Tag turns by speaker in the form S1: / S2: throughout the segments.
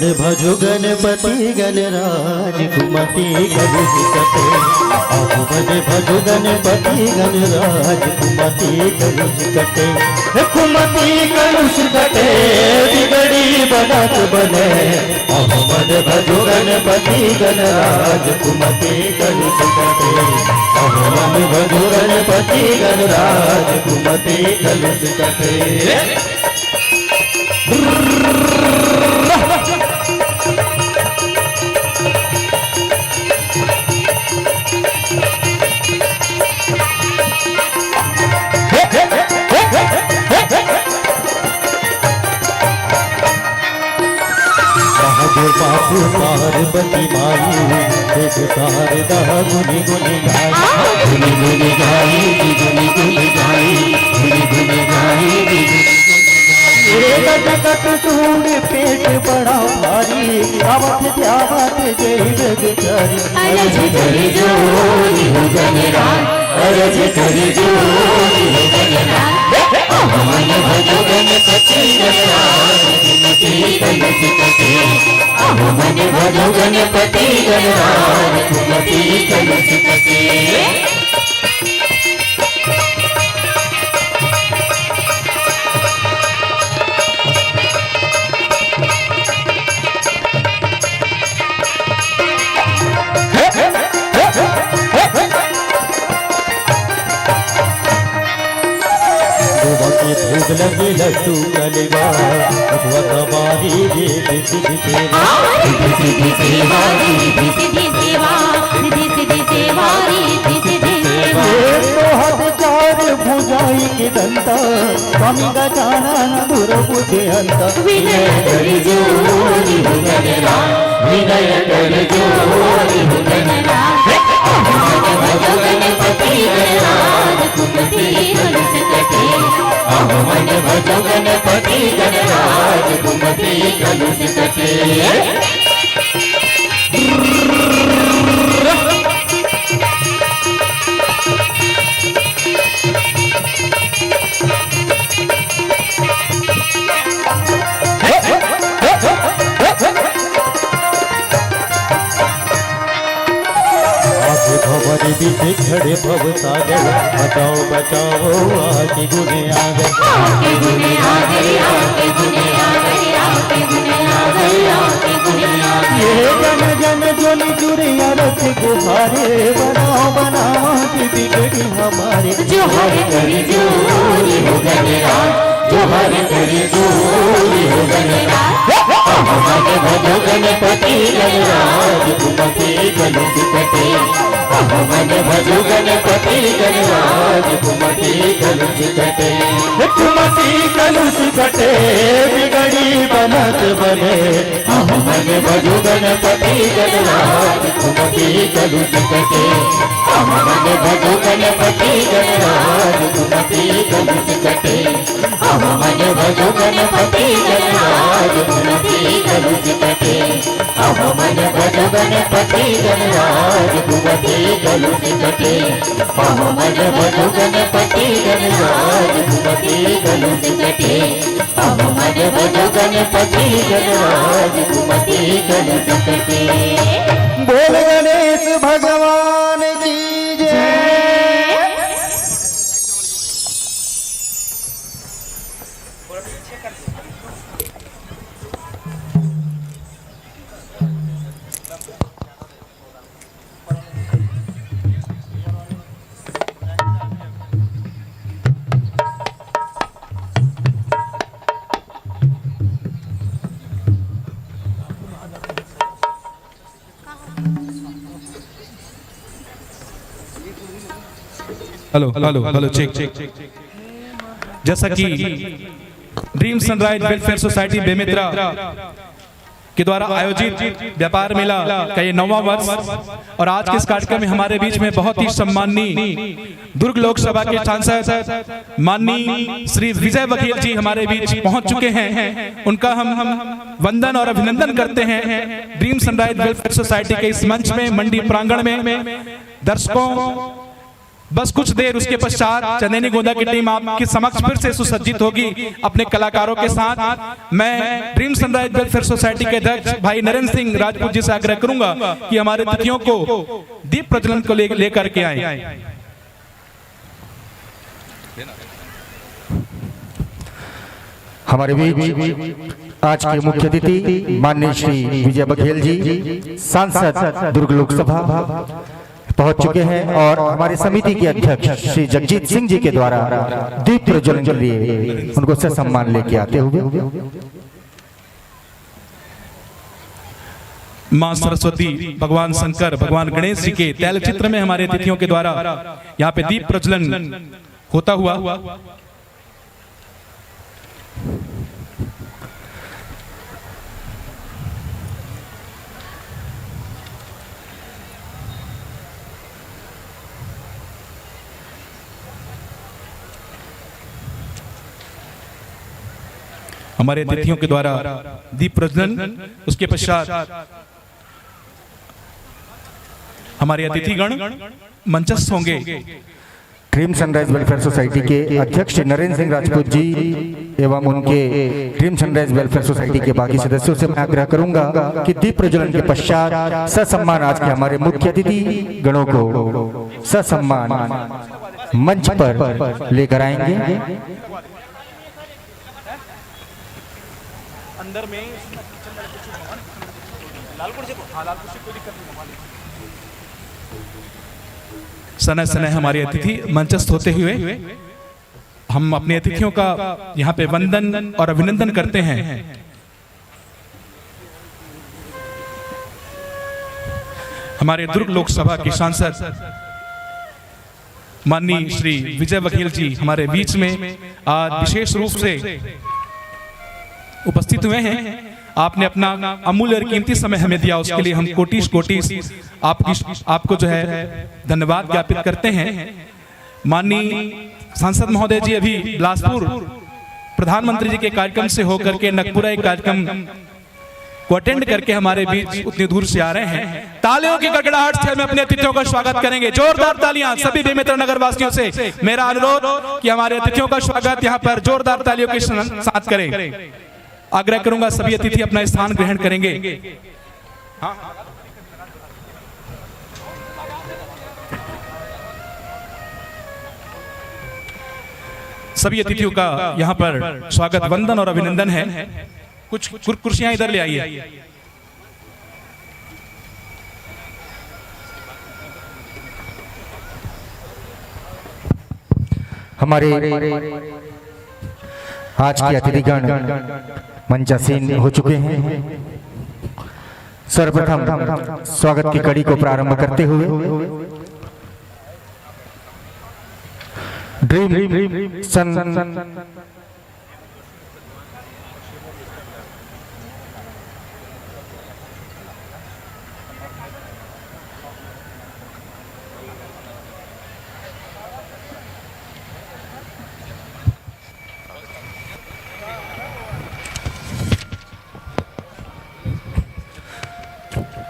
S1: भजो गणपति गणराज कुमति कलुष कटे। अहमद भजो गणपति गणराज कुमति कलुष कटे। कुमति कलुष कटे बिगड़ी बनत बने। अहमद भजो गणपति गणराज कुमति कलुष कटे। अहमद भजो गणपति गणराज कुमति कलुष कटे। बापू पार्वती माई देख शारदा गुनी गुनी गाई। गुनी गुनी गाई गुनी गुनी गाई गुनी गुनी गाई। गट सूर पेट बड़ा भारी आवत जावत जय बेचारी।
S2: अरज करी जोरी हो गणराज अरज करी जोरी हो गणराज। अहमद भजो गणपति गणराज कुमति कलुष कटे। अहमद भजो गणपति गणराज कुमति कलुष कटे।
S1: भूख लगी लड्डू कलवा भगवारी रिद्धि सिद्धि सेवा।
S2: रिद्धि सेवा रिद्धि सिद्धि सेवा रिद्धि सिद्धि सेवा रिद्धि सिद्धि सेवा।
S1: तो हाथ चार भुजाई के दंता स्वामी गजानन दुर्बुद्धि अंत।
S2: विनय कर जोरी हो गणराज विनय कर जोरी हो गणराज। अहमद भजो गणपति गणराज कुमति कलुष कटे। अहमद भजो गणपति गणराज कुमति कलुष कटे।
S1: भवन बीच खड़े भव सागर बचाओ बचाओ आके गुने आ गए।
S2: आके गुने आ गए आके गुने आ गए आके गुने आ गए आके गुने आ गए।
S1: ये जन जन जोनी जुरिया रथ गुहारे बनाओ बनाओ की बिगड़ी हमारे।
S2: जोहर करी जोरी हो गणराज जोहर करी जोरी हो गणराज। अहमद भजो गणपति गणराज कुमति कलुष कटे। अहमद भजो गणपति गणराज कुमति कलुष कटे।
S1: कुमति कलुष कटे बिगड़ी बनत बने।
S2: अहमद भजो गणपति गणराज कुमति कलुष कटे। अहमद भजो गणपति गणराज कुमति कलुष कटे। अहमद भजो गणपति गणराज कुमति कलुष कटे। अहमद भजो गणपति गणराज कुमति कलुष कटे। अहमद भजो गणपति गणराज कुमति कलुष कटे। अहमद भजो गणपति गणराज कुमति कलुष कटे।
S1: बोल गणेश भगवान की जय।
S3: Hello hello hello check check. जैसा कि dream sunrise welfare society Bemitra के द्वारा आयोजित व्यापार मेला का ये 9वां वर्ष और आज के इस कार्यक्रम में हमारे बीच में बहुत ही सम्माननीय दुर्ग लोकसभा के सांसद माननीय श्री विजय वकील जी हमारे बीच पहुंच चुके हैं। उनका हम वंदन और अभिनंदन करते हैं। ड्रीम सनराइज वेलफेयर सोसाइटी के इस मंच में मंडी प्रांगण में दर्शकों बस कुछ देर उसके पश्चात चंदेनी गोंदा की टीम आपके समक्ष फिर से सुसज्जित होगी अपने कलाकारों के साथ। मैं ड्रीम सनराइज वेलफेयर सोसाइटी के अध्यक्ष भाई नरेंद्र सिंह राजपूत जी से आग्रह करूंगा कि हमारे अतिथियों को दीप प्रज्वलन को लेकर के आए।
S4: हमारे बीच आज के मुख्य अतिथि माननीय श्री विजय बघेल जी सांसद दुर्ग लोकसभा पहुंच चुके हैं और हमारे समिति के अध्यक्ष श्री जगजीत सिंह जी के द्वारा दीप प्रज्वलन के लिए उनको से सम्मान लेके आते हुए
S3: मां सरस्वती, भगवान शंकर, भगवान गणेश जी के तैल चित्र में हमारे अतिथियों के द्वारा यहाँ पे दीप प्रज्वलन होता हुआ हमारे अतिथियों के द्वारा दीप प्रज्वलन, उसके पश्चात हमारे अतिथिगण मंचस्थ होंगे।
S4: ड्रीम सनराइज वेलफेयर सोसाइटी के अध्यक्ष नरेंद्र सिंह राजपूत जी एवं उनके ड्रीम सनराइज वेलफेयर सोसाइटी के बाकी सदस्यों से मैं आग्रह करूंगा कि दीप प्रज्वलन के पश्चात ससम्मान आज के हमारे मुख्य अतिथि गणों को ससम्मान मंच पर लेकर आएंगे।
S3: अंदर में समय समय हमारे अतिथि मंचस्थ होते हुए हम अपने अतिथियों का यहाँ पे वंदन और अभिनंदन करते हैं। हमारे दुर्ग लोकसभा के सांसद माननीय श्री विजय बघेल जी हमारे बीच में आज विशेष रूप से उपस्थित हुए हैं। आपने अपना अमूल्य और कीमती समय हमें दिया, उसके लिए हम कोटिश कोटिश आपको जो है धन्यवाद ज्ञापित करते हैं। माननीय सांसद महोदय जी अभी बिलासपुर प्रधानमंत्री जी के कार्यक्रम से होकर के नगपुरा एक कार्यक्रम को अटेंड करके हमारे बीच उतनी दूर से आ रहे हैं। तालियों की गड़गड़ाहट से हम अपने अतिथियों का स्वागत करेंगे। जोरदार तालियां सभी बेमित्र नगर वासियों से मेरा अनुरोध कि हमारे अतिथियों का स्वागत यहाँ पर जोरदार तालियों के साथ करें। आग्रह करूंगा सभी अतिथि अपना स्थान ग्रहण करेंगे। सभी अतिथियों का यहां पर स्वागत, वंदन और अभिनंदन है। कुछ कुर्सियां इधर ले आइए।
S4: हमारे आज के अतिथिगण मंचासीन हो चुके हैं। सर्वप्रथम स्वागत की कड़ी को प्रारंभ करते हुए ड्रीम सन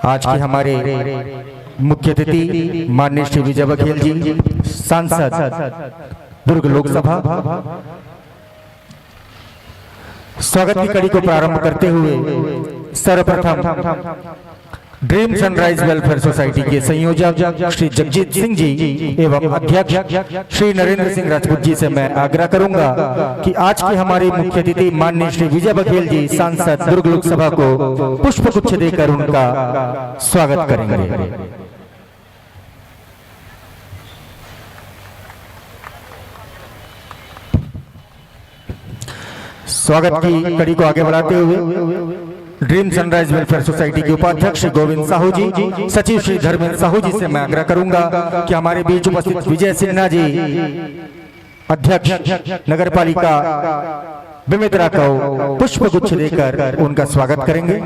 S4: आज के हमारे मुख्य अतिथि माननीय श्री विजय बघेल जी सांसद दुर्ग लोकसभा स्वागत की कड़ी को प्रारंभ करते हुए सर्वप्रथम ड्रीम सनराइज वेलफेयर सोसाइटी के संयोजक श्री जगजीत सिंह जी एवं अध्यक्ष श्री नरेंद्र सिंह राजपूत जी से मैं आग्रह करूंगा कि आज के हमारे मुख्य अतिथि माननीय श्री विजय बघेल जी सांसद दुर्ग लोकसभा को पुष्प गुच्छ देकर उनका स्वागत करेंगे। स्वागत की कड़ी को आगे बढ़ाते हुए ड्रीम सनराइज वेलफेयर सोसाइटी के उपाध्यक्ष गोविंद साहू जी, सचिव श्री धर्मेंद्र साहू जी से मैं आग्रह करूंगा कि हमारे बीच उपस्थित विजय सिन्हा जी अध्यक्ष नगर पालिका बेमेतरा को पुष्प गुच्छ देकर उनका स्वागत करेंगे।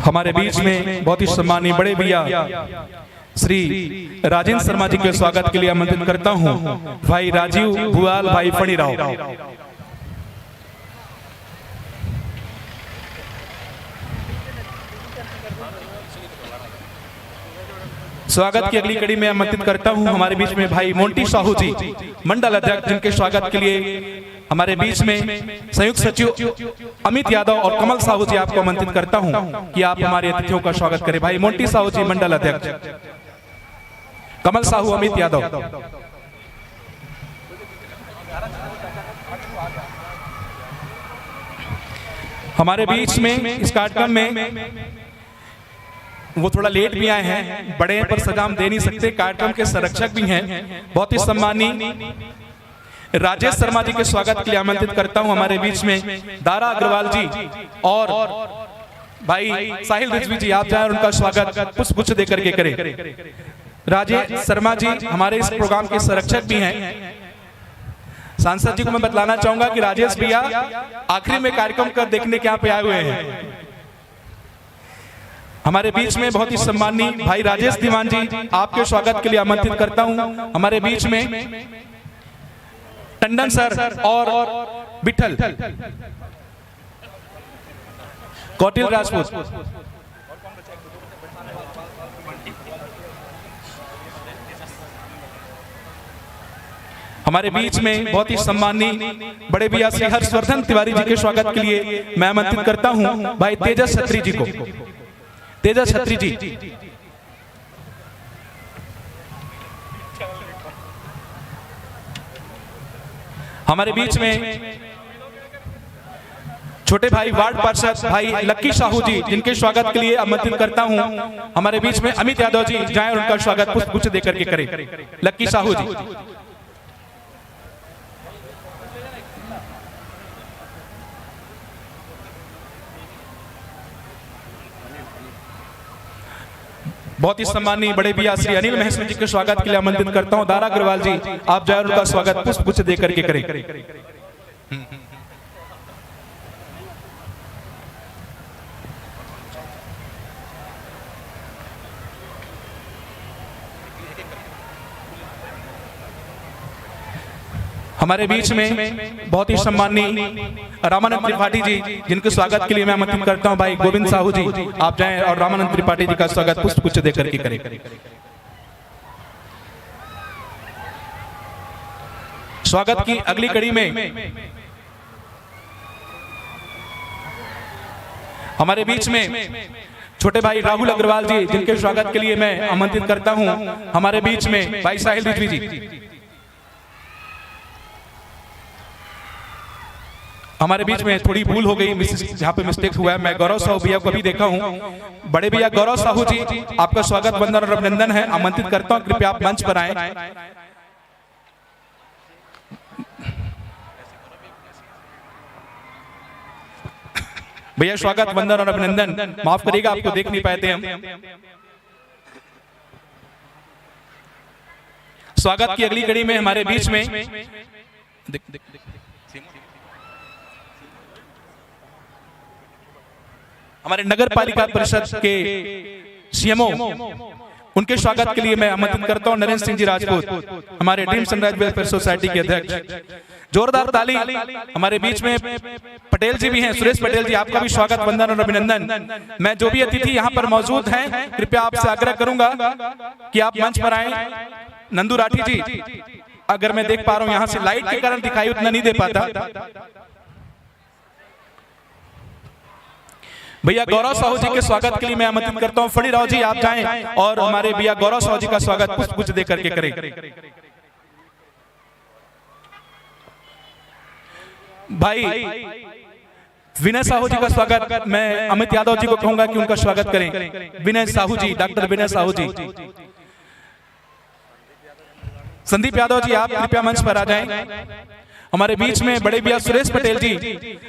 S3: हमारे बीच में बहुत ही सम्मानीय बड़े भैया श्री राजेंद्र शर्मा जी के स्वागत के लिए आमंत्रित करता हूं। भाई राजीव भुआल, भाई फणीराव। स्वागत की अगली कड़ी में आमंत्रित करता हूं हमारे बीच में भाई मोंटी साहू जी, मंडल अध्यक्ष, जिनके स्वागत के लिए हमारे बीच में संयुक्त सचिव अमित यादव और कमल साहू जी, आपको आमंत्रित करता हूं कि आप हमारे अतिथियों का स्वागत करें। भाई मोंटी साहू जी, मंडल अध्यक्ष, कमल साहू, अमित यादव। हमारे बीच में इस कार्यक्रम में वो थोड़ा लेट भी आए हैं, बड़े पर सजा हम दे नहीं सकते, कार्यक्रम के संरक्षक भी हैं, बहुत ही सम्मानीय राजेश शर्मा जी के स्वागत के लिए आमंत्रित करता हूं हमारे बीच में दारा अग्रवाल जी और भाई साहिल रिजवी जी, आप जाए और उनका स्वागत पुष्प देकर के करें। राजेश शर्मा जी हमारे इस प्रोग्राम के संरक्षक भी हैं। सांसद जी को मैं बतलाना चाहूंगा कि राजेश भैया आखिरी में कार्यक्रम कर देखने के यहाँ पे आए हुए हैं। हमारे बीच में बहुत ही सम्मानीय भाई राजेश दीवान जी, आपके स्वागत के लिए आमंत्रित करता हूं हमारे बीच में टंडन सर और विठल कौटिल राजपूत। हमारे बीच में बहुत ही सम्मानीय बड़े भैया श्री हर्षवर्धन तिवारी जी के स्वागत के लिए मैं आमंत्रित करता हूं भाई तेजस छत्री जी को। तेजस छत्री जी, हमारे बीच में छोटे भाई वार्ड पार्षद भाई लक्की साहू जी, जिनके स्वागत के लिए आमंत्रित करता हूं हमारे बीच में अमित यादव जी, जाएं और उनका स्वागत पुष्प देकर के करें। लक्की साहू जी, बहुत ही सम्मानीय बड़े भैया श्री अनिल महेश्वरी जी के स्वागत के लिए आमंत्रित करता हूं दारा अग्रवाल जी, आप जाए उनका स्वागत पुष्प देकर के करें। हमारे बीच में बहुत ही सम्मानीय रामानंद त्रिपाठी जी, जिनके स्वागत के लिए मैं आमंत्रित करता हूं भाई गोविंद साहू जी, आप जाएं और रामानंद त्रिपाठी जी का स्वागत पुष्प देकर के करें। स्वागत की अगली कड़ी में हमारे बीच में छोटे भाई राहुल अग्रवाल जी, जिनके स्वागत के लिए मैं आमंत्रित करता हूं हमारे बीच में भाई साहिल रिजवी जी। हमारे बीच में थोड़ी भूल हो गई, जहाँ पे मिस्टेक हुआ है, मैं गौरव साहू भैया को भी देखा हूँ। बड़े भैया गौरव साहू जी, आपका स्वागत वंदन और अभिनंदन है, आमंत्रित करता हूँ कृपया आप मंच पर आएं। भैया स्वागत वंदन और अभिनंदन, माफ करिएगा आपको देख नहीं पाए थे हम। स्वागत की अगली कड़ी में हमारे बीच में हमारे नगर पालिका परिषद के सीएमओ, उनके स्वागत के लिए मैं आमंत्रित करता हूं नरेंद्र सिंह जी राजपूत, हमारे ड्रीम सनराइज वेलफेयर सोसाइटी के अध्यक्ष। जोरदार ताली। हमारे बीच में पटेल जी भी हैं, सुरेश पटेल जी, आपका भी स्वागत वंदन और अभिनंदन। मैं जो भी अतिथि यहाँ पर मौजूद हैं, कृपया आपसे आग्रह करूंगा कि आप मंच पर आए। नंदू राठी जी, अगर मैं देख पा रहा हूँ यहाँ से लाइट के कारण दिखाई उतना नहीं दे पाता। भैया गौरव साहू जी के स्वागत के लिए मैं आमंत्रित करता हूं फणी राव जी, आप जाएं और हमारे भैया गौरव साहू जी का स्वागत पुष्प देकर के करें। भाई विनय साहू जी का स्वागत मैं अमित यादव जी को कहूंगा कि उनका स्वागत करें। विनय साहू जी, डॉक्टर विनय साहू जी। संदीप यादव जी, आप कृपया मंच पर आ जाएं। हमारे बीच में बड़े भैया सुरेश पटेल जी,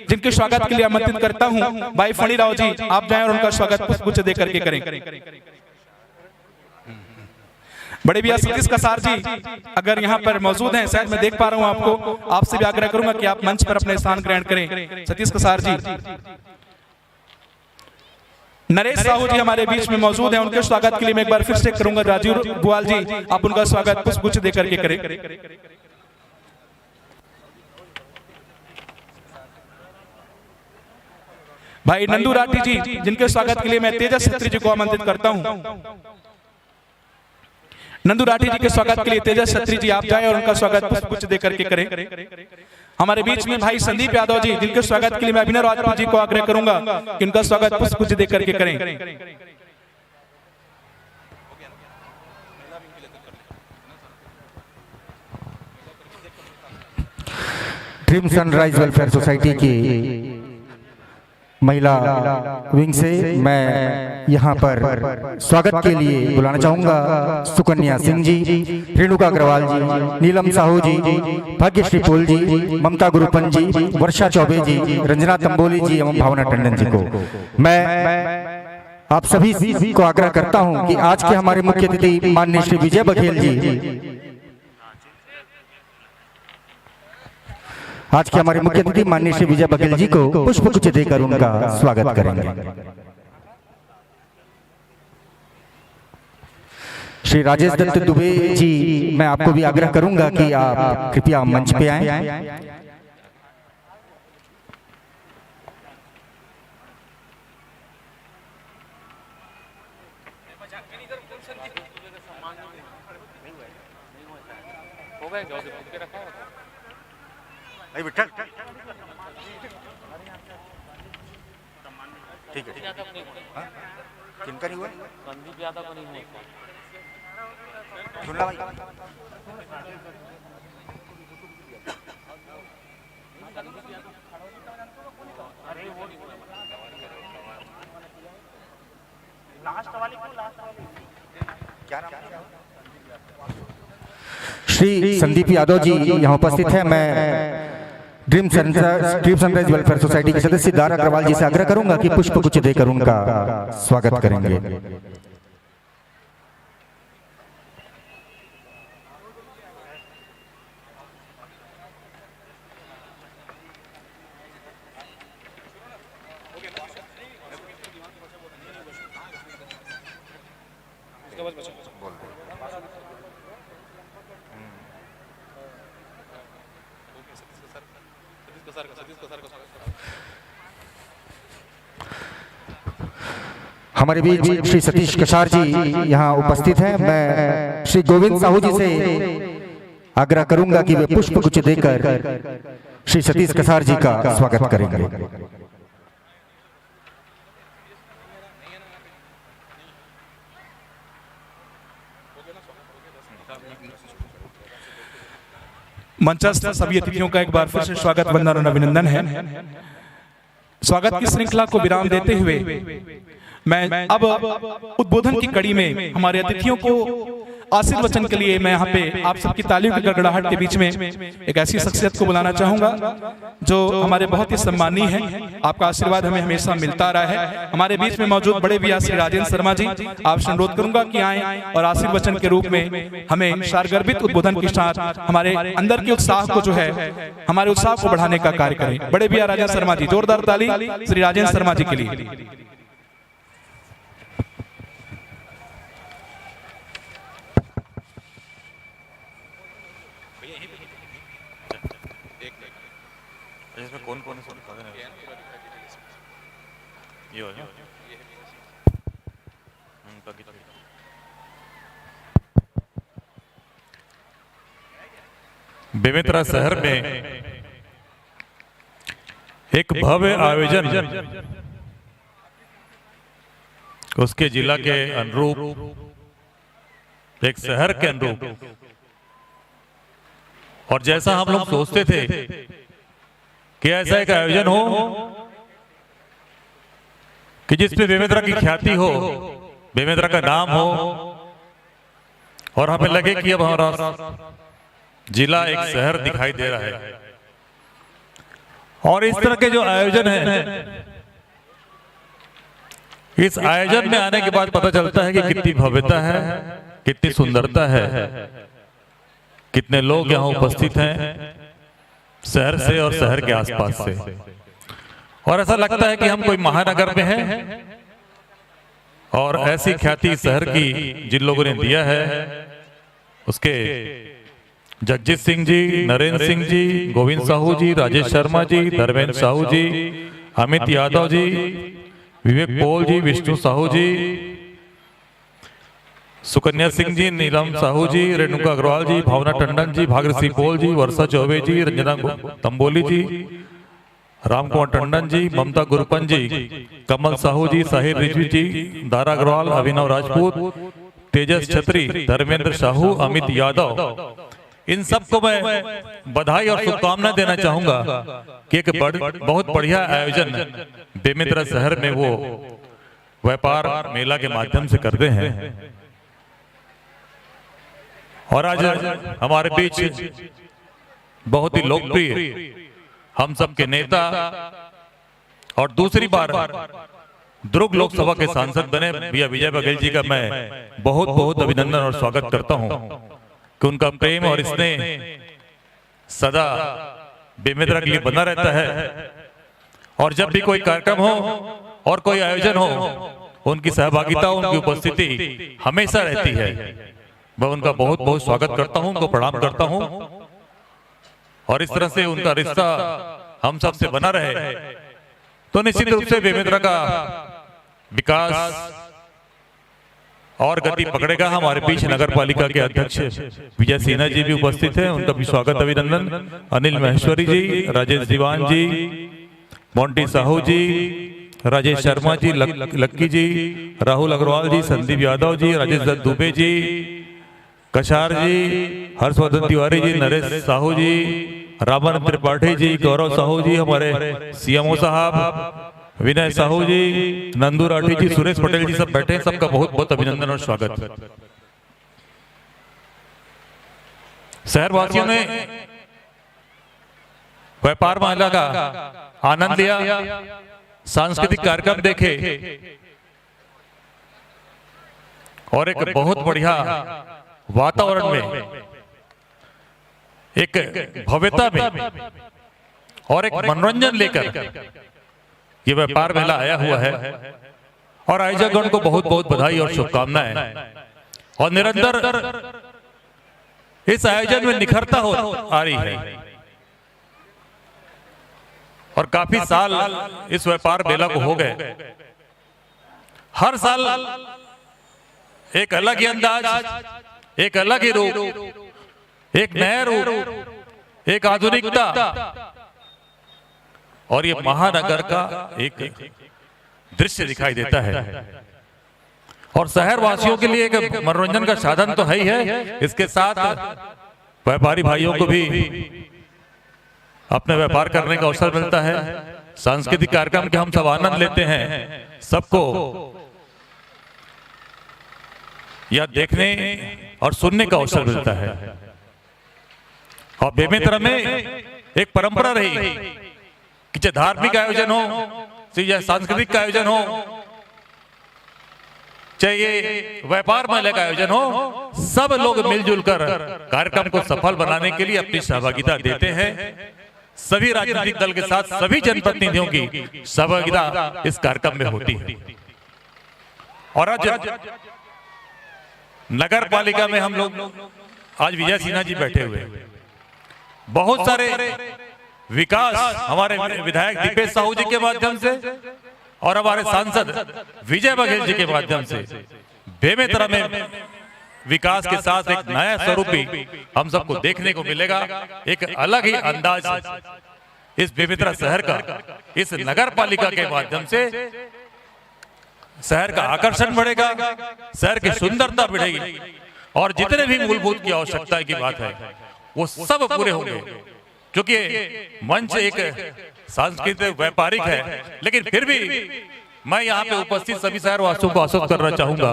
S3: जिनके स्वागत के लिए आमंत्रित करता हूं भाई फणी राव जी, आप जाएं और उनका स्वागत पुष्प देकर के करें। बड़े भैया सतीश कसार जी, अगर यहाँ पर मौजूद हैं, शायद मैं देख पा रहा हूं आपको, आपसे भी आग्रह करूंगा कि आप मंच पर अपने स्थान ग्रहण करें। सतीश कसार जी। नरेश साहू जी हमारे बीच में मौजूद हैं, उनके स्वागत के लिए मैं एक बार फिर से करूंगा। राजीव बुआल जी, आप उनका स्वागत पुष्प देकर के करें। भाई नंदू राठी जी, जिनके स्वागत के लिए मैं तेजस छत्री जी को आमंत्रित करता हूं। नंदू राठी जी के स्वागत के लिए तेजस छत्री जी आप जाए और उनका स्वागत पुष्प देकर के करें। हमारे बीच में भाई संदीप यादव जी, जिनके स्वागत के लिए मैं अभिनव राजपूत जी को आग्रह करूंगा कि उनका स्वागत पुष्प देकर के करें।
S4: ड्रीम सनराइज वेलफेयर सोसाइटी की महिला विंग से मैं यहाँ पर स्वागत के लिए बुलाना चाहूंगा सुकन्या सिंह जी, रेणुका अग्रवाल जी, नीलम साहू जी, भाग्यश्री पोल जी, ममता गुरुपन जी, वर्षा चौबे जी, रंजना तंबोली जी एवं भावना टंडन जी को मैं आप सभी को आग्रह करता हूं कि आज के हमारे मुख्य अतिथि माननीय श्री विजय बघेल जी, आज के हमारे मुख्य अतिथि माननीय श्री विजय बघेल जी को पुष्पगुच्छ देकर उनका स्वागत करेंगे। श्री राजेश दत्त दुबे जी, मैं आपको भी आग्रह करूंगा कि आप कृपया मंच पे आएं। ठीक है, किनका नहीं हुआ? संदीप यादव को नहीं हुआ। सुनना भाई, क्या नाम? श्री संदीप यादव जी यहाँ उपस्थित है। मैं ड्रीम सनराइज वेलफेयर सोसाइटी के सदस्य दारा अग्रवाल जी से आग्रह करूंगा कि पुष्पगुच्छ देकर उनका स्वागत करेंगे। हमारे बीच श्री सतीश कसार जी यहाँ उपस्थित हैं। मैं श्री गोविंद साहू जी से आग्रह करूंगा कि वे पुष्पगुच्छ देकर श्री सतीश कसार जी का स्वागत करेंगे।
S3: मंचस्थ सभी अतिथियों का एक बार फिर से स्वागत, वंदन और अभिनंदन है। स्वागत की श्रृंखला को विराम देते हुए मैं अब उद्बोधन की कड़ी में हमारे अतिथियों को आशीर्वचन के लिए मैं यहाँ पे आप सबकी तालियों की गड़गड़ाहट के बीच में एक ऐसी शख्सियत को बुलाना चाहूंगा जो हमारे बहुत ही सम्मानीय है। आपका आशीर्वाद हमें हमेशा मिलता रहा है। हमारे बीच में मौजूद बड़े भैया श्री राजेंद्र शर्मा जी, आपसे अनुरोध करूंगा कि आए और आशीर्वचन के रूप में हमें सारगर्भित उद्बोधन के साथ हमारे अंदर के उत्साह को जो है, हमारे उत्साह को बढ़ाने का कार्य करें। बड़े भैया राजेंद्र शर्मा जी, जोरदार ताली श्री राजेंद्र शर्मा जी के लिए।
S5: इसमें कौन कौन ये हो बेमेतरा शहर में एक भव्य आयोजन उसके जिला के अनुरूप, एक शहर के अनुरूप, और जैसा हम लोग सोचते थे कि ऐसा एक आयोजन हो कि जिसमें बेमेतरा की ख्याति हो, बेमेतरा का नाम हो, और हमें लगे कि अब हमारा जिला एक शहर दिखाई दे रहा है। और इस तरह के जो आयोजन है, इस आयोजन में आने के बाद पता चलता है कि कितनी भव्यता है, कितनी सुंदरता है, कितने लोग यहाँ उपस्थित हैं शहर से और शहर के आसपास से। और ऐसा लगता है कि हम कोई महानगर में हैं और ऐसी ख्याति शहर की जिन लोगों ने दिया है, उसके जगजीत सिंह जी, नरेंद्र सिंह जी, गोविंद साहू जी, राजेश शर्मा जी, धर्मेंद्र साहू जी, अमित यादव जी, विवेक पॉल जी, विष्णु साहू जी, सुकन्या सिंह जी, नीलम साहू जी, रेणुका अग्रवाल जी, भावना टंडन जी, भागीरथी पॉल जी, वर्षा चौबे जी, रंजना तंबोली जी, रामकुमार टंडन जी, ममता गुरुपन जी, कमल साहू जी, साहिर रिजवी जी, दारा अग्रवाल, अभिनव राजपूत, तेजस छत्री, धर्मेंद्र साहू, अमित यादव, इन सबको मैं बधाई और शुभकामनाएं देना चाहूंगा कि एक बहुत बढ़िया आयोजन बेमेतरा शहर में वो व्यापार मेला के माध्यम से करते हैं। और आज हमारे बीच बहुत ही लोकप्रिय हम सबके नेता और दूसरी बार दुर्ग लोकसभा के सांसद बने भैया विजय बघेल जी का मैं बहुत बहुत अभिनंदन और स्वागत करता हूं कि उनका प्रेम और स्नेह सदा बेमेतरा के लिए बना रहता है। और जब भी कोई कार्यक्रम हो और कोई आयोजन हो, उनकी सहभागिता, उनकी उपस्थिति हमेशा रहती है। मैं उनका बहुत बहुत स्वागत करता हूं, उनको प्रणाम करता हूं और इस तरह से उनका रिश्ता हम सब से बना रहे तो निश्चित रूप से बेमेतरा का विकास और गति पकड़ेगा। हमारे बीच नगर पालिका के अध्यक्ष विजय सिन्हा जी भी उपस्थित हैं, उनका भी स्वागत अभिनंदन। अनिल महेश्वरी जी, राजेश दीवान जी, मोंटी साहू जी, राजेश शर्मा जी, लक्की जी, राहुल अग्रवाल जी, संदीप यादव जी, राजेश दत्त दुबे जी, कशार जी, हर्षवर्धन तिवारी जी, नरेश साहू जी, रामन त्रिपाठी जी, गौरव साहू जी, हमारे सीएमओ साहब विनय साहू जी, नंदू राठी जी, सुरेश पटेल जी सब बैठे हैं, सबका बहुत बहुत अभिनंदन और स्वागत। शहरवासियों ने व्यापार मेला का आनंद लिया, सांस्कृतिक कार्यक्रम देखे और एक बहुत बढ़िया वातावरण में, एक भव्यता में और एक मनोरंजन लेकर ये व्यापार मेला आया हुआ है। और आयोजकगण को बहुत बहुत बधाई और शुभकामनाएं। और निरंतर इस आयोजन में निखरता हो आ रही है और काफी साल इस व्यापार मेला को हो गए। हर साल एक अलग ही अंदाज, एक अलग ही रूप, एक नया रूप, एक आधुनिकता और ये महानगर का एक दृश्य दिखाई देता है। और शहर वासियों के लिए एक मनोरंजन का साधन तो है ही है, इसके साथ व्यापारी भाइयों को भी अपना व्यापार करने का अवसर मिलता है। सांस्कृतिक कार्यक्रम के हम सब आनंद लेते हैं, सबको यह देखने और सुनने का अवसर मिलता है। और बेमेतरा में एक परंपरा रही कि चाहे धार्मिक आयोजन हो, चाहे सांस्कृतिक का आयोजन हो, चाहे ये व्यापार मेले का आयोजन हो, सब लोग मिलजुल कर कार्यक्रम को सफल बनाने के लिए अपनी सहभागिता देते हैं। सभी राजनीतिक दल के साथ सभी जनप्रतिनिधियों की सहभागिता इस कार्यक्रम में होती है। और आज नगर पालिका में हम लोग, आज विजय सिन्हा जी बैठे हुए, बहुत सारे विकास हमारे विधायक दीपेश साहू जी के माध्यम से और हमारे सांसद विजय बघेल जी के माध्यम से बेमेतरा में विकास के साथ एक नया स्वरूप भी हम सबको देखने को मिलेगा। एक अलग ही अंदाज इस बेमेतरा शहर का, इस नगर पालिका के माध्यम से शहर का आकर्षण बढ़ेगा, शहर की सुंदरता बढ़ेगी और जितने भी मूलभूत की आवश्यकता की बात है वो सब पूरे होंगे। क्योंकि मंच एक सांस्कृतिक व्यापारिक है, लेकिन फिर भी मैं यहाँ पे उपस्थित सभी शहरवासियों को आश्वस्त करना चाहूंगा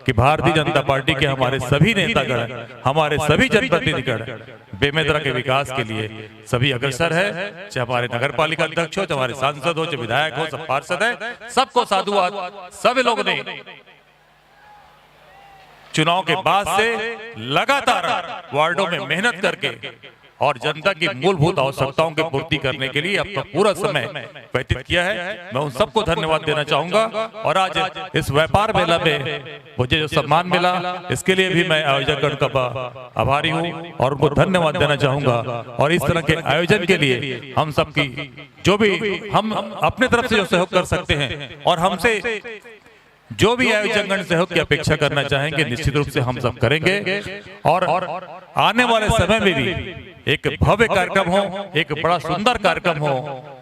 S5: कि भारतीय जनता पार्टी के हमारे सभी नेतागण, हमारे सभी जनप्रतिनिधिगण बेमेतरा के विकास के लिए सभी अग्रसर है। चाहे हमारे नगर पालिका अध्यक्ष हो, चाहे हमारे सांसद हो, चाहे विधायक हो, सब पार्षद है, सबको साधुवाद। सभी लोग ने चुनाव के बाद से लगातार वार्डों में मेहनत करके और जनता की मूलभूत आवश्यकताओं की पूर्ति करने के लिए अपना पूरा समय व्यतीत किया है। मैं उन सबको धन्यवाद देना चाहूंगा। और आज इस व्यापार मेला में मुझे जो सम्मान मिला, इसके लिए भी मैं आयोजकगण का आभारी हूं और उनको धन्यवाद देना चाहूंगा। और इस तरह के आयोजन के लिए हम सबकी जो भी हम अपने तरफ से जो सहयोग कर सकते हैं और हमसे जो भी आयोजकगण सहयोग की अपेक्षा करना चाहेंगे, निश्चित रूप से हम सब करेंगे। और आने वाले समय में भी एक भव्य कार्यक्रम हो, एक बड़ा सुंदर कार्यक्रम हो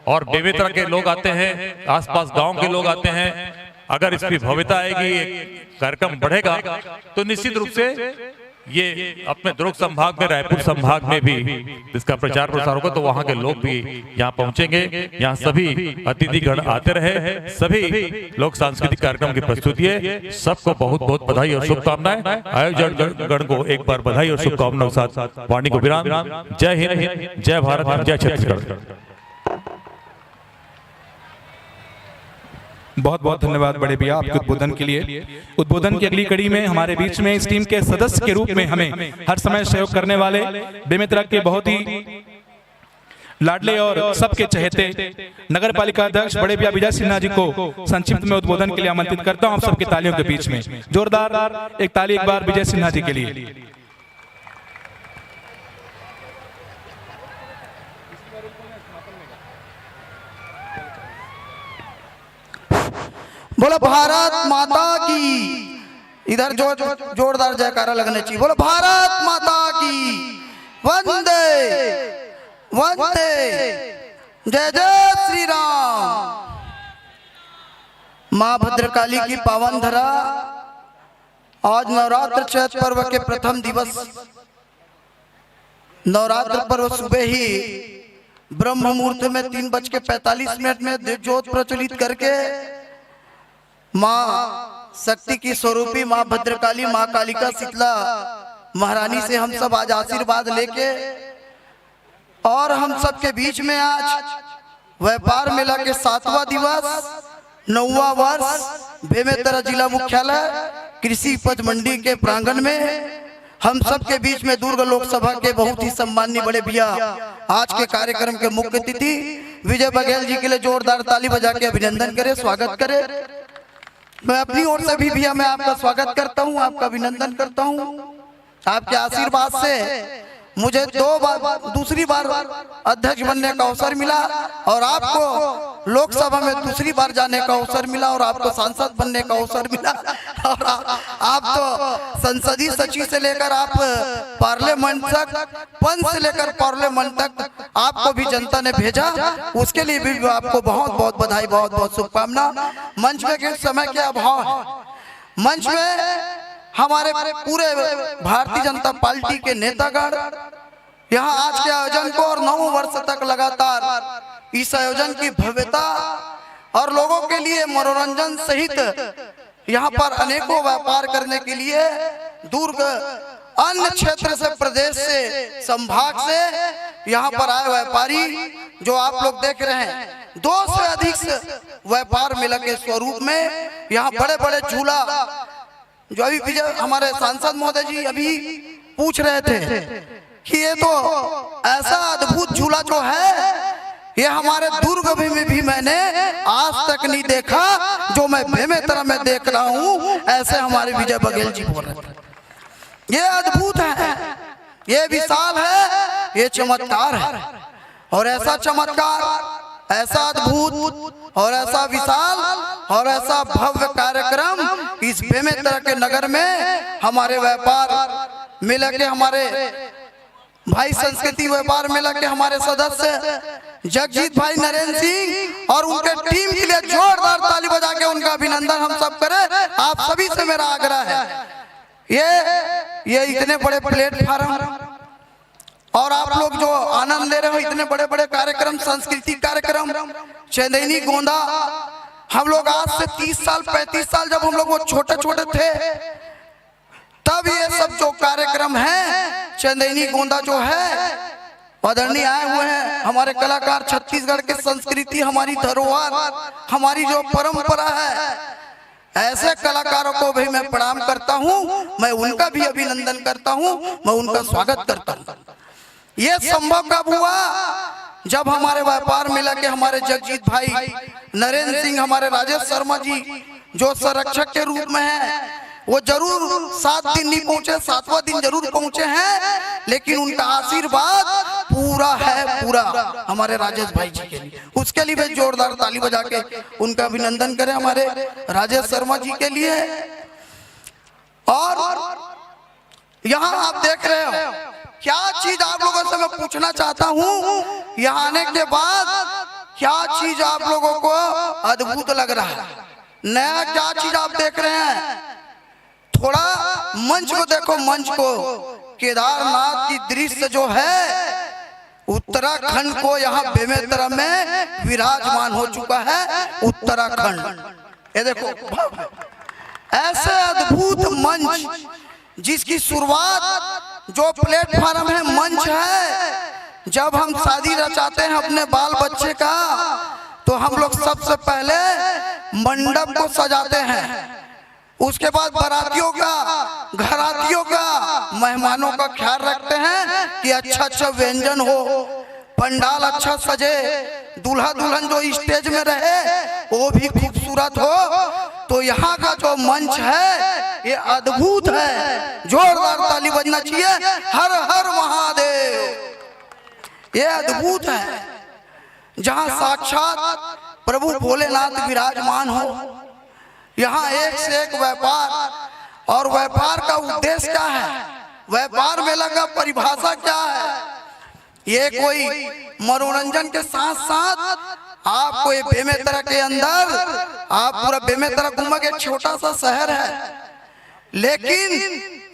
S5: और बेमेतरा के लोग आते हैं, आसपास गांव के लोग आते हैं। अगर इसकी भव्यता आएगी, एक कार्यक्रम बढ़ेगा, तो निश्चित रूप से ये अपने दुर्ग संभाग में, रायपुर संभाग में भी इसका प्रचार प्रसार होगा। तो वहां के लोग भी यहाँ पहुंचेंगे। यहाँ सभी अतिथिगण आते रहे, सभी लोग सांस्कृतिक कार्यक्रम की प्रस्तुति है। सबको बहुत बहुत बधाई और शुभकामनाएं। आयोजक गण को एक बार बधाई और शुभकामनाओं के साथ वाणी को विराम। जय हिंद, जय भारत, जय छत्तीसगढ़।
S3: बहुत बहुत धन्यवाद बड़े भैया आपके उद्बोधन के लिए। उद्बोधन की अगली कड़ी में हमारे बीच में इस टीम के सदस्य के रूप में हमें हर समय सहयोग करने वाले बेमेतरा के बहुत ही लाडले और सबके चहेते नगर पालिका अध्यक्ष बड़े भैया विजय सिन्हा जी को संक्षिप्त में उद्बोधन के लिए आमंत्रित करता हूं। आप सबके तालियों के बीच में जोरदार एक ताली एक बार विजय सिन्हा जी के लिए।
S6: बोलो भारत माता की। इधर जोरदार जयकारा लगने चाहिए। बोलो भारत माता की। वंदे वंदे, जय जय श्री राम। माँ भद्रकाली की पावन धरा, आज नवरात्र चैत पर्व के प्रथम दिवस। नवरात्र पर्व सुबह ही ब्रह्म मुहूर्त में 3:45 में ज्योत प्रज्वलित करके माँ शक्ति की स्वरूपी माँ भद्रकाली, माँ कालिका शीतला महारानी से हम सब आज आशीर्वाद लेके और हम सब के बीच में आज व्यापार मेला के 7वां दिवस 9वां वर्ष बेमेतरा जिला मुख्यालय कृषि उपज मंडी के प्रांगण में हम सब के बीच में दुर्ग लोकसभा के बहुत ही सम्माननीय बड़े भैया आज के कार्यक्रम के मुख्य अतिथि विजय बघेल जी के लिए जोरदार ताली बजा के अभिनंदन करें, स्वागत करें। मैं अपनी ओर से भी भैया मैं आपका स्वागत करता हूं, आपका अभिनंदन करता हूं। आपके आशीर्वाद से मुझे दूसरी बार अध्यक्ष बनने का अवसर मिला और आपको लोकसभा में दूसरी बार जाने का अवसर मिला और आपको सांसद बनने का अवसर मिला। और आप तो संसदीय सचिव से लेकर आप पार्लियामेंट तक, पंच से लेकर पार्लियामेंट तक आपको भी जनता ने भेजा, उसके लिए भी आपको बहुत बहुत बधाई, बहुत बहुत शुभकामना। मंच में के समय के अभाव है, मंच में हमारे पूरे भारतीय जनता पार्टी के नेतागण यहाँ आज के आयोजन को और 9 वर्ष तक लगातार इस आयोजन की भव्यता और लोगों के लिए मनोरंजन सहित यहाँ पर अनेकों व्यापार करने के लिए दुर्ग अन्य क्षेत्र से, प्रदेश से, संभाग से यहाँ पर आए व्यापारी जो आप लोग देख रहे हैं 2 से अधिक व्यापार मेला के स्वरूप में यहाँ बड़े बड़े झूला जो अभी विजय हमारे सांसद महोदय जी अभी पूछ रहे थे कि ये तो ऐसा अद्भुत झूला जो है ये हमारे दुर्ग में भी मैंने आज तक नहीं देखा, जो मैं बेमेतरा में देख रहा हूँ। ऐसे हमारे विजय बघेल जी बोल रहे थे। ये अद्भुत है, ये विशाल है, ये चमत्कार है। और ऐसा चमत्कार, ऐसा अद्भुत और ऐसा विशाल और ऐसा भव्य कार्यक्रम इस बेमेतरा के नगर में हमारे व्यापार मेला के, हमारे भाई संस्कृति व्यापार मेला के हमारे सदस्य जगजीत भाई नरेंद्र सिंह और उनके टीम के लिए जोरदार ताली बजा के उनका अभिनंदन हम सब करें। आप सभी से मेरा आग्रह है, ये इतने बड़े प्लेटफार्म और आप लोग जो आनंद ले रहे हो, इतने बड़े बड़े कार्यक्रम, सांस्कृतिक कार्यक्रम, चंदेनी गोंदा, हम लोग आज से 30 साल 35 साल जब हम लोग वो छोटे छोटे थे तब ये सब जो कार्यक्रम है, चंदेनी गोंदा जो है, आदरणीय आए हुए हैं हमारे कलाकार, छत्तीसगढ़ के संस्कृति, हमारी धरोहर, हमारी जो परंपरा है, ऐसे कलाकारों को भी मैं प्रणाम करता हूं, मैं उनका भी अभिनंदन करता हूं, मैं उनका स्वागत करता हूं। ये संभव कब हुआ? जब हमारे व्यापार मेला के हमारे जगजीत भाई नरेंद्र सिंह, हमारे राजेश शर्मा जी जो संरक्षक के रूप में हैं, वो जरूर 7 दिन नहीं पहुंचे, 7वां दिन जरूर पहुंचे हैं, लेकिन उनका आशीर्वाद पूरा है, पूरा हमारे राजेश भाई जी के लिए। उसके लिए भी जोरदार ताली बजा के उनका अभिनंदन करें हमारे राजेश शर्मा जी के लिए। और यहाँ आप देख रहे हो क्या चीज आप लोगों से मैं पूछना चाहता हूँ, यहाँ आने के बाद क्या चीज आप लोगों को अद्भुत लग रहा है? नया क्या चीज आप देख रहे हैं? थोड़ा मंच को देखो, मंच को। केदारनाथ की दृश्य जो है उत्तराखंड को यहाँ बेमेतरा में विराजमान हो चुका है। उत्तराखंड ये देखो, ऐसे अद्भुत मंच जिसकी शुरुआत जो प्लेटफार्म है, मंच है। जब हम शादी रचाते हैं अपने बाल बच्चे का, तो हम लोग सबसे पहले मंडप को सजाते हैं, उसके बाद बारातियों का, घरातियों का, मेहमानों का ख्याल रखते हैं कि अच्छा अच्छा व्यंजन हो, पंडाल अच्छा सजे, दूल्हा दुल्हन जो स्टेज में रहे वो भी खूबसूरत हो। तो यहाँ का जो मंच है ये अद्भुत है, जोरदार ताली बजना चाहिए। हर हर महादेव। ये अद्भुत है जहाँ साक्षात प्रभु भोलेनाथ विराजमान हो। यहाँ एक से एक व्यापार, और व्यापार का उद्देश्य क्या है, व्यापार मेला का परिभाषा क्या है? ये कोई मनोरंजन के साथ साथ आपको ये बेमेतरा के अंदर, आप पूरा बेमेतरा घूमोगे, एक छोटा सा शहर है, लेकिन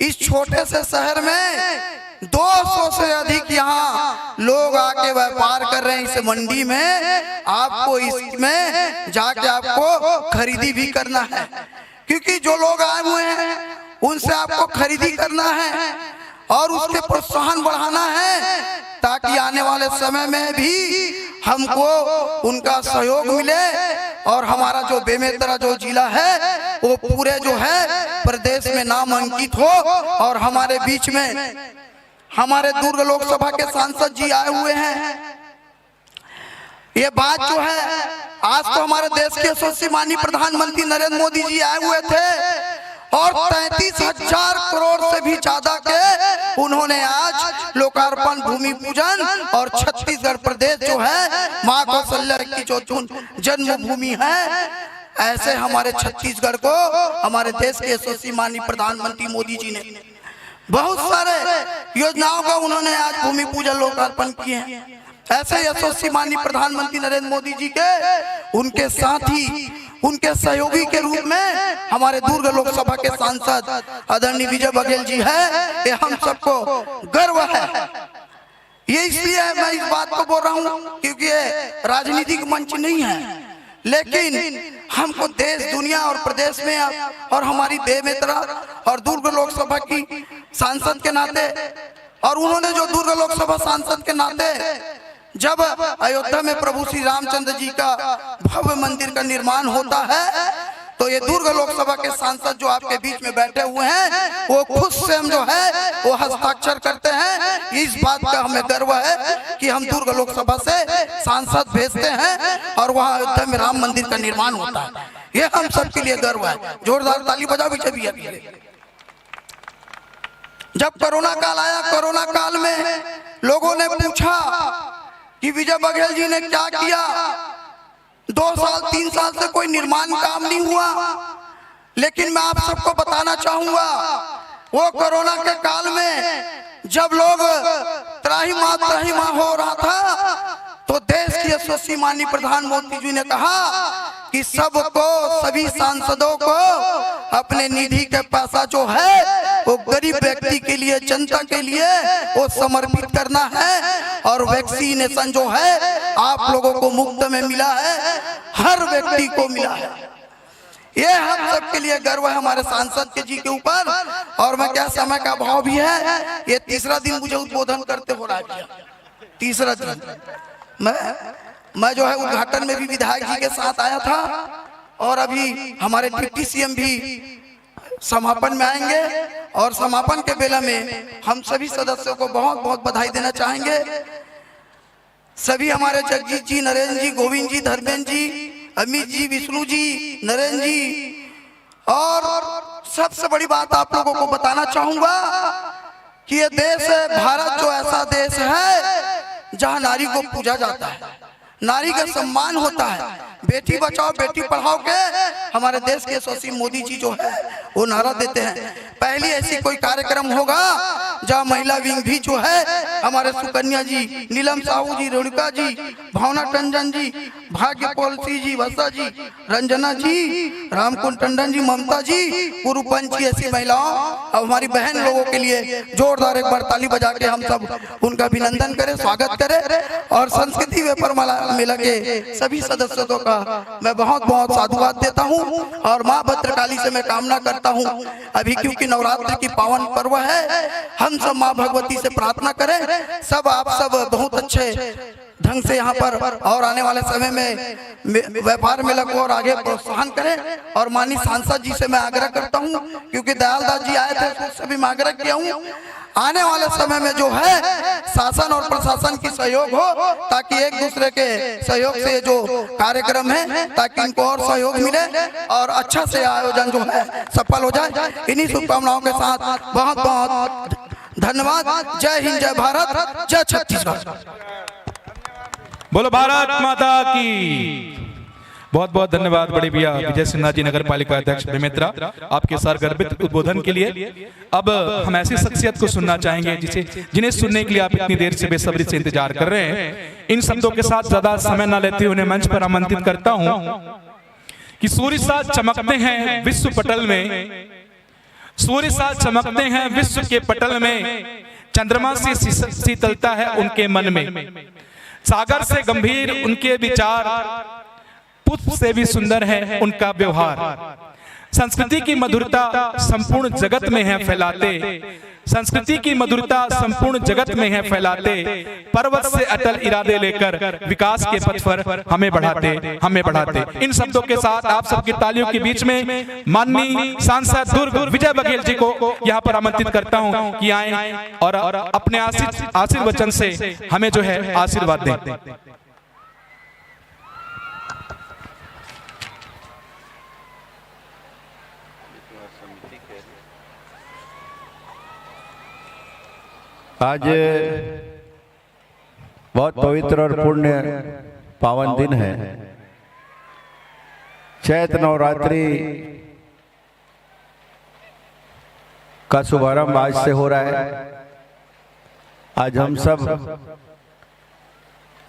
S6: इस छोटे से शहर में 200 से अधिक यहाँ लोग आके व्यापार कर रहे हैं। इस मंडी में आपको इसमें जाके आपको खरीदी भी करना है, क्योंकि जो लोग आए हुए हैं उनसे आपको खरीदी करना है और उसके प्रोत्साहन बढ़ाना है, ताकि आने वाले समय में भी हमको उनका सहयोग मिले और हमारा जो बेमेतरा जो जिला है वो पूरे जो है प्रदेश में नाम अंकित हो। और हमारे बीच में हमारे दुर्ग लोकसभा के सांसद जी आए हुए हैं। ये बात जो है, आज तो हमारे देश के यशस्वी माननीय प्रधानमंत्री नरेंद्र मोदी जी आए हुए थे और 33,000 करोड़ से भी ज्यादा के उन्होंने आज लोकार्पण, भूमि पूजन, और छत्तीसगढ़ प्रदेश जो है माँ कौशल्या की जो जन्मभूमि है, ऐसे हमारे छत्तीसगढ़ को हमारे देश के यशस्वी माननीय प्रधानमंत्री मोदी जी ने बहुत सारे योजनाओं का उन्होंने आज भूमि पूजन, लोकार्पण किए हैं। ऐसे यशस्वी माननीय प्रधानमंत्री नरेंद्र मोदी जी के उनके साथी, उनके सहयोगी के रूप में हमारे दुर्ग लोकसभा के सांसद आदरणीय विजय बघेल जी है। ये हम सबको गर्व है। ये इसलिए मैं इस बात को बोल रहा हूँ क्योंकि ये राजनीतिक मंच नहीं है, लेकिन हमको देश, दुनिया और प्रदेश में और हमारी बेमेतरा और दुर्ग लोकसभा की सांसद के नाते, और उन्होंने जो दुर्ग लोकसभा सांसद के नाते जब अयोध्या में प्रभु श्री रामचंद्र जी का भव्य मंदिर का निर्माण होता है, तो ये दुर्ग लोकसभा के सांसद जो आपके बीच में बैठे हुए हैं वो खुद से हम जो है वो हस्ताक्षर करते हैं। इस बात का हमें गर्व है कि हम दुर्ग लोकसभा से सांसद भेजते हैं और वहाँ अयोध्या में राम मंदिर का निर्माण होता है। ये हम सबके लिए गर्व है। जोरदार ताली बजाओ विजय भैया। जब कोरोना काल आया, कोरोना काल में लोगों ने पूछा कि विजय बघेल जी ने क्या किया, 2 साल 3 साल से कोई निर्माण काम नहीं हुआ। लेकिन मैं आप सबको बताना चाहूंगा, वो कोरोना के काल में जब लोग त्राहिमाम हो रहा था, तो देश के यशस्वी माननीय प्रधानमंत्री जी ने कहा कि सबको, सभी सांसदों को अपने निधि के पैसा जो है वो गरीब व्यक्ति के लिए, जनता के लिए वो समर्पित करना है। और वैक्सीनेशन जो है आप लोगों को मुफ्त में मिला है, हर व्यक्ति को मिला है। ये हम सबके लिए गर्व है हमारे सांसद के जी के ऊपर। और मैं क्या, समय का अभाव भी है, ये तीसरा दिन मुझे उद्बोधन करते हो रहा है, तीसरा दिन। मैं जो है उद्घाटन में भी विधायक जी के साथ आया था, और अभी हमारे डिप्टी सीएम भी समापन में आएंगे और समापन के बेला में हम सभी सदस्यों को बहुत बहुत बधाई देना चाहेंगे। सभी हमारे जगजीत जी, नरेंद्र जी, गोविंद जी, धर्मेंद्र जी, अमित जी, विष्णु जी, नरेंद्र जी, और सबसे बड़ी बात आप लोगों को बताना चाहूंगा कि ये देश है भारत, जो ऐसा देश है जहां नारी को पूजा जाता है, नारी का सम्मान होता है। बेटी बचाओ बेटी पढ़ाओ के हमारे देश के यशस्वी मोदी जी जो है वो नारा देते हैं। पहली ऐसी कोई कार्यक्रम होगा जहां महिला विंग भी जो है हमारे सुकन्या जी, नीलम साहू जी, रेणुका जी, भावना टंडन जी, भाग्य पॉलिसी जी, वसा जी, रंजना जी, रामकुंड टंडन जी, ममता जी, गुरुपंच जी, ऐसी महिलाओं और हमारी बहन लोगों के लिए जोरदार एक बार ताली बजा के हम सब उनका अभिनंदन करें, स्वागत करें। और संस्कृति व्यापार मेला के सभी सदस्यों का मैं बहुत बहुत साधुवाद देता हूं और मां भद्रकाली से मैं कामना करता हूं, अभी क्योंकि नवरात्र की पावन पर्व है, हम सब मां भगवती से प्रार्थना करें, सब आप सब बहुत अच्छे ढंग से यहाँ पर और आने वाले समय में व्यापार मेला को और आगे प्रोत्साहन करें। और माननीय सांसद जी से मैं आग्रह करता हूँ, क्योंकि दयाल दास जी आए थे तो उससे भी मैं आग्रह किया हूँ, आने वाले समय में जो है शासन और प्रशासन की सहयोग हो, ताकि एक दूसरे के सहयोग से जो कार्यक्रम है ताकि इनको और सहयोग मिले और अच्छा से आयोजन जो है सफल हो जाए। इन्हीं शुभकामनाओं के साथ बहुत बहुत धन्यवाद। जय हिंद, जय भारत, जय छत्तीसगढ़।
S3: बोलो भारत माता की। बहुत बहुत धन्यवाद बड़े भैया विजय सिन्हा जी, नगर पालिका अध्यक्ष बेमेतरा, आपके सरगर्भित उद्बोधन के लिए। अब हम ऐसी शख्सियत को सुनना चाहेंगे जिन्हें सुनने के लिए आप इतनी देर से बेसब्री से इंतजार कर रहे हैं। इन शब्दों के साथ ज्यादा समय न लेते उन्हें मंच पर आमंत्रित करता हूं कि सूर्य साथ चमकते हैं विश्व पटल में, सूर्य साथ चमकते हैं विश्व के पटल में, चंद्रमा से शीतलता है उनके मन में, सागर से गंभीर उनके विचार, पुष्प से भी सुंदर है उनका व्यवहार, संस्कृति की मधुरता संपूर्ण जगत में है फैलाते, संस्कृति की मधुरता संपूर्ण जगत में है फैलाते, पर्वत से अटल इरादे लेकर विकास के पथ पर हमें बढ़ाते। इन शब्दों के साथ आप सबकी तालियों के बीच में माननीय सांसद दुर्ग विजय बघेल जी को यहाँ पर आमंत्रित करता हूँ कि आए और अपने आशीर्वचन से हमें जो है आशीर्वाद दें।
S7: आज बहुत पवित्र और पुण्य पावन दिन है। चैत्र नवरात्रि का शुभारंभ आज से हो रहा है। आज हम सब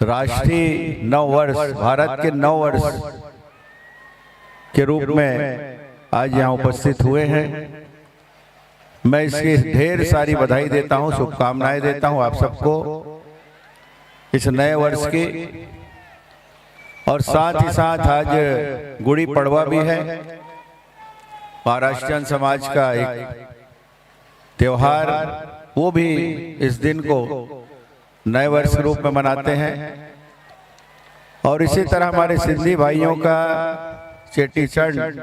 S7: राष्ट्रीय नववर्ष, भारत के नववर्ष के रूप में आज यहाँ उपस्थित हुए हैं। मैं इसकी ढेर सारी बधाई देता हूँ, शुभकामनाएं देता हूँ आप सबको इस नए वर्ष की। और साथ ही साथ आज गुड़ी पड़वा भी है, महाराष्ट्रियन समाज का एक त्योहार, वो भी इस दिन को नए वर्ष के रूप में मनाते हैं। और इसी तरह हमारे सिंधी भाइयों का चेटीचंड,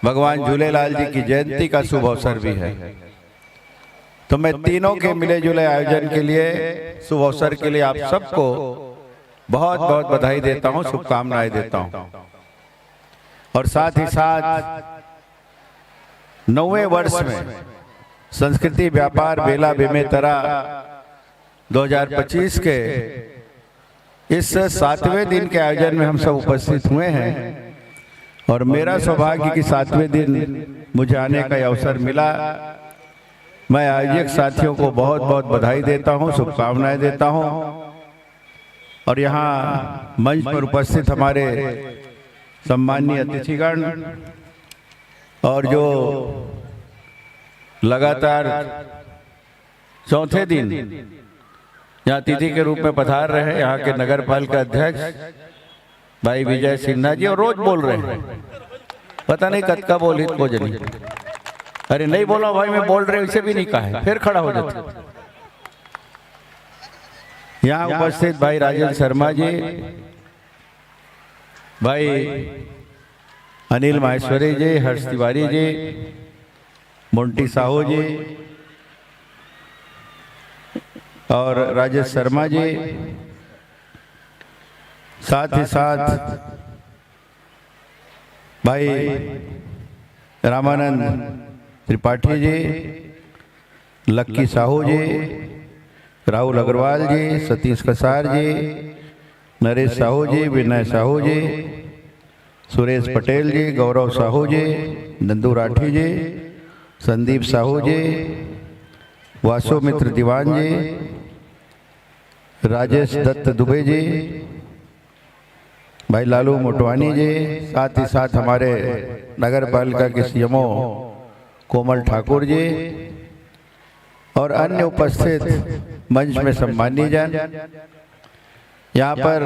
S7: भगवान झूलेलाल जी की जयंती का शुभ अवसर भी है। तो मैं तीनों के मिले जुले आयोजन के लिए, शुभ अवसर के लिए आप सबको बहुत बहुत बधाई देता हूं, शुभकामनाएं देता हूं। और साथ ही साथ 9वें वर्ष में संस्कृति व्यापार मेला बेमेतरा 2025 के इस 7वें दिन के आयोजन में हम सब उपस्थित हुए हैं। और मेरा सौभाग्य कि 7वें दिन मुझे आने का अवसर मिला। मैं आयोजक साथियों को बहुत बहुत बधाई देता हूं, शुभकामनाएं देता हूं। और यहाँ मंच पर उपस्थित हमारे सम्माननीय अतिथिगण और जो लगातार चौथे दिन यहाँ अतिथि के रूप में पधार रहे हैं, यहाँ के नगर पालिका अध्यक्ष भाई विजय सिन्हा जी, और रोज बोल रहे हैं, पता नहीं कद का बोल को जनी, अरे नहीं बोला भाई मैं बोल रहे, इसे भी नहीं कहा है, फिर खड़ा हो जाता। यहाँ उपस्थित भाई राजेंद्र शर्मा जी, भाई अनिल माहेश्वरी जी, हर्ष तिवारी जी, मोंटी साहू जी और राजेश शर्मा जी, साथ ही साथ भाई रामानंद त्रिपाठी जी, लक्की साहू जी, राहुल अग्रवाल जी, सतीश कसार जी, नरेश साहू जी, विनय साहू जी, सुरेश पटेल जी, गौरव साहू जी, नंदू राठी जी, संदीप साहू जी, वासु मित्र दीवान जी, राजेश दत्त दुबे जी, भाई लालू मोटवानी जी, साथ ही साथ हमारे नगर पालिका के सीएमओ कोमल ठाकुर जी और अन्य उपस्थित मंच में सम्मानीय जन, यहाँ पर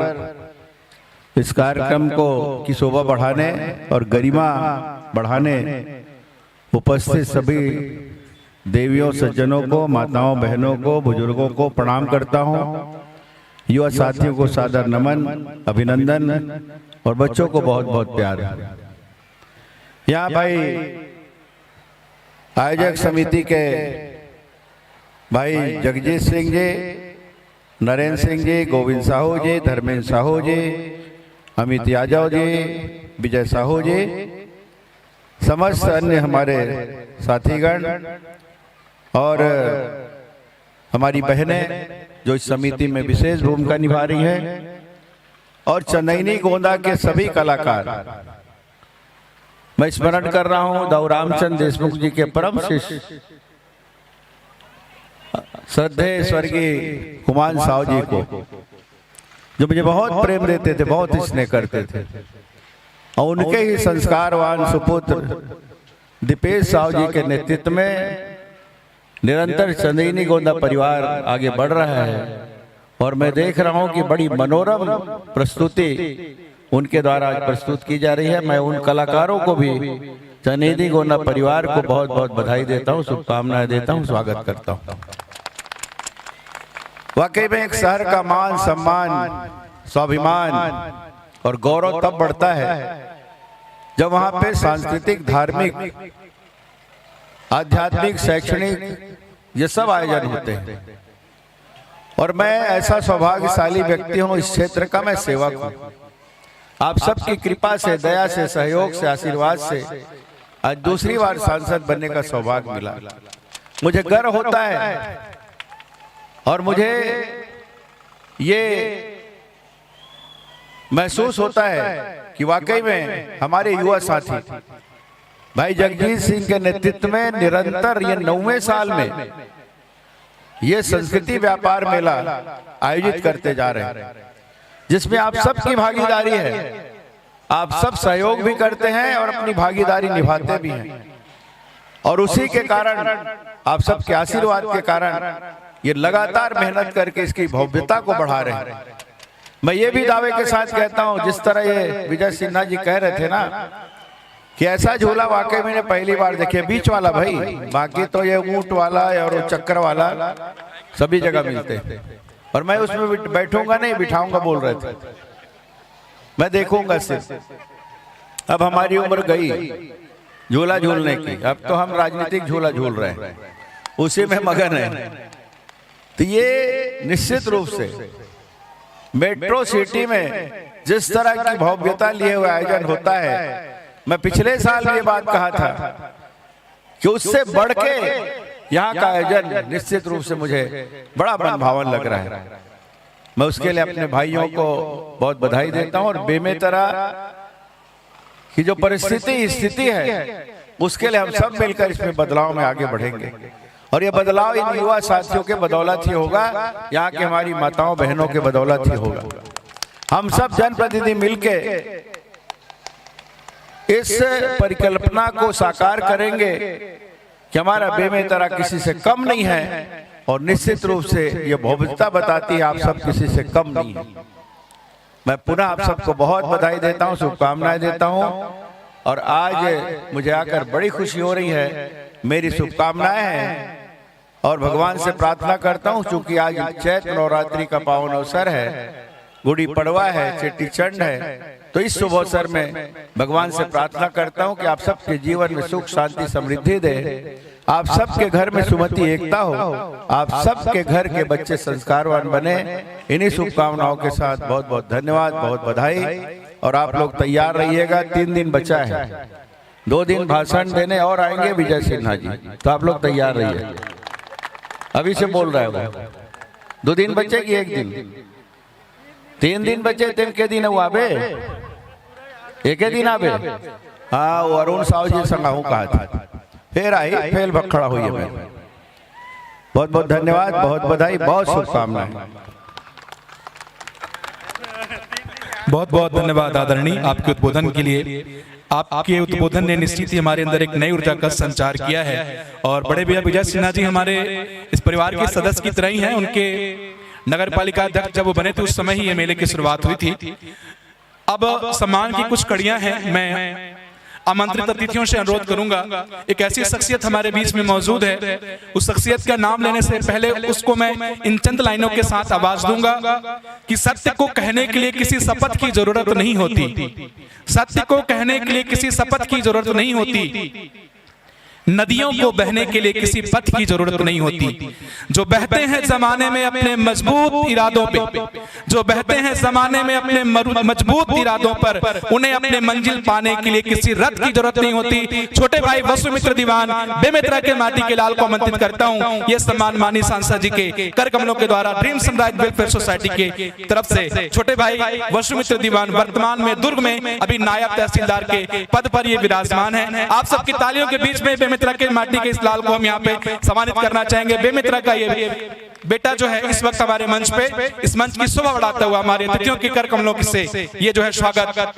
S7: इस कार्यक्रम को की शोभा बढ़ाने और गरिमा बढ़ाने उपस्थित सभी देवियों सज्जनों को, माताओं बहनों को, बुजुर्गों को प्रणाम करता हूँ। युवा साथियों को सादर नमन, अभिनंदन और बच्चों को बहुत बहुत प्यार। यहाँ भाई आयोजक समिति के भाई जगजीत सिंह जी, नरेंद्र सिंह जी, गोविंद साहू जी, धर्मेंद्र साहू जी, अमित यादव जी, विजय साहू जी, समस्त अन्य हमारे साथीगण और हमारी बहनें जो इस समिति में विशेष भूमिका निभा रही हैं, और चंदनी गोंदा के सभी कलाकार। मैं स्मरण कर रहा हूं दाऊ रामचंद्र देशमुख जी के परम शिष्य श्रद्धेय स्वर्गीय हुमान साहू जी को, जो मुझे बहुत प्रेम देते थे, बहुत स्नेह करते थे, और उनके ही संस्कारवान सुपुत्र दीपेश साहू जी के नेतृत्व में निरंतर चंदनी गोंदा परिवार आगे बढ़ रहा है। और मैं देख रहा हूं कि बड़ी मनोरम प्रस्तुति उनके द्वारा आज प्रस्तुत की जा रही है। मैं उन कलाकारों को भी, चंदनी गोंदा परिवार को बहुत बहुत बधाई देता हूं, शुभकामनाएं देता हूं, स्वागत करता हूं। वाकई में एक शहर का मान सम्मान, स्वाभिमान और गौरव तब बढ़ता है जब वहां पे सांस्कृतिक, धार्मिक, आध्यात्मिक, शैक्षणिक ये सब आयोजन होते हैं। और मैं ऐसा सौभाग्यशाली व्यक्ति हूं, इस क्षेत्र का मैं सेवक हूं। आप सबकी कृपा से, दया से, सहयोग से, आशीर्वाद से आज दूसरी बार सांसद बनने का सौभाग्य मिला। मुझे गर्व होता है और मुझे ये महसूस होता है कि वाकई में हमारे युवा साथी भाई जगजीत सिंह के नेतृत्व में निरंतर ये 9वें साल में ये संस्कृति व्यापार मेला आयोजित करते जा रहे हैं, जिसमें आप सबकी भागीदारी है। आप सब सहयोग भी करते हैं और अपनी भागीदारी निभाते भी हैं, और उसी के कारण, आप सबके आशीर्वाद के कारण ये लगातार मेहनत करके इसकी भव्यता को बढ़ा रहे हैं। मैं ये भी दावे के साथ कहता हूं, जिस तरह ये विजय सिन्हा जी कह रहे थे ना कि ऐसा झूला वाकई मैंने पहली बार देखे, बीच वाला भाई, बाकी तो ये ऊंट वाला और चक्कर वाला सभी जगह मिलते हैं, और मैं उसमें बैठूंगा नहीं, बिठाऊंगा बोल रहे थे। मैं देखूंगा सिर्फ। अब हमारी उम्र गई झूला झूलने की, अब तो हम राजनीतिक झूला झूल रहे हैं, उसी में मगन है। तो ये निश्चित रूप से मेट्रो सिटी में जिस तरह की भव्यता लिए हुए आयोजन होता है, मैं पिछले साल ये बात कहा था कि उससे बढ़ के यहाँ का आयोजन निश्चित रूप से मुझे बड़ा मनभावन लग रहा है। मैं उसके लिए अपने भाइयों को बहुत बधाई देता हूँ, और बेमेतरा की जो स्थिति है उसके लिए हम सब मिलकर इसमें बदलाव में आगे बढ़ेंगे। और ये बदलाव इन युवा साथियों के बदौलत ही होगा, यहाँ के हमारी माताओं बहनों के बदौलत ही होगा। हम सब जनप्रतिनिधि मिलके इस परिकल्पना को साकार करेंगे कि हमारा बेमेतरा किसी से कम नहीं है, और निश्चित रूप से ये भव्यता बताती है आप सब किसी से कम नहीं है। मैं पुनः आप सबको बहुत बधाई देता हूँ, शुभकामनाएं देता हूँ, और आज मुझे आकर बड़ी खुशी हो रही है। मेरी शुभकामनाएं हैं और भगवान से प्रार्थना करता हूँ, क्योंकि आज चैत्र नवरात्रि का पावन अवसर है, गुड़ी पड़वा है, चेटी चंड है, तो इस शुभ अवसर में भगवान से प्रार्थना करता हूँ कि आप सबके जीवन में सुख शांति समृद्धि दे, आप सबके घर में सुमति एकता हो, आप सबके घर के बच्चे संस्कारवान बने। इन्हीं शुभकामनाओं के साथ बहुत बहुत धन्यवाद, बहुत बधाई। और आप लोग तैयार रहिएगा, 3 दिन बचा है, 2 दिन भाषण देने और आएंगे विजय सिन्हा जी, तो आप लोग तैयार रहिए। अभी से बोल रहे हो 2 दिन बचे कि 1 दिन? 3 दिन बचे। 3 के दिन हुआ बे, 1 दिन आबे। हाँ, वो अरुण साहू जी संगाहू कहा था, फिर आई फेल बखड़ा हुई है। बहुत बहुत धन्यवाद, बहुत बधाई, बहुत शुभकामनाएं।
S3: बहुत बहुत धन्यवाद आदरणीय, आपके उद्बोधन के लिए। आपके उद्बोधन ने निश्चित ही हमारे अंदर एक नई ऊर्जा का संचार किया है। और बड़े भैया विजय सिन्हा जी हमारे इस परिवार के सदस्य की तरह ही हैं। उनके नगर पालिका अध्यक्ष जब वो बने थे उस समय ही ये मेले की शुरुआत हुई थी। अब सम्मान की कुछ कड़ियां हैं। मैं आमंत्रित अतिथियों से अनुरोध करूंगा, एक ऐसी शख्सियत हमारे बीच में मौजूद है, उस शख्सियत का नाम लेने से पहले उसको मैं इन चंद लाइनों के साथ आवाज दूंगा कि सत्य को कहने के लिए किसी शपथ की जरूरत नहीं होती। सत्य को कहने के लिए किसी शपथ की जरूरत नहीं होती। नदियों को बहने के लिए किसी पथ की जरूरत नहीं होती। जो बहते हैं जमाने में अपने मजबूत इरादों पे, जो बहते हैं जमाने में अपने मजबूत इरादों पर, उन्हें अपने मंजिल पाने के लिए किसी रथ की जरूरत नहीं होती। छोटे भाई वसुमित्र दीवान बेमेतरा के माटी के लाल को आमंत्रित करता हूं। ये सम्मान माननीय सांसद जी के कर कमलों के द्वारा ड्रीम सनराइज वेलफेयर सोसाइटी के तरफ से छोटे भाई वसुमित्र दीवान वर्तमान में दुर्ग में अभी नायब तहसीलदार के पद पर ये विराजमान है। आप सबकी तालियों के बीच में बेमेतरा के माटी के इस लाल को हम यहाँ पे सम्मानित करना चाहेंगे। बेमेतरा का ये बेटा जो है इस वक्त हमारे मंच पे, इस मंच की शोभा बढ़ाता हुआ हमारे अतिथियों के कर कमलों से ये जो है स्वागत।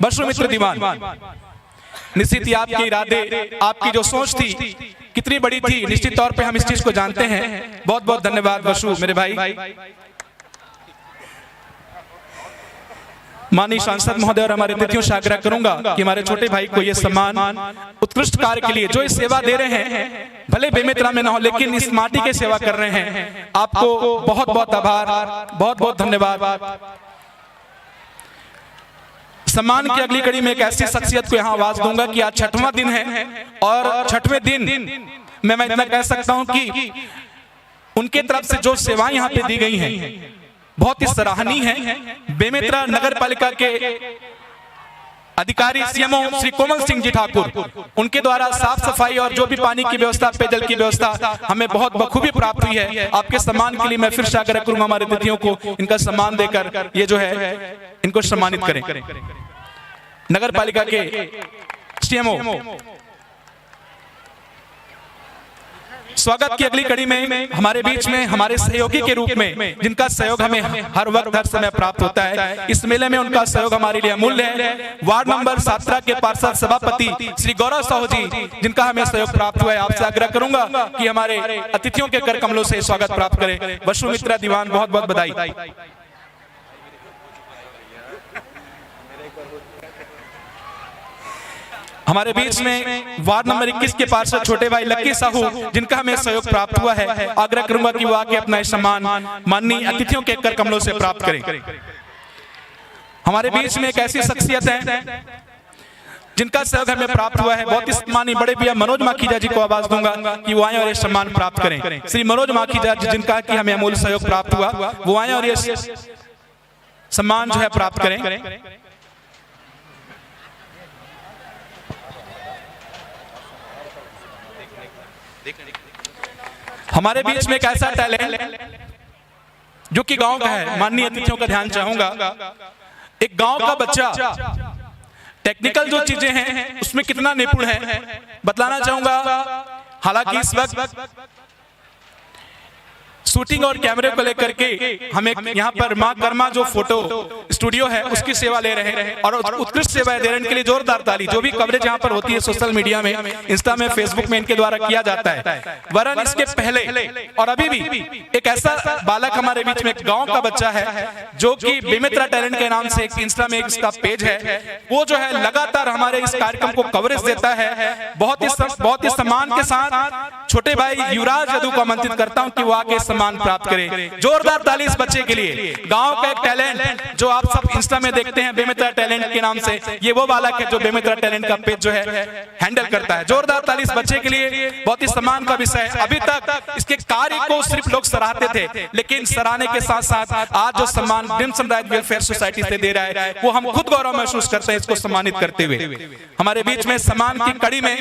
S3: वसुमित्र दीवान, निश्चित ही आपके इरादे, आपकी जो सोच थी कितनी बड़ी थी, निश्चित तौर पे हम इस चीज को जानते हैं। बहुत बहुत धन्यवाद वसु मेरे भाई। माननीय सांसद महोदय और हमारे अतिथियों से आग्रह करूंगा कि हमारे छोटे भाई को ये सम्मान उत्कृष्ट कार्य के लिए जो इस सेवा दे रहे हैं, भले बेमेतरा में ना हो लेकिन इस माटी की सेवा कर रहे हैं, आपको बहुत बहुत आभार, बहुत बहुत धन्यवाद। सम्मान की अगली कड़ी में एक ऐसी शख्सियत को यहाँ आवाज दूंगा कि आज 6वां दिन है और 6वें दिन में मैं इतना कह सकता हूं कि उनके तरफ से जो सेवाएं यहाँ पे दी गई हैं बहुत ही सराहनीय है। बेमेतरा नगर पालिका के अधिकारी सीएमओ श्री कोमल सिंह जी ठाकुर, उनके द्वारा साफ सफाई और जो भी पानी की व्यवस्था, पेयजल की व्यवस्था हमें बहुत बखूबी प्राप्त हुई है। आपके सम्मान के लिए मैं फिर से आग्रह करूंगा हमारे अतिथियों को इनका सम्मान देकर ये जो है इनको सम्मानित करें। नगर पालिका के सीएमओ स्वागत की अगली कड़ी में हमारे बीच में हमारे सहयोगी के रूप में जिनका सहयोग हमें हर वक्त हर समय प्राप्त होता है, इस मेले में उनका सहयोग हमारे लिए अमूल्य है। वार्ड नंबर 17 के पार्षद सभापति श्री गौरव साहू जी, जिनका हमें सहयोग प्राप्त हुआ है, आपसे आग्रह करूंगा कि हमारे अतिथियों के कर कमलों से स्वागत प्राप्त करें। वसुमित्रा दीवान, बहुत बहुत बधाई। हमारे बीच में वार्ड नंबर 21 के पार्षद छोटे भाई लक्की साहू, जिनका हमें सहयोग प्राप्त हुआ है, आग्रह करूंगा कि वो आके अपना सम्मान माननीय अतिथियों के कर कमलों से प्राप्त करें। हमारे बीच में एक ऐसी शख्सियत है जिनका सहयोग हमें प्राप्त हुआ है, बहुत ही सम्मानीय बड़े भैया मनोज माखीजा जी को आवाज दूंगा कि वो आए और ये सम्मान प्राप्त करें। श्री मनोज माखीजा जी, जिनका कि हमें अमूल्य सहयोग प्राप्त हुआ, वो आए और ये सम्मान जो है प्राप्त करें। हमारे बीच में एक ऐसा टैलेंट जो कि गांव का है, माननीय अतिथियों का ध्यान चाहूंगा। एक गांव का बच्चा टेक्निकल जो चीजें हैं उसमें कितना निपुण है बतलाना चाहूंगा। हालांकि इस वक्त शूटिंग और कैमरे को लेकर के हम एक यहाँ पर मां कर्मा जो फोटो स्टूडियो है उसकी सेवा ले रहे हैं और उत्कृष्ट सेवाएं दे रहे हैं। इनके लिए जोरदार ताली। जो भी कवरेज यहाँ पर होती है सोशल मीडिया में, इंस्टा में, फेसबुक में इनके द्वारा किया जाता है। वरन इसके पहले और अभी भी एक ऐसा बालक हमारे बीच में, एक गाँव का बच्चा है जो कि बेमेतरा टैलेंट के नाम से एक इंस्टा में इसका पेज है, वो जो है लगातार हमारे इस कार्यक्रम को कवरेज देता है। बहुत ही सम्मान के साथ छोटे भाई युवराज यादव को आमंत्रित करता हूँ कि वो आके सम्मान सम्मान प्राप्त करे। जोरदार ताली इस बच्चे के लिए। गांव का एक टैलेंट जो आप सब इंस्टा में देखते हैं बेमित्रा टैलेंट के नाम से, ये वो बालक है जो बेमित्रा टैलेंट का पेज जो है हैंडल करता है। जोरदार ताली इस बच्चे के लिए। बहुत ही सम्मान का विषय है। अभी तक इसके कार्य को सिर्फ लोग सराहते थे, लेकिन सराहने के साथ साथ आज जो सम्मान ड्रीम सनराइज वेलफेयर सोसाइटी से दे रहा है वो हम खुद गौरव महसूस करते हैं इसको सम्मानित करते हुए। हमारे बीच में सम्मान की कड़ी में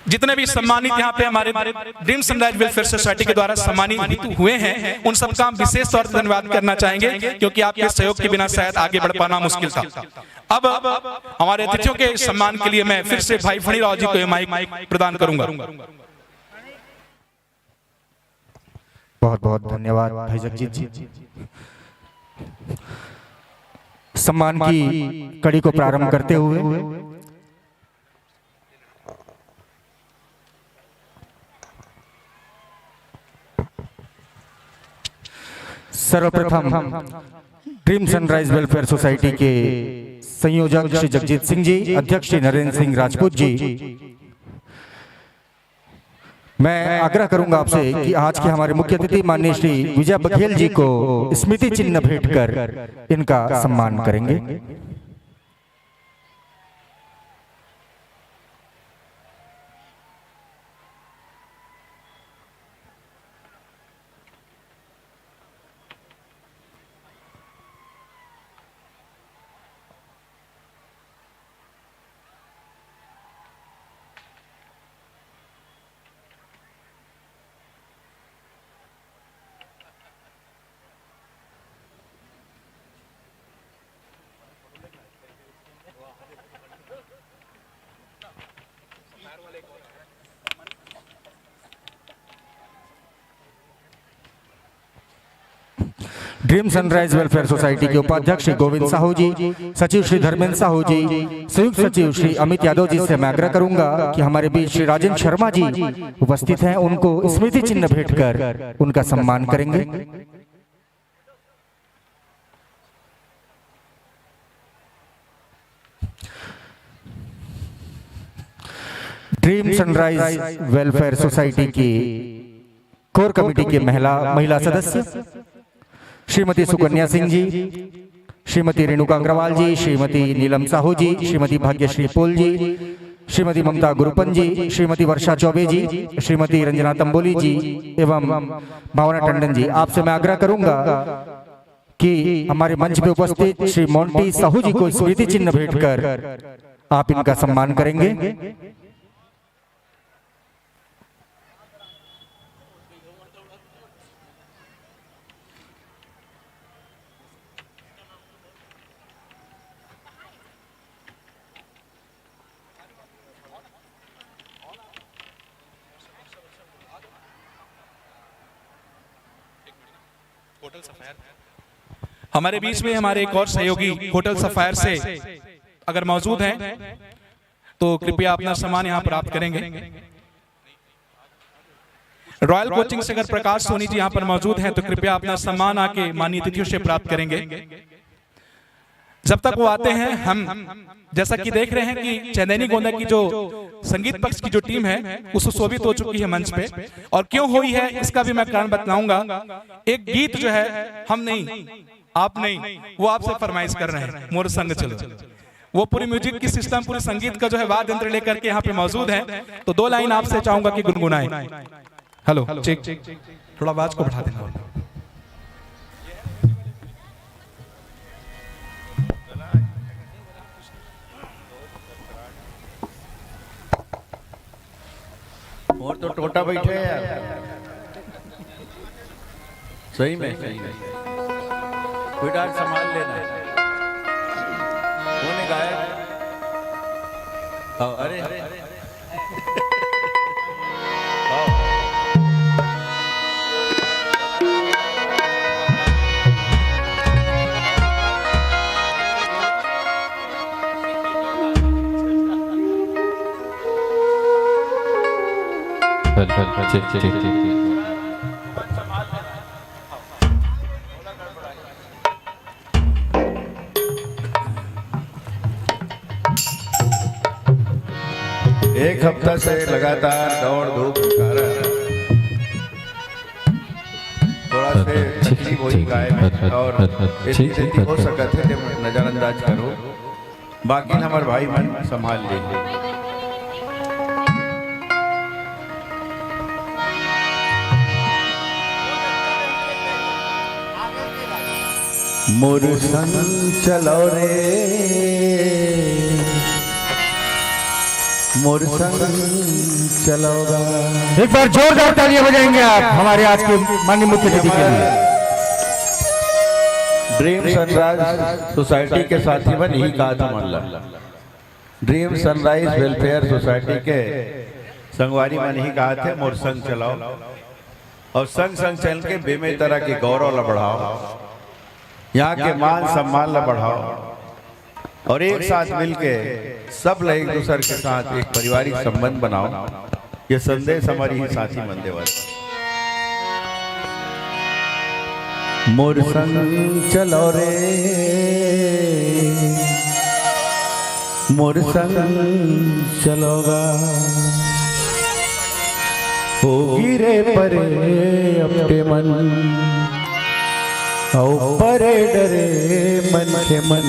S3: जितने भी सम्मानित यहाँ पे हमारे ड्रीम सनराइज वेलफेयर सोसाइटी के द्वारा सम्मानित हुए हैं, उन सबका हम विशेष तौर पर धन्यवाद करना चाहेंगे, क्योंकि आपके सहयोग के बिना शायद आगे बढ़ पाना मुश्किल था। अब हमारे अतिथियों के सम्मान के लिए मैं फिर से भाई फणीराव जी को माइक प्रदान करूंगा।
S4: बहुत बहुत धन्यवाद भाई जगजीत जी। सम्मान की कड़ी को प्रारंभ करते हुए सर्वप्रथम ड्रीम सनराइज वेलफेयर सोसाइटी के संयोजक श्री जगजीत सिंह जी, अध्यक्ष श्री नरेंद्र सिंह राजपूत जी, मैं आग्रह करूंगा आपसे कि आज के हमारे मुख्य अतिथि माननीय श्री विजय बघेल जी को स्मृति चिन्ह भेंट कर इनका सम्मान करेंगे। ड्रीम सनराइज वेलफेयर सोसाइटी के उपाध्यक्ष श्री गोविंद साहू जी, सचिव श्री धर्मेंद्र साहू जी, संयुक्त सचिव श्री अमित यादव जी से मैं आग्रह करूंगा कि हमारे बीच श्री राजेंद्र शर्मा जी उपस्थित हैं, उनको स्मृति चिन्ह भेंट कर उनका सम्मान करेंगे। ड्रीम सनराइज वेलफेयर सोसाइटी की कोर कमेटी के महिला सदस्य श्रीमती सुकन्या सिंह जी, श्रीमती रेणुका अग्रवाल जी, श्रीमती नीलम साहू जी, श्रीमती भाग्यश्री पोल जी, श्रीमती ममता गुरुपन जी, श्रीमती वर्षा चौबे जी, श्रीमती रंजना तंबोली जी एवं भावना टंडन जी, आपसे मैं आग्रह करूंगा कि हमारे मंच पे उपस्थित श्री मोंटी साहू जी को स्मृति चिन्ह भेंट कर आप इनका सम्मान करेंगे।
S3: हमारे बीच में हमारे एक और सहयोगी होटल सफायर से अगर मौजूद हैं तो कृपया अपना सम्मान यहां प्राप्त करेंगे। रॉयल कोचिंग से अगर प्रकाश सोनी जी यहां पर मौजूद हैं तो कृपया अपना सम्मान आके माननीय अतिथियों से प्राप्त करेंगे। जब तक वो आते हैं हम जैसा कि देख रहे हैं कि चंदेनी गोंदा की जो संगीत पक्ष की जो टीम है वो सुशोभित हो चुकी है मंच पे, और क्यों हुई है इसका भी मैं कारण बतलाऊंगा। एक गीत जो है हम नहीं आप नहीं वो आपसे फरमाइश कर रहे हैं, मोर संग चलो, वो पूरी म्यूजिक की सिस्टम पूरी संगीत का जो है वाद्य यंत्र लेकर के यहाँ पे मौजूद है, तो दो लाइन आपसे चाहूंगा कि गुनगुनाएं। हेलो चेक, थोड़ा आवाज को बढ़ा देना।
S7: और तो टोटा बैठे हैं यार, सही में कोई डाल संभाल लेना। कौन गाया? अरे एक हफ्ता से लगातार दौड़ धूप के कारण से तकलीफ होई गाय और इतनी हो सकत है नजरअंदाज करो, बाकी हमारे भाई मन संभाल ले। मोर संग चलो रे, मोर संग चलोगा।
S4: एक बार जोरदार तालियां बजाएंगे आप हमारे आज के माननीय मुख्य अतिथि के लिए।
S7: ड्रीम सनराइज सोसाइटी के साथी बन ही कहा था मल्ला, ड्रीम सनराइज वेलफेयर सोसाइटी के संगवारी मन ही कहा थे मोर संग चलाओ, और संग संग चल के बेमे तरह के गौरव ला बढ़ाओ, यहाँ के मान सम्मान ला बढ़ाओ, और एक साथ मिलके सब लोग एक दूसरे के साथ एक पारिवारिक संबंध बनाओ। ये संदेश हमारी ही साथी मन देवा। मोर संग चलो रे, मोर संग चलोगा, होगी रे परे अपने मन, औ परे डरे मन के मन।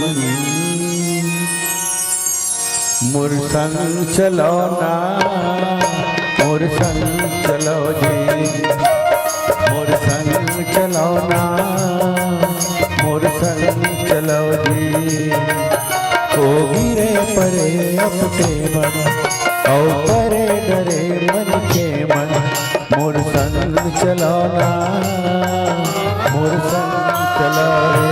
S7: मोर संग चलो ना, मोर संग चलो जी, मोर संग चलो ना, मोर संग चलो जी। होगी रे परे अपने मन, औ परे डरे मन के मन। मोर संग चलो ना, मोर संग चलो रे।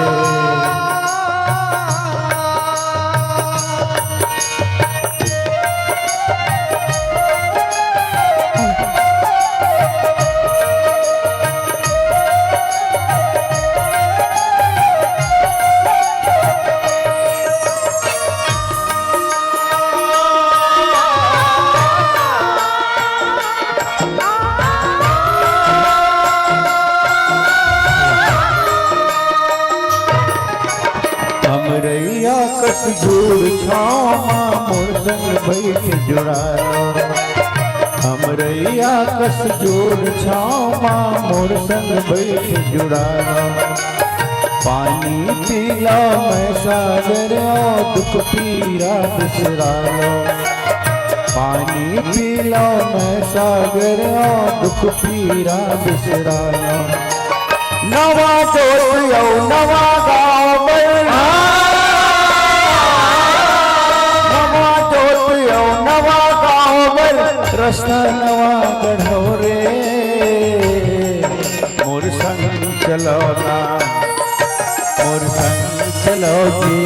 S7: जोड़ छावा मोर संग बैठ जुड़ालो, हमरैया कस जोड़ छावा मोर संग बैठ जुड़ालो। पानी पीला मैं सागर दुख पीरा बिसरालो, पानी पीला मैं सागर दुख पीरा बिसरालो। नवा जोत नवा गाँव रस्ता नवा गढ़ो रे। मोर संग चलो ना, मोर संग चलो जी,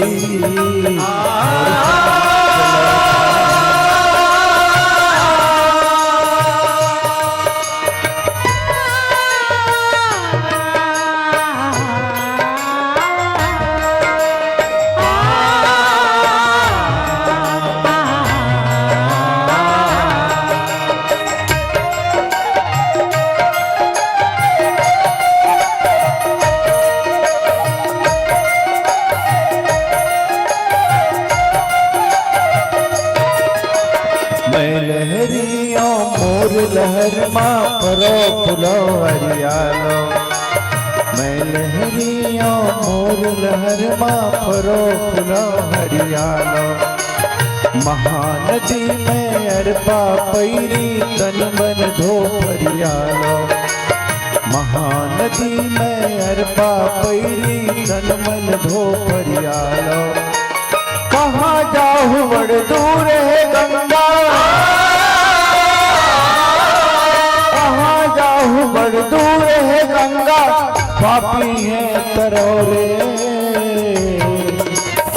S7: लहर माँ परो फुलो हरियालो। मैं लहरिया मोर लहर माँ परो फुलो हरियालो। महानदी में अरपा पैरी तन मन धो हरियालो। महानदी में अरपा पैरी तन मन धो हरियालो। कहाँ जाहु बड़ दूर है गंगा, बड़ दूर है गंगा, पापी है तरोरे।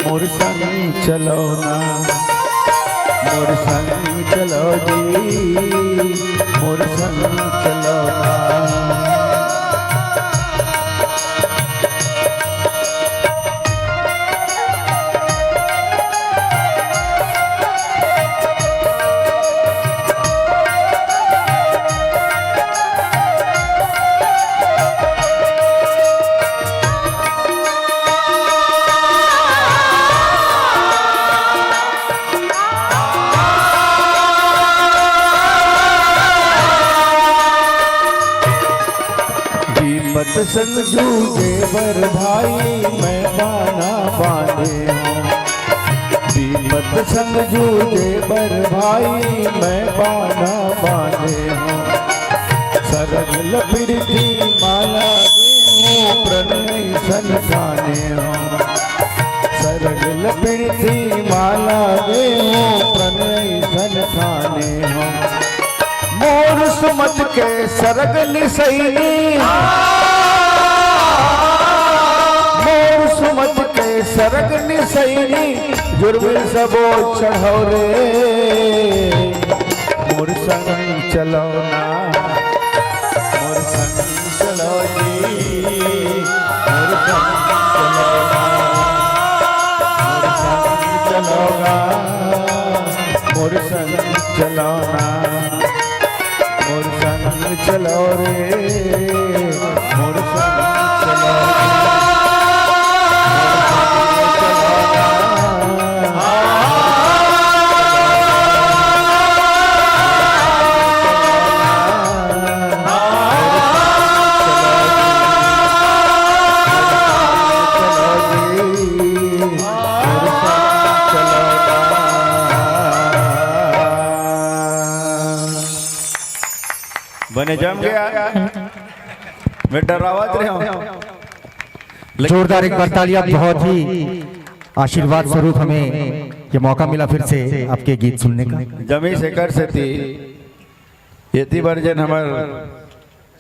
S7: मोर संग चलो ना, मोर संग चलो जी, मोर संग चलो ना। संग जूझे बर भाई मैं बाना बांधे हूँ। विपत संग जूझे बर भाई मैं बाना बांधे हूँ। सरग लपड़ती माला हूँ प्रणय सन खाने हूँ। सरग लपड़ती माला हूँ प्रणय सन खाने हूँ। मोर सुमत के सरग निसैनी, मोर सुमत के सरग निसैनी जुर्मिल सबो चढ़ो रे। मोर संग चलो ना, मोर संग चलो जी, मोर संग चलोगा, मोर संग चलोना, मोर संग चलो रे, मोर संग चलो। बने जम गया, मैं डरावत रहा हूँ।
S4: जोरदार एक बार तालियां। बहुत ही आशीर्वाद स्वरूप हमें ये मौका मिला फिर से आपके गीत सुनने का।
S7: जमी से कर से थी ये वर्जन हमार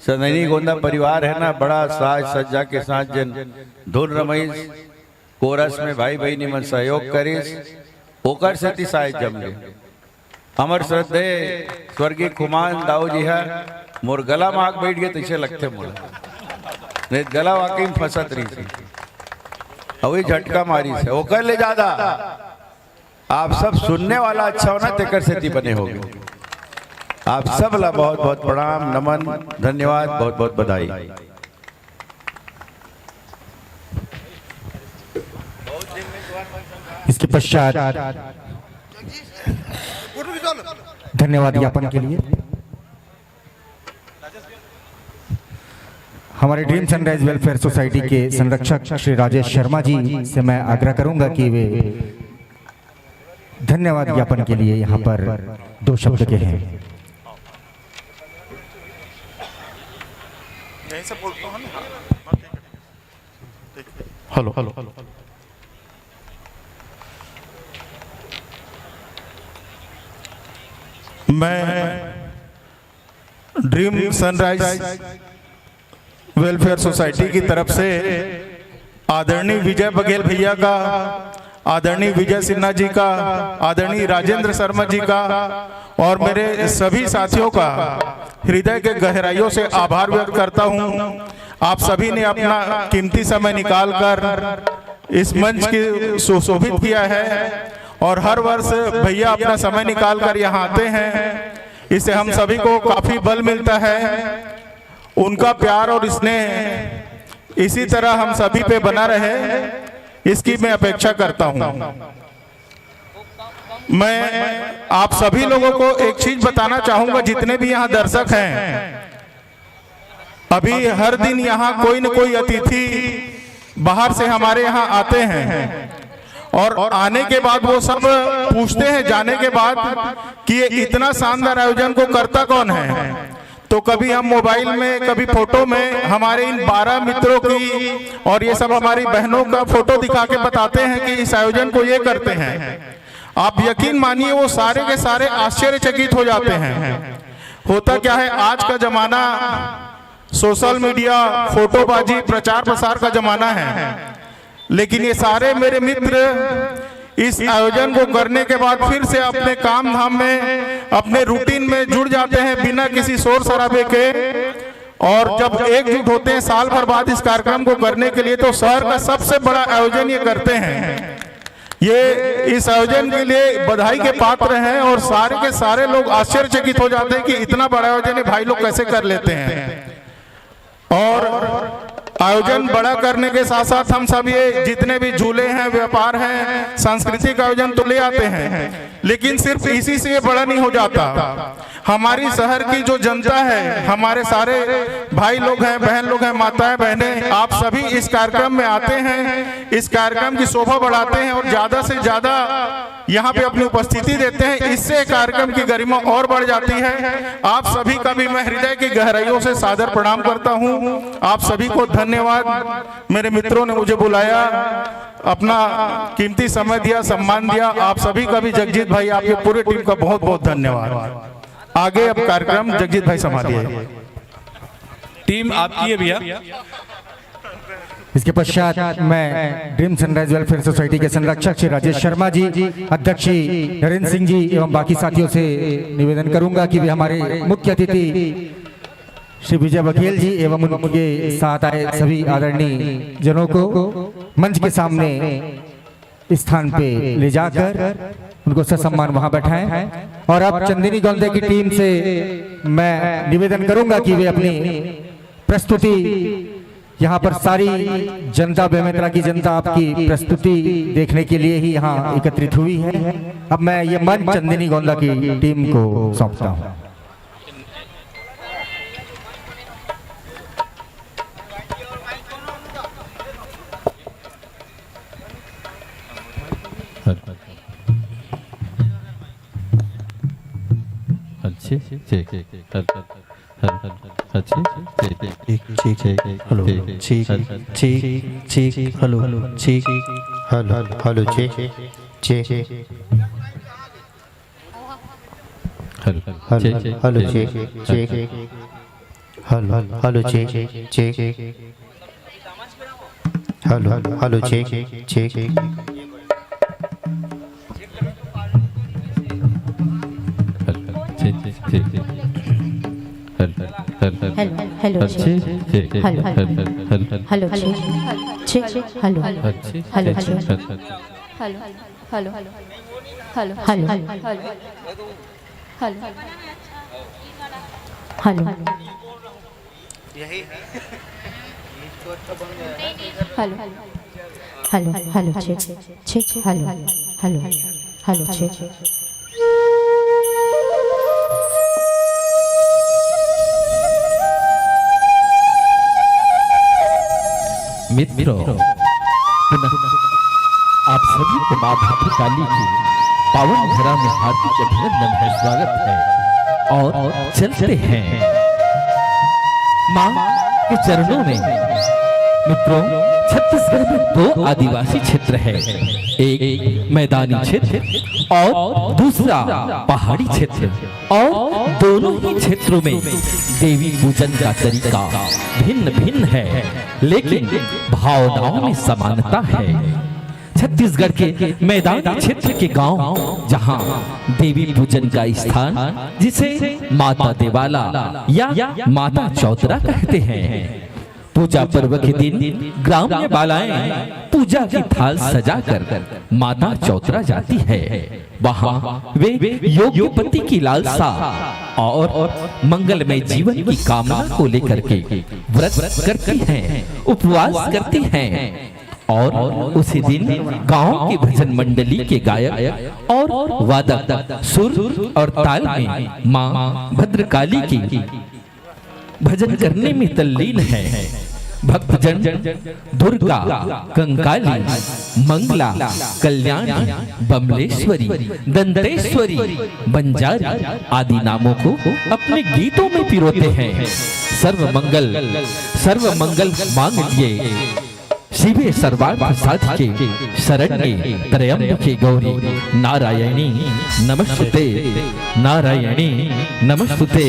S7: सनैनी गोंदा परिवार है ना, बड़ा साज सज्जा के साथ जन धुन रमईस कोरस में भाई बहनी मन सहयोग करीस ओकर से थी साज जम गए। अमर श्रद्धे स्वर्गीय कुमान दाऊ जी है, मोर गला में आग बैठ गए तैसे लगते मोला, नहीं गला वाकई में फंसत रही थी, अभी झटका मारी से ओकर ले ज्यादा आप सब सुनने वाला अच्छा होना तेकर सेती बने होगे। आप सब ला बहुत बहुत प्रणाम, नमन, धन्यवाद, बहुत बहुत बधाई।
S4: इसके पश्चात धन्यवाद ज्ञापन के लिए हमारे ड्रीम सनराइज वेलफेयर सोसाइटी के संरक्षक श्री राजेश शर्मा जी से मैं आग्रह करूंगा कि वे धन्यवाद ज्ञापन के लिए यहाँ पर 2 शब्द कहें।
S5: हेलो हेलो हेलो
S3: मैं ड्रीम सनराइज वेलफेयर सोसाइटी की तरफ से आदरणीय विजय बघेल भैया का, आदरणीय विजय सिन्हा जी का, आदरणीय राजेंद्र शर्मा जी का और मेरे सभी साथियों का हृदय के गहराइयों से आभार व्यक्त करता हूं। आप सभी ने अपना कीमती समय निकालकर इस मंच की सुशोभित किया है और हर वर्ष भैया अपना समय निकालकर यहाँ आते हैं, इससे हम सभी को काफी बल मिलता है। उनका प्यार और स्नेह इसी तरह हम सभी पे बना रहे, इसकी मैं अपेक्षा करता हूं। मैं आप सभी लोगों को एक चीज बताना चाहूंगा, जितने भी यहाँ दर्शक हैं, अभी हर दिन यहाँ कोई न कोई अतिथि बाहर से हमारे यहाँ आते हैं और आने के बाद वो सब पूछते हैं जाने के बाद कि ये इतना शानदार आयोजन को करता कौन है। तो कभी हम मोबाइल में, कभी फोटो में हमारे इन 12 मित्रों की और ये सब हमारी बहनों का फोटो दिखा के बताते हैं कि इस आयोजन को ये करते हैं। आप यकीन मानिए वो सारे के सारे आश्चर्यचकित हो जाते हैं। होता क्या है, आज का जमाना सोशल मीडिया, फोटोबाजी, प्रचार प्रसार का जमाना है, लेकिन ये सारे मेरे मित्र इस आयोजन को करने के बाद फिर से अपने काम धाम में, अपने रूटीन में जुड़ जाते हैं बिना किसी शोर शराबे के। और जब एकजुट होते हैं साल भर बाद इस कार्यक्रम को करने के लिए, तो शहर का सबसे बड़ा आयोजन ये करते हैं। ये इस आयोजन के लिए बधाई के पात्र हैं और सारे के सारे लोग आश्चर्यचकित हो जाते हैं कि इतना बड़ा आयोजन भाई लोग कैसे कर लेते हैं। और
S8: आयोजन बड़ा करने के साथ साथ हम सब ये जितने भी झूले हैं, व्यापार हैं, सांस्कृतिक आयोजन तो ले आते हैं, लेकिन सिर्फ इसी से ये बड़ा नहीं हो जाता। हमारी शहर की जो जनता है, हमारे सारे भाई लोग हैं, बहन लोग हैं, माताएं बहनें, आप सभी इस कार्यक्रम में आते हैं, इस कार्यक्रम की शोभा बढ़ाते हैं और ज्यादा से ज्यादा यहाँ पे अपनी उपस्थिति देते हैं। इससे कार्यक्रम की गरिमा और बढ़ जाती है। आप सभी का भी मैं हृदय की गहराइयों से सादर प्रणाम करता हूँ। आप सभी को धन्यवाद। मेरे मित्रों ने मुझे बुलाया, अपना कीमती समय दिया, सम्मान दिया। आप सभी का भी, जगजीत भाई, आपके पूरे टीम का बहुत बहुत धन्यवाद। आगे अब कार्यक्रम जगजीत भाई संभालिए।
S3: टीम आपकी है भैया।
S4: इसके पश्चात मैं ड्रीम सनराइज वेलफेयर सोसाइटी के संरक्षक श्री राजेश शर्मा जी, अध्यक्ष श्री नरेंद्र सिंह जी एवं बाकी साथियों से निवेदन करूंगा कि वे हमारे मुख्य अतिथि श्री विजय बघेल जी एवं उनके साथ आए सभी आदरणीय जनों को मंच के सामने स्थान पे ले जाकर उनको ससम्मान वहां बैठाएं। और अब चंदिनी गोंदे की टीम से मैं निवेदन करूंगा कि वे अपनी प्रस्तुति, यहाँ पर सारी जनता, बेमेतरा की जनता आपकी प्रस्तुति देखने के लिए ही यहाँ एकत्रित हुई है। अब मैं ये मंच चंदिनी गोंदा की टीम को सौंपता हूँ।
S1: अच्छे ठीक अच्छे ठीक हेलो ठीक ठीक ठीक हेलो ठीक हेलो हेलो ठीक ठीक हेलो ठीक ठीक हेलो हेलो ठीक ठीक हेलो हेलो ठीक ठीक
S2: hello hello hello hello hello hello hello hello hello hello ठीक हेलो हेलो हेलो ठीक।
S1: मित्रों, आप सभी को मां भद्रकाली की पावन धरा में हार्दिक अभिनंदन है, स्वागत है। और चलते हैं मां के चरणों में। मित्रों, छत्तीसगढ़ में दो आदिवासी क्षेत्र है, एक मैदानी क्षेत्र और दूसरा पहाड़ी क्षेत्र, और दोनों ही क्षेत्रों में देवी पूजन का तरीका भिन्न भिन्न है, लेकिन भावनाओं में समानता है। छत्तीसगढ़ के मैदानी क्षेत्र के गांव जहां देवी पूजन का स्थान, जिसे माता देवाला या माता चौतरा कहते हैं, पूजा पर्व के दिन ग्रामीण बालाएं पूजा की थाल सजाकर माता चौतरा जाती है। वहां वे योग्य पति की लालसा और मंगलमय जीवन की कामना को लेकर के व्रत करती हैं, उपवास करती हैं। और उसी दिन गांव की भजन मंडली के गायक और वादक सुर और ताल में मां भद्रकाली की भजन करने में तल्लीन है। भक्तजन दुर्गा, कंकाली, मंगला, कल्याणी, बमलेश्वरी, दंतेश्वरी, बंजारी आदि नामों को अपने गीतों में पिरोते हैं। सर्व मंगल मांग लिए शिवे सर्वार्थ साधिके शरण्ये त्र्यंबके गौरी नारायणी नमस्तुते, नारायणी नमस्तुते,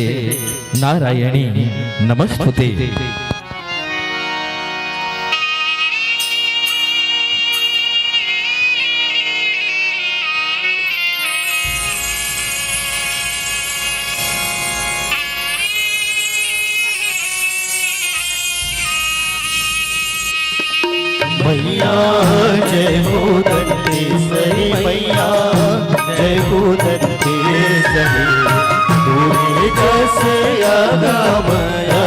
S1: नारायणी नमस्तुते।
S9: मैया जय हो दंतेश्वरी, मैया जय हो दंतेश्वरी, पूरे जैसे आगामया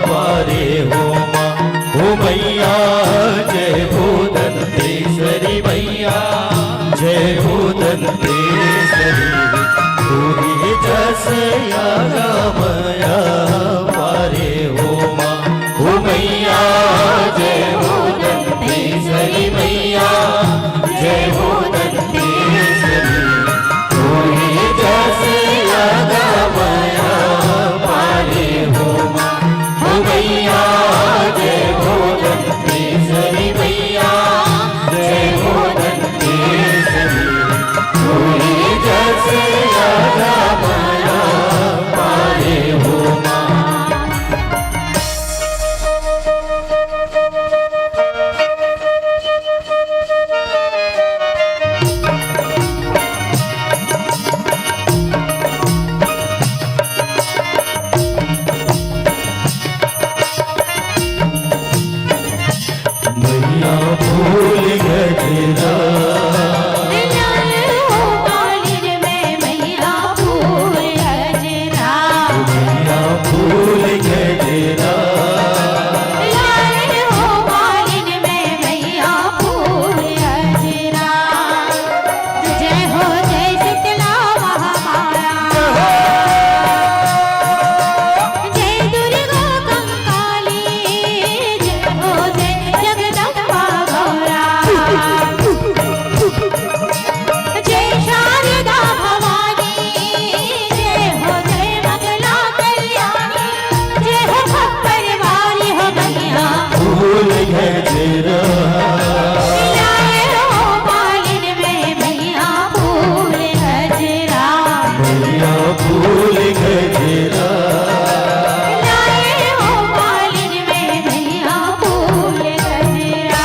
S9: पारे हो माँ, हो सही मैया जय हो दंतेश्वरी पूरी जस मया पारे हो माँ हो मैया जय हो दंतेश्वरी मैया जय हो दंतेश्वरी पूरी जस मया पारे हो माँ हो मैया जय हो दंतेश्वरी मैया जय हो दंतेश्वरी पूरी जस मया पारे हो माँ। मैया फूल गजरा
S2: लाल हो मालिन में मैया फूल गजरा
S9: मैया फूल गजरा
S2: लाल हो मालिन में मैया फूल गजरा जय हो जय शीतला महामाया जय दुर्गा कंकाली जय हो जय जगदम्बा गौरा जय शारदा भवानी जय हो जय मंगला कल्याणी जय हो खप्पर वाली हो मैया
S9: फूल गजरा
S2: लाल हो मालिन में मैया फूल गजरा
S9: मैया फूल गजरा
S2: लाल हो मालिन में मैया फूल गजरा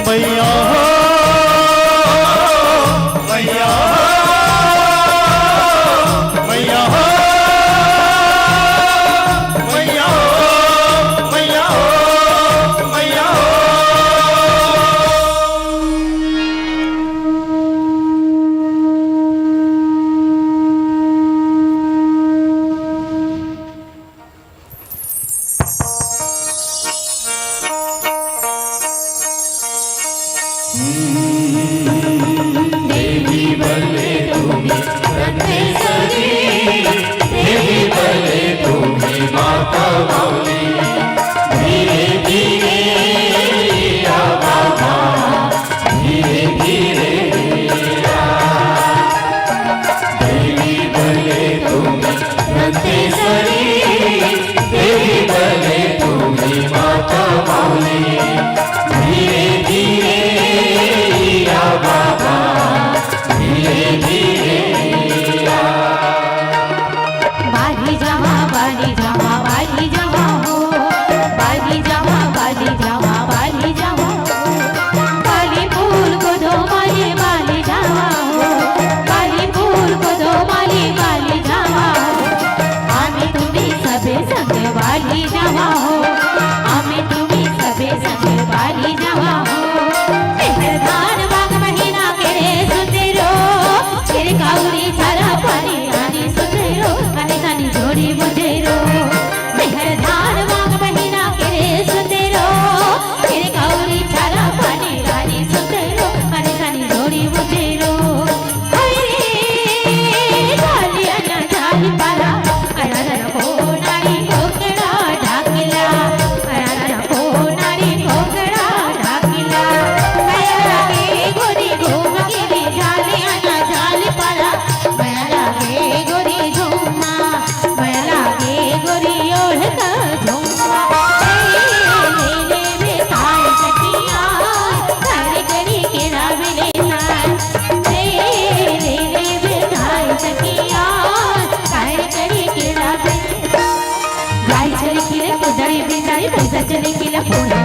S9: मैया मैया मैया मैया मैया मैया देवी बले तुम्हें दंतेश्वरी देवी बले तुम्हें माता मौली धीरे धीरे आ बाबा धीरे धीरे देवी बले तुम्हें दंतेश्वरी देवी बले तुम्हें माता मौली धीरे धीरे आ बाबा धीरे धीरे
S2: जाए पैसा चले गेला पुणे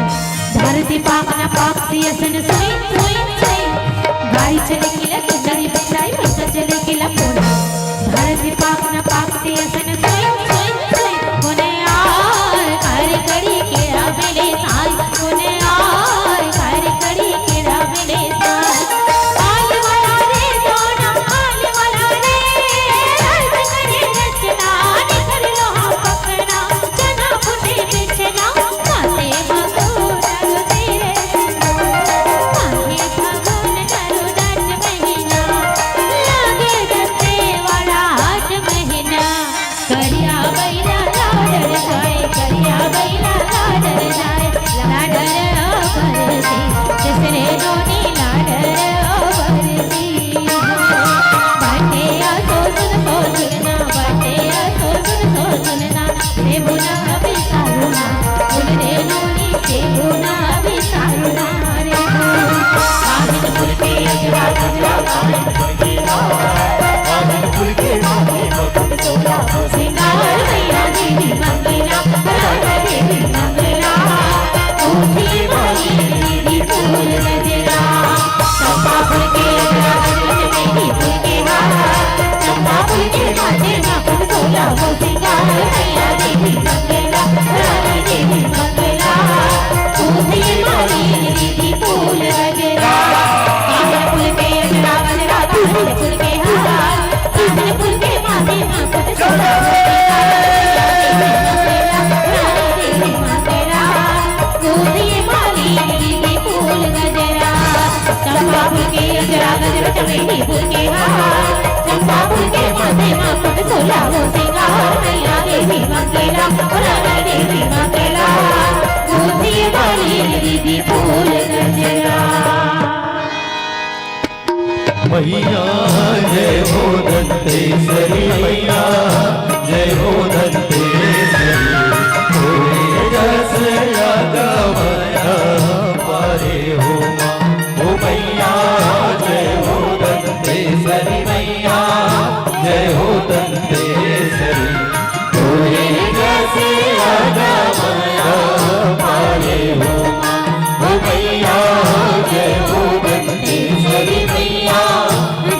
S2: धरती पाकना पाकती असन सोई सोई सोई गाई चले गेला कुंडली बसाई पैसा चले गेला पुणे धरती पाकना पाकती असन सोई सोई सोई कोने यार कारी कड़ी केरा बेले साई कोने यार कारी कड़ी केरा बेले साई आल वाला रे सोना आल वाला रे अर्ज करे रचना निखर लोहा पकना जना फुटे बिछना माते भगोन करो तेरे माथे भगोन करो डाट महीना लागे दस्ते वाला हाथ महीना करिया बैला लाडर जाए करिया बैला लाडर जाए लाडर भरती जिसने दोनी लाडर भरती बाटे सो सुनना बाटे सो सुनना रे बुना अभी सारुना बोल रे नोनी से बुना अभी सारुना रे आमिन फुल के अजरा अजरा आमिन फुल के आमिन फुल के माथे मकुट सोला सिंगार मैया देवी मंगला राधा देवी मंगला ऊँची वाली देवी फूल गजरा चंपा फूल के अजरा अजरा चमेली फूल के हार चंपा फूल के माथे मकुट सोला सिंगार मैया देवी मंगला राधा देवी मंगला ऊँची वाली देवी फूल गजरा कामन फूल के अजरा अजरा कामन फूल के हार कामन फूल के माथे मकुट सोला चंपा फूल के अजरा गजरा चमेली फूल के हार चंपा फूल के माथे मकुट सोला वो सिंगार मैया देवी मंगला राधा देवी मंगला ऊँची वाली देवी फूल गजरा
S1: मैया जय हो दंतेश्वरी मैया जय हो दंतेश्वरी होए रस लगा माया पारे हो माँ ओ मैया जय हो दंतेश्वरी मैया जय हो दंतेश्वरी होए रस लगा माया पारे हो माँ ओ मैया जय हो दंतेश्वरी मैया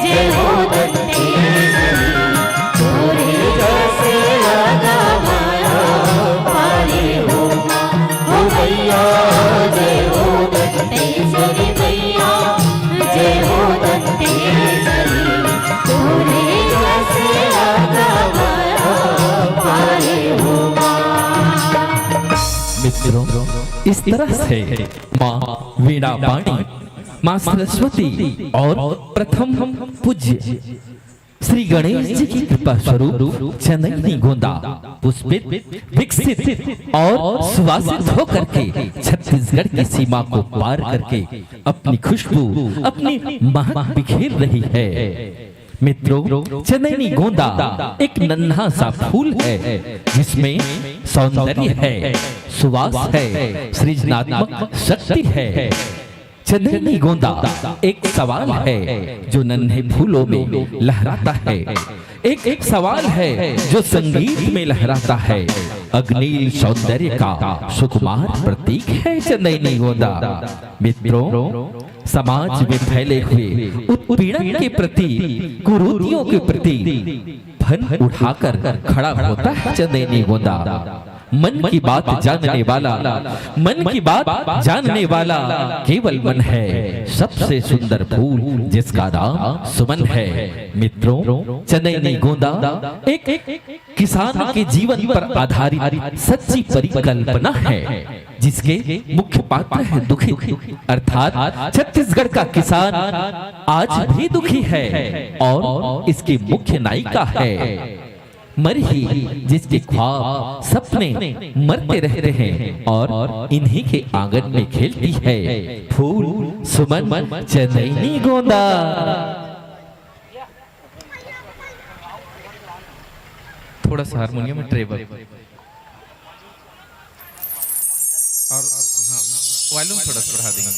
S1: जय हो दंतेश्वरी होए रस लगा माया पारे हो माँ ओ मैया जय हो दंतेश्वरी मैया जय हो दंतेश्वरी होए रस लगा माया पारे हो माँ।
S10: मित्रों, इस तरह से माँ वीणा वाणी, माँ सरस्वती और प्रथम पूज्य श्री गणेश जी की कृपा स्वरूप चंदनी गोंदा पुष्पित विकसित और सुवासित होकर के छत्तीसगढ़ की सीमा को पार करके अपनी खुशबू अपनी महक बिखेर रही है। मित्रों, चंदनी गोंदा एक नन्हा सा फूल है जिसमें सौंदर्य है, सुवास है, सृजनात्मक शक्ति है। चंदनी गोंदा एक सवाल है जो नन्हे फूलों में लहराता है, एक सवाल है जो संगीत में लहराता है। अग्निल सौंदर्य का सुकुमार प्रतीक है चंदनी गोंदा। मित्रों, समाज में फैले हुए उत्पीड़न के प्रति, कुरीतियों के प्रति फन उठाकर खड़ा होता है चंदनी गोंदा। मन की बात जानने वाला, मन की बात जानने वाला केवल मन है, सबसे सुंदर फूल जिसका नाम सुमन है। मित्रों, चंदनी गोंदा एक किसान के जीवन पर आधारित सच्ची परिकल्पना है जिसके मुख्य पात्र है दुखी, अर्थात छत्तीसगढ़ का किसान आज भी दुखी है और इसकी मुख्य नायिका है मरही, जिसके ख्वाब सपने मरते रहते हैं और इन्हीं के आंगन में खेलती है फूल सुमन चंदनी गोंदा। थोड़ा सा हारमोनियम में ट्रेबल और वॉल्यूम थोड़ा सा बढ़ा देंगे।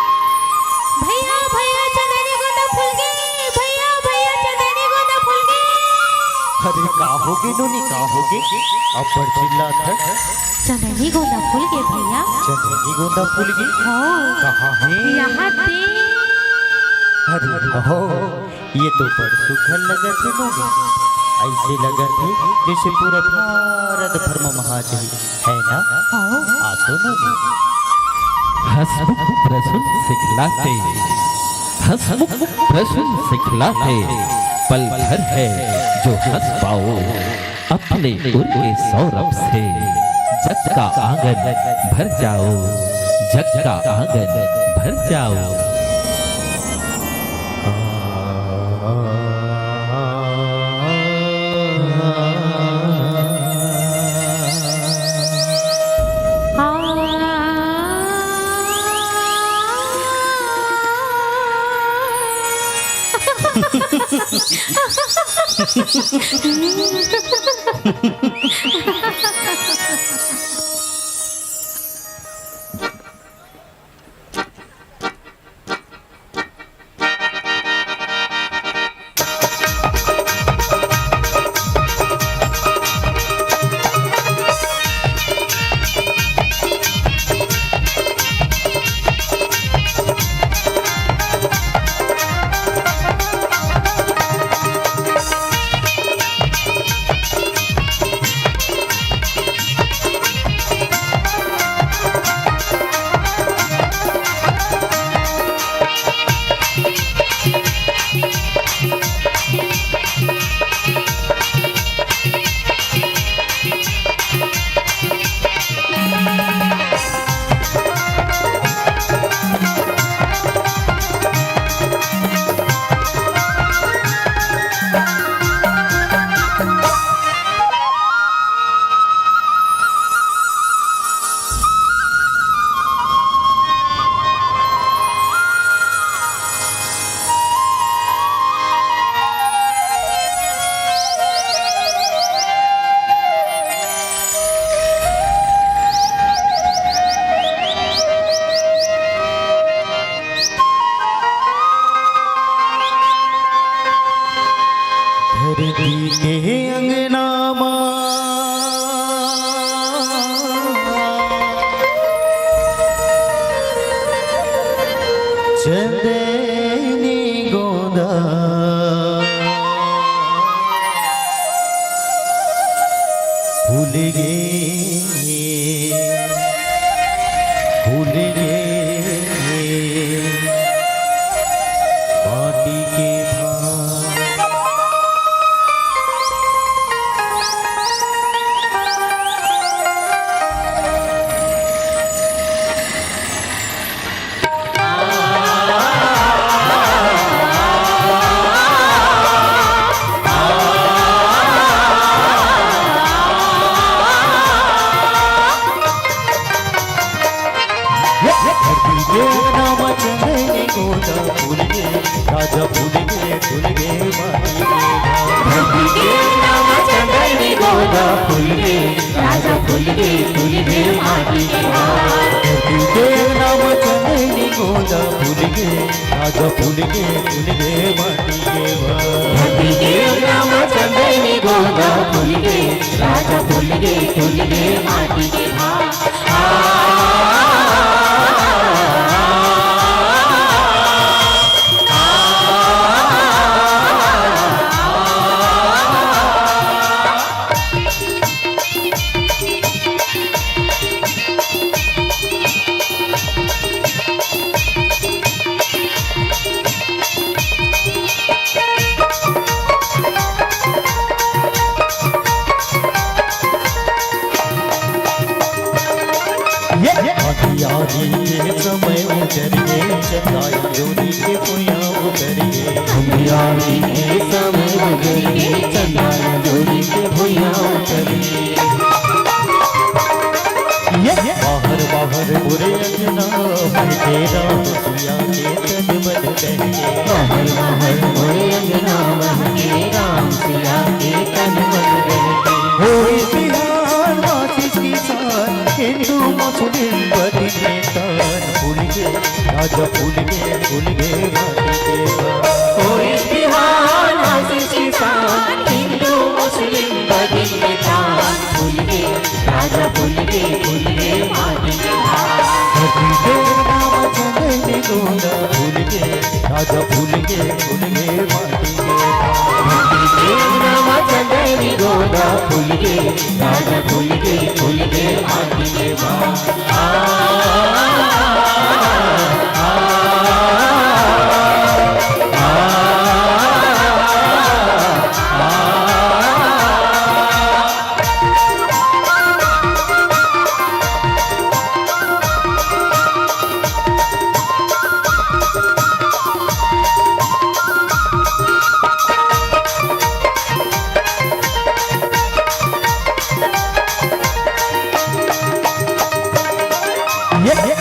S2: भैया भैया चंदनी गोंदा फूल गए, भैया भैया चंदनी गोंदा फूल गए।
S1: अरे का होगी नोनी का होगी अब पर चिल्लात है
S2: चंदनी गोंदा फूल गए भैया।
S1: चंदनी गोंदा फूल की
S2: हो
S1: कहाँ है
S2: यहाँ दे।
S1: अरे हो ये तो बड़ सुखल लगत है नोनी ऐसे लगत है जैसे पूरा भारत भर में महाजही है ना
S2: हो
S1: आ तो नोनी
S10: हंसमुख प्रसन्न सिखलाते, हंसमुख प्रसन्न सिखलाते, पल भर है जो हंस पाओ अपने उर के सौरभ से। जग का आंगन भर जाओ, जग का आंगन भर जाओ।
S1: धरती के अंगना चंदनी गोंदा भूल गे माटी के भार नाम चंदनी गोंदा भूल गे राजा भूल गे धरती के नाम चंदनी गोंदा भूल गे राजा भूल गे माटी के भार धरती के नाम चंदनी गोंदा भूल गे राजा भूल गे माटी के भार धरती के नाम चंदनी गोंदा भूल गे राजा भूल गे माटी के भार राजा भूल गए माटी के भाव।
S9: कोई बिहार आशीष किसान हिंदू मुस्लिम बदिलदार भूल गए राजा भूल गए माटी के भाव।
S1: धरती देव नाम चंदन गोंदा भूल गए राजा भूल गए माटी के भाव।
S9: धरती देव नाम चंदन गोंदा भूल गए राजा भूल गए माटी के भाव।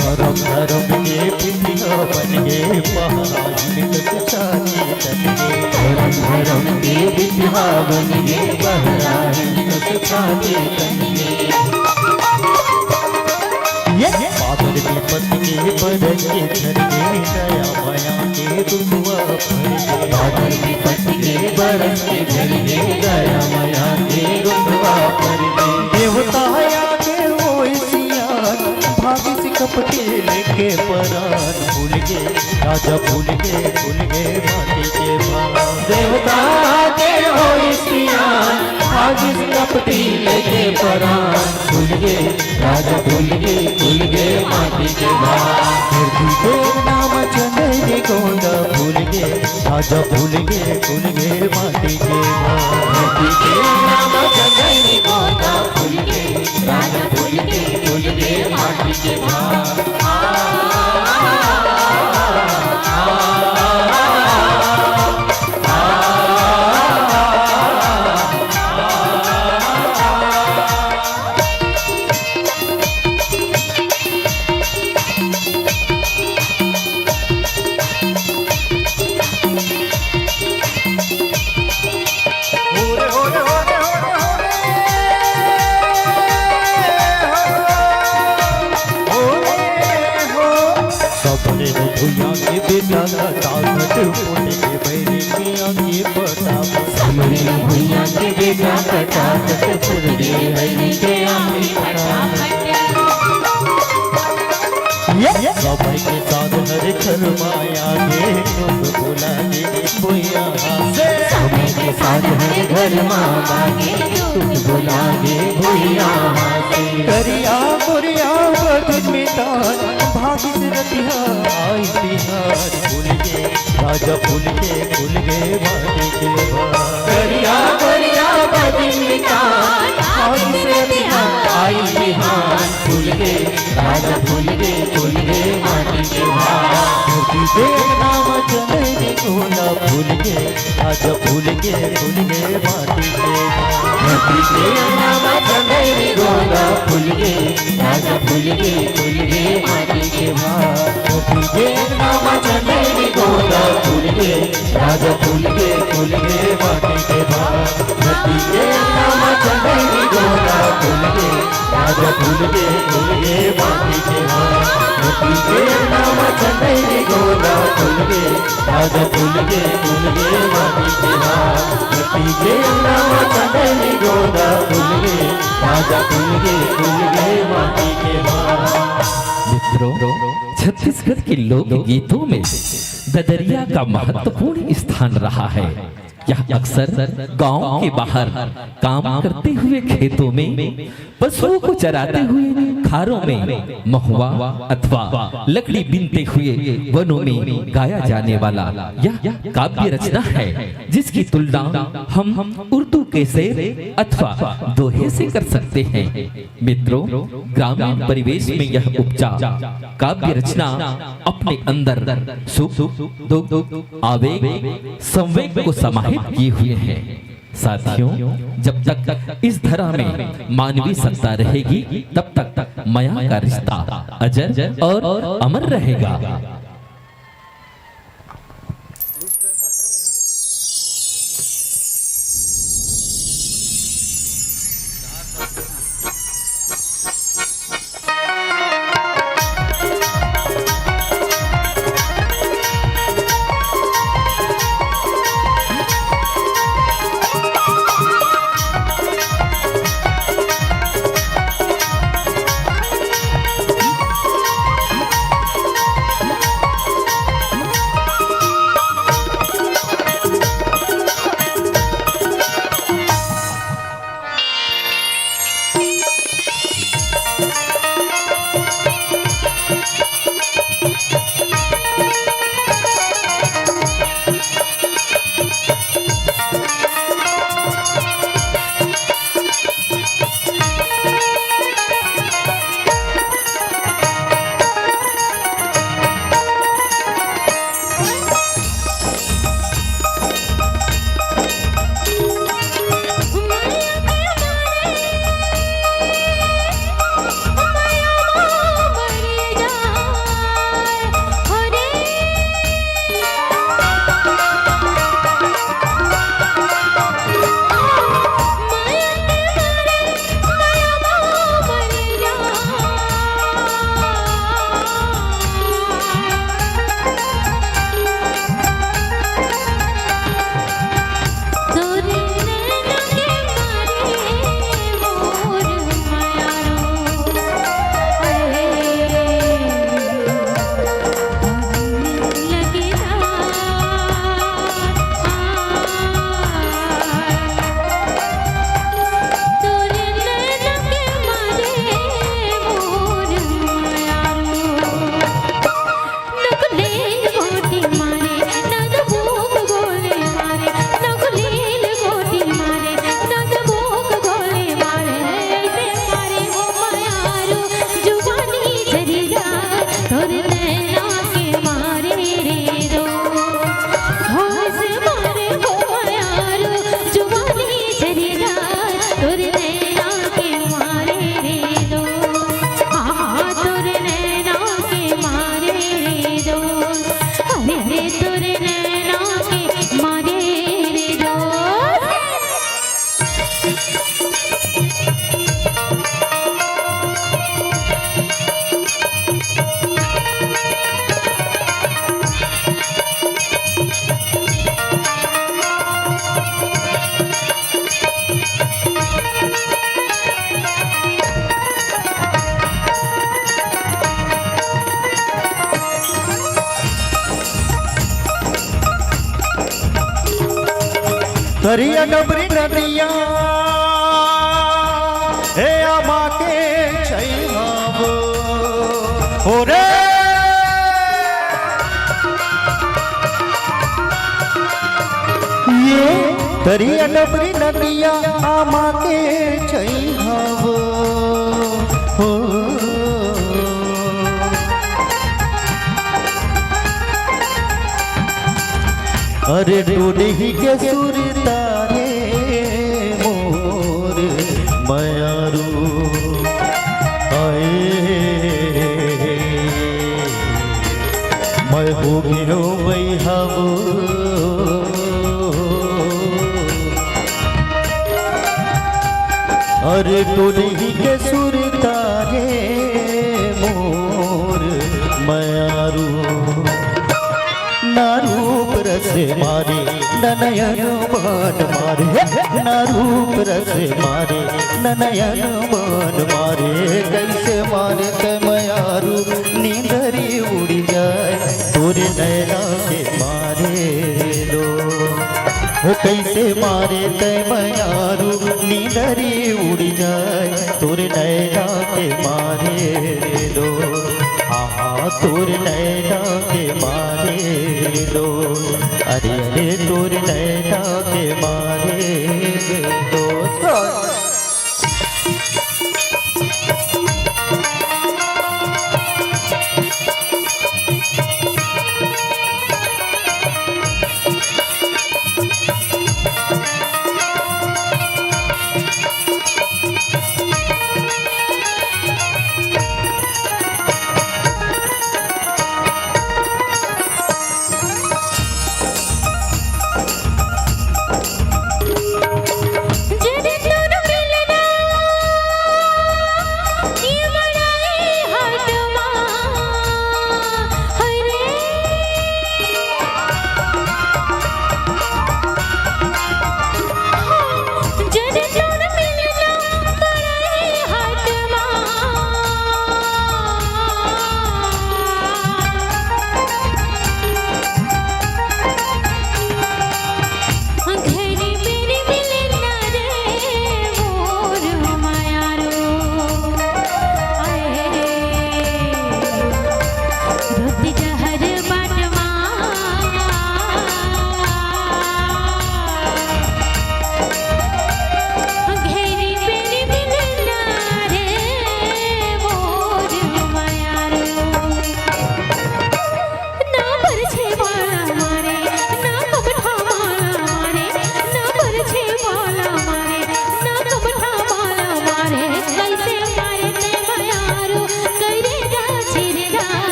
S1: धर्म धर्म के पितिया बन गए महाराज छाती तन गए।
S9: धर्म धर्म के विद्या बन गए बहराइन छाती तन गए।
S1: पागल विपत के बरस के झर गए दया माया के दुआ भर गए।
S9: पागल विपत के बरस के झर गए दया माया के दुआ भर गए।
S1: देवता आगे हो सियान भागी से कपटे लेके परान भूल गए राजा भूल गए माटी के भाव।
S9: देवता के हो सियान भागी से कपटी लेके परान भूल गए राजा भूल गए माटी के भाव।
S1: धरती देव नाम चंदन गोंदा भूल गए राजा भूल गए माटी के भाव।
S9: धरती देव नाम चंदन गोंदा भूल गए राजा भूल गए माटी के भाव।
S1: सपने भैया के बेटा का ताकत मोटे के बैरी के आगे पटाव।
S9: हमरे भैया के बेटा कटा कट फुल दे हरी के आमी फटाफट।
S1: सबाई के साथ हर घर माया के लोग बोला के भैया
S9: समय के साथ हर घर माँ बागे तुम बुला गे भैया हाथे।
S1: करिया गोरिया बदन में तान भागी से रतिया आई बिहार भूल गए राजा भूल गए माटी के भाव।
S9: करिया करिया बदिन मिटान आग से बिहार आई बिहार भूल गए राजा भूल गए माटी के भाव।
S1: धरती देव नाम चंदन गोंदा भूल गए राजा भूल गए माटी के भाव।
S9: धरती देव नाम चंदन गोंदा भूल गए राजा भूल गए माटी के भाव। धरती देव नाम चंदन गोंदा भूल गए राजा भूल गए माटी के भाव। धरती देव नाम चंदन गोंदा भूल गए राजा भूल गए माटी के भाव। धरती देव नाम चंदन गोंदा भूल गए राजा भूल गए माटी के भाव। धरती देव नाम चंदन गोंदा भूल गए राजा भूल गए माटी के भाव।
S10: मित्रों, छत्तीसगढ़ के लोक गीतों में ददरिया का महत्वपूर्ण स्थान रहा है। यह अक्सर गांव के बाहर काम करते हुए खेतों में, पशुओं को चराते हुए खारों में, महुआ अथवा लकड़ी बीनते हुए वनों में गाया जाने वाला यह काव्य रचना है, जिसकी तुलना हम उर्दू के शेर अथवा दोहे से कर सकते हैं। मित्रों, ग्रामीण परिवेश में यह उपजा काव्य रचना अपने अंदर सुख दुख आवेग संवेग को समाहित किए हुए हैं। साथियों, जब तक इस धरा में मानवीय सत्ता रहेगी, तब तक माया का रिश्ता अजर और अमर रहेगा।
S4: दरिया डबरी नदिया हे आमा के छैनाव हो रे ये दरिया डबरी नदिया आमा के छैनाव हो अरे डूडी के सुर तारे मोर मयारू आए मैं हो गयो वही हव अरे डूडी के सुर तारे मोर मयारू ना रूप रस मारे न नयन मान मारे ना रूप रस मारे न नयन मान मारे कैसे मारे तमयारू नींदरी उड़ी जाए तोरे नैना के मारे लो हो कैसे मारे तमयारू नींदरी उड़ी जाए तोरे नैना के मारे लो तोर नैना के मारे लो अरे अरे तोर नैना के मारे लो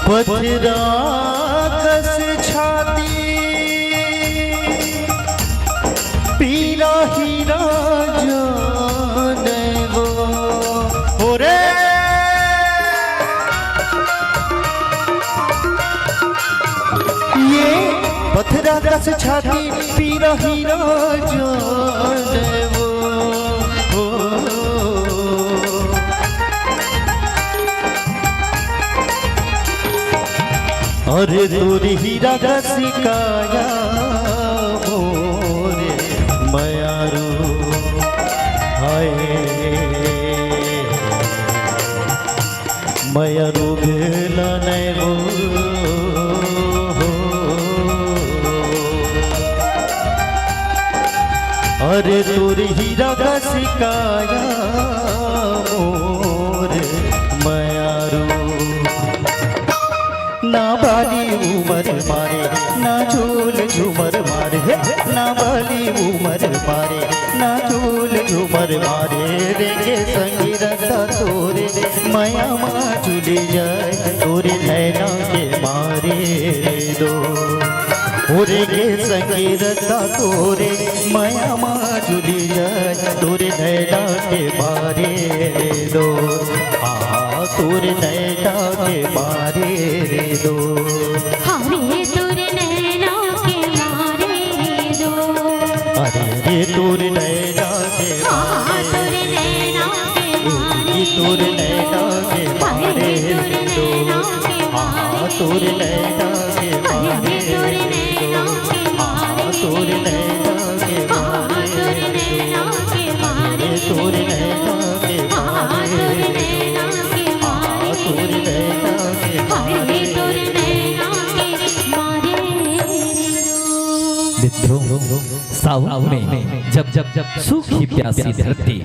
S4: पथरा कस छाती पीला हीरा जाने वो हो रे ये पथरा कस छाती पीला हीरा जाने वो हो अरे तोरी हीरा रसिकाया मोरे मयारू हाय मयारू भेला नहीं वो अरे तोरी हीरा रसिकाया मोरे मयारू
S1: माया माँ झूली जाए तोरे नैना के मारे दो ओरे के संगीरता तोरे माया माँ झूली जाए तोरे नैना के मारे दो तोरे नैना के मारे दो
S2: हरे तोरे नैना के मारे दो
S1: अरे तोरे नैना के
S2: तोरे नैना के मारे
S1: तोरे नैना के मारे दो तोरे नैना के मारे तोरे नैना के मारे तोरे नैना के मारे तोरे नैना के
S10: मित्रों, सावन में जब जब सूखी प्यासी धरती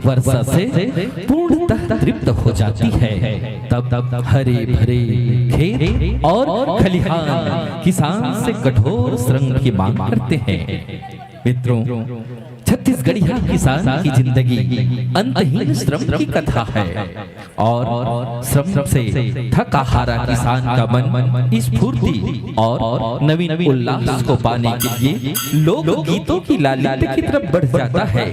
S10: वर्षा से पूर्णतः तृप्त हो जाती है, तब हरे भरे खेत और खलिहान किसान से कठोर श्रम की मांग करते हैं। मित्रों, छत्तीसगढ़िया किसान की जिंदगी अंतहीन श्रम की कथा है और श्रम से थका हारा किसान का मन स्फूर्ति और नवीन उल्लास को पाने के लिए लोक गीतों की लालित्य की तरफ बढ़ जाता है।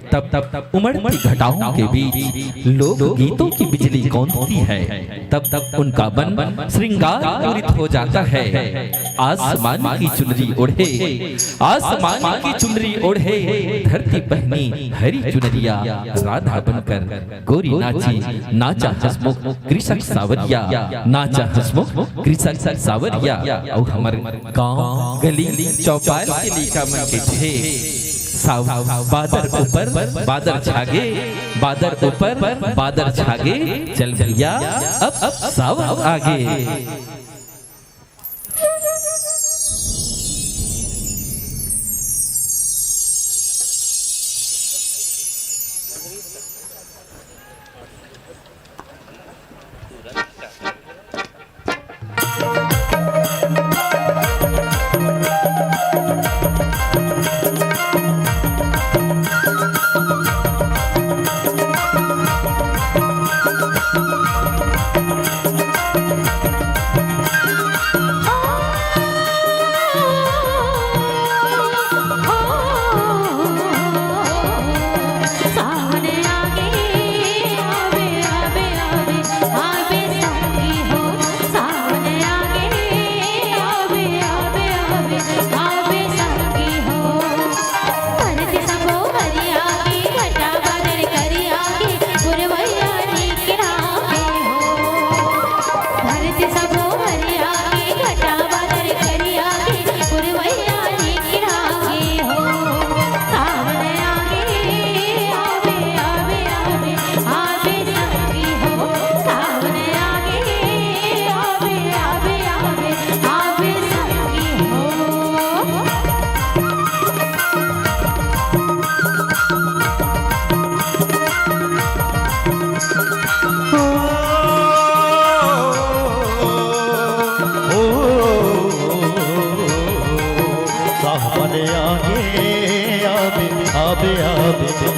S10: तब उमड़ती घटाओं के बीच लोक गीतों की बिजली कौंधती है, तब उनका मन श्रृंगार पूरित हो जाता है। आसमान की चुनरी ओढ़े, आसमान की चुनरी ओढ़े धरती पहनी हरी चुनरिया राधा बनकर गोरी नाची, नाचा हसमुख कृषक सावरिया, नाचा हसमुख कृषक सावरिया। और हमारे गांव गली चौपाल के लिखा मन के थे बादर ऊपर बादर छागे, बादर ऊपर बादर छागे, चल भैया अब सावन आगे।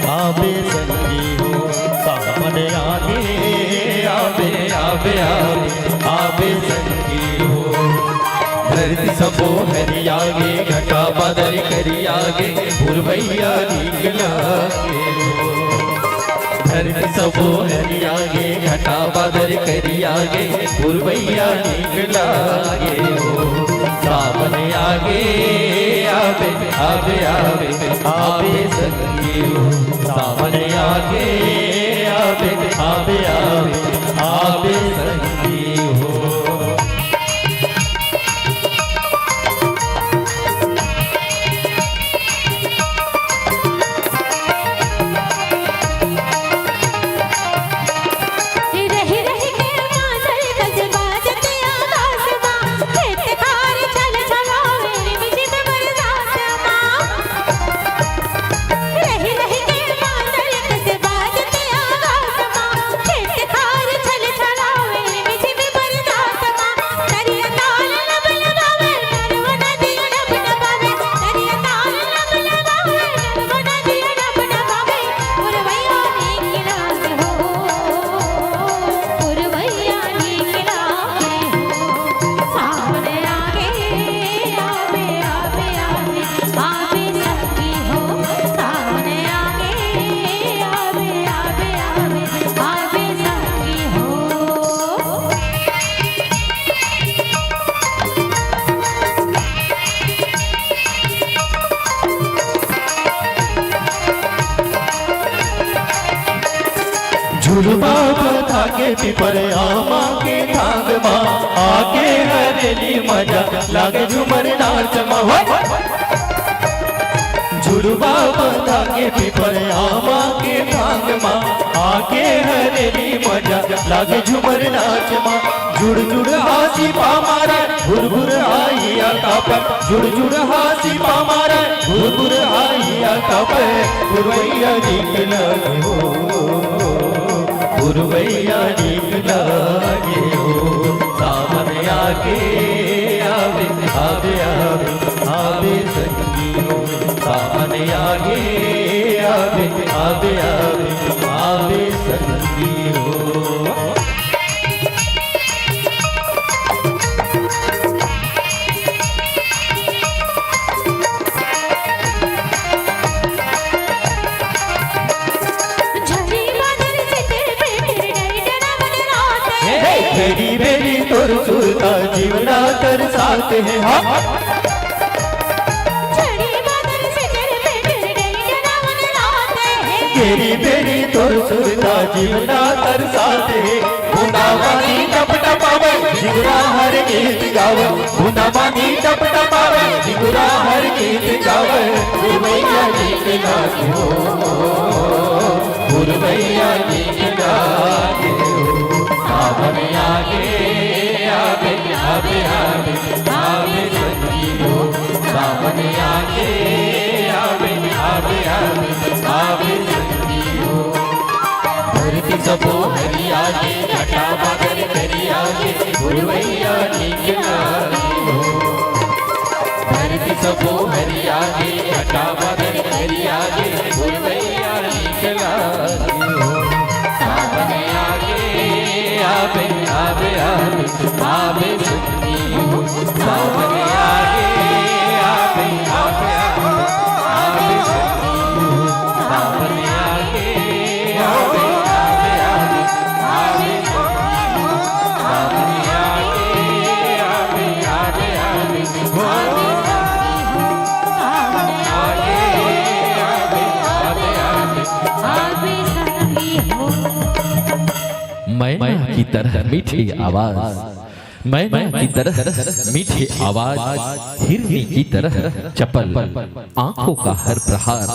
S1: आवे संगी हो सावन आगे, आवे आवे आवे आवे संगी हो। धरती सबो हरि आगे, घटा बादल करी आगे, भुरभैया निकला के हो। धरती सबो हरि आगे, घटा बादल करी आगे, भुरभैया निकला के हो। सावन आगे आवे आवे आवे आवे संगी हो। सावन आगे आवे आवे आवे आवे संगी हो।
S2: चल चला
S1: बता के पिपर आमा के धाग माँ आके हरेली मजा लागे झूमर नाच माँ झुलवा बता के पिपर आमा के धाग माँ आके हरेली मजा लागे झूमर नाच माँ जुड़ जुड़ हासी पामारा भुर भुर आई आता पर जुड़ जुड़ हासी पामारा भुर भुर आई आता पर गुरवैया नीक लगे हो गुरवैया नीक लगे हो सावन आगे आवे आवे आवे आवे संगी हो सावन आगे आवे आवे आवे आवे संगी हो बेरी बेरी तोर सुरता जीवना कर साथ है बेरी बेरी तोर सुरता जीवना कर साथ है गुनावानी टप टपावे जिगरा हर गीत गावे गुनावानी टप टपावे जिगरा हर गीत गावे गुरवैया नीक लागे हो गुरवैया नीक लागे हो सावन आगे आवे आवे आवे आवे संगी हो सावन आगे आवे आवे आवे आवे संगी हो धरती सबो हरियाली घटा बादल करियाली गुरवैया नीक लागे हो धरती सबो हरियाली घटा बादल करियाली गुरवैया नीक लागे हो सावन आगे आवे आवे आवे आवे संगी हो सावन आगे आवे आवे आवे संगी हो सावन आगे आवे आवे आवे आवे संगी हो सावन आगे आवे आवे आवे आवे संगी हो सावन आगे आवे आवे आवे
S2: संगी हो
S10: मैना की तरह मीठी आवाज मैना की तरह मीठी आवाज हिरनी की तरह चपल आंखों का हर प्रहार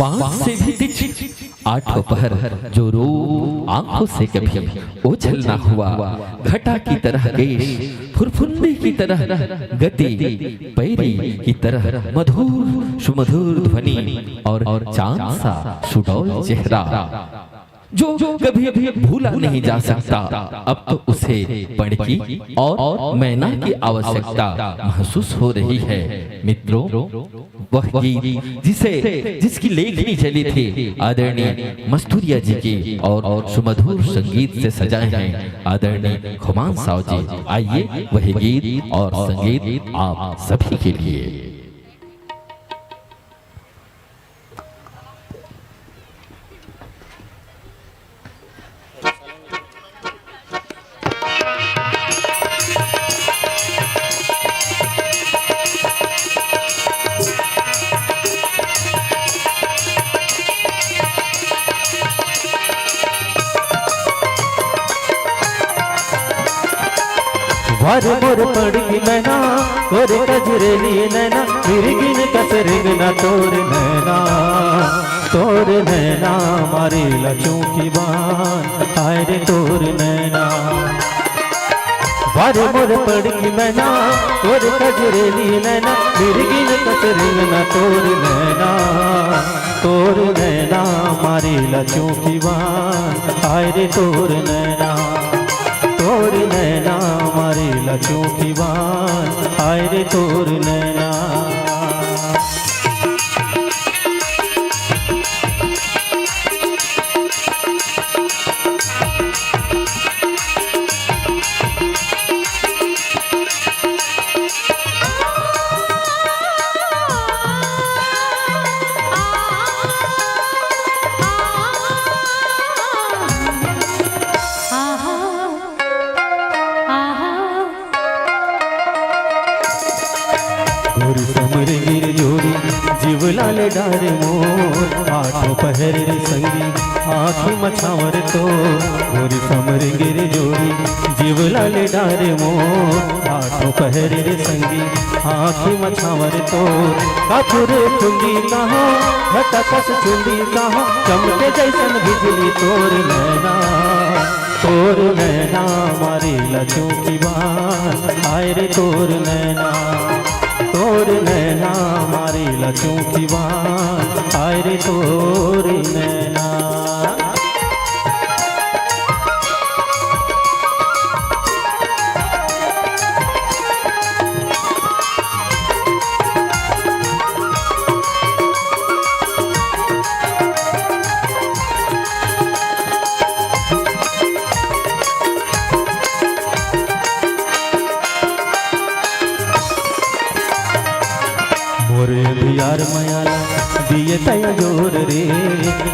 S10: बाण से भी तिरछी आठों पहर जो रूप आंखों से कभी ओझल ना हुआ घटा की तरह केश फुरफुंदी की तरह गति पैरी की तरह मधुर सुमधुर ध्वनि और चांद सा सुडौल चेहरा जो कभी भी भूला नहीं जा सकता अब तो उसे पढ़ की और मैना की आवश्यकता महसूस हो रही है मित्रों वह गीत जिसकी लेखनी चली थी आदरणीय मस्तूरिया जी की और सुमधुर संगीत से सजाए हैं आदरणीय खुमान साव जी आइए वही गीत और संगीत आप सभी के लिए
S1: वार मोर पड़गी मैना और कजरेली नैना मिर्गिन कसरिंग न तोर नैना मारे लचों की बान आए रे तोर नैना वार मोर पड़गी मैना और कजरेली नैना मिर्गिन कसरिंग न तोर नैना मारे लचों की बान आए रे तोर नैना मारे लचों की बात आए रे तोर नैना जीवला ले डारे मोर आठों पहर रे संगी आँखी मछावर तो गोरी समर गिर जोड़ी जीवला ले डारे मोर आठों पहर रे संगी आँखी मछावर तो कापुरे चुंदी कहाँ घटकस चुंदी कहाँ चमके जैसन बिजली तोर नैना मारे लचों की बात आए रे तोर नैना मारे लचों की बात आए रे तोर नैना। मोरे अंधियार मयाला दिए तया जोर रे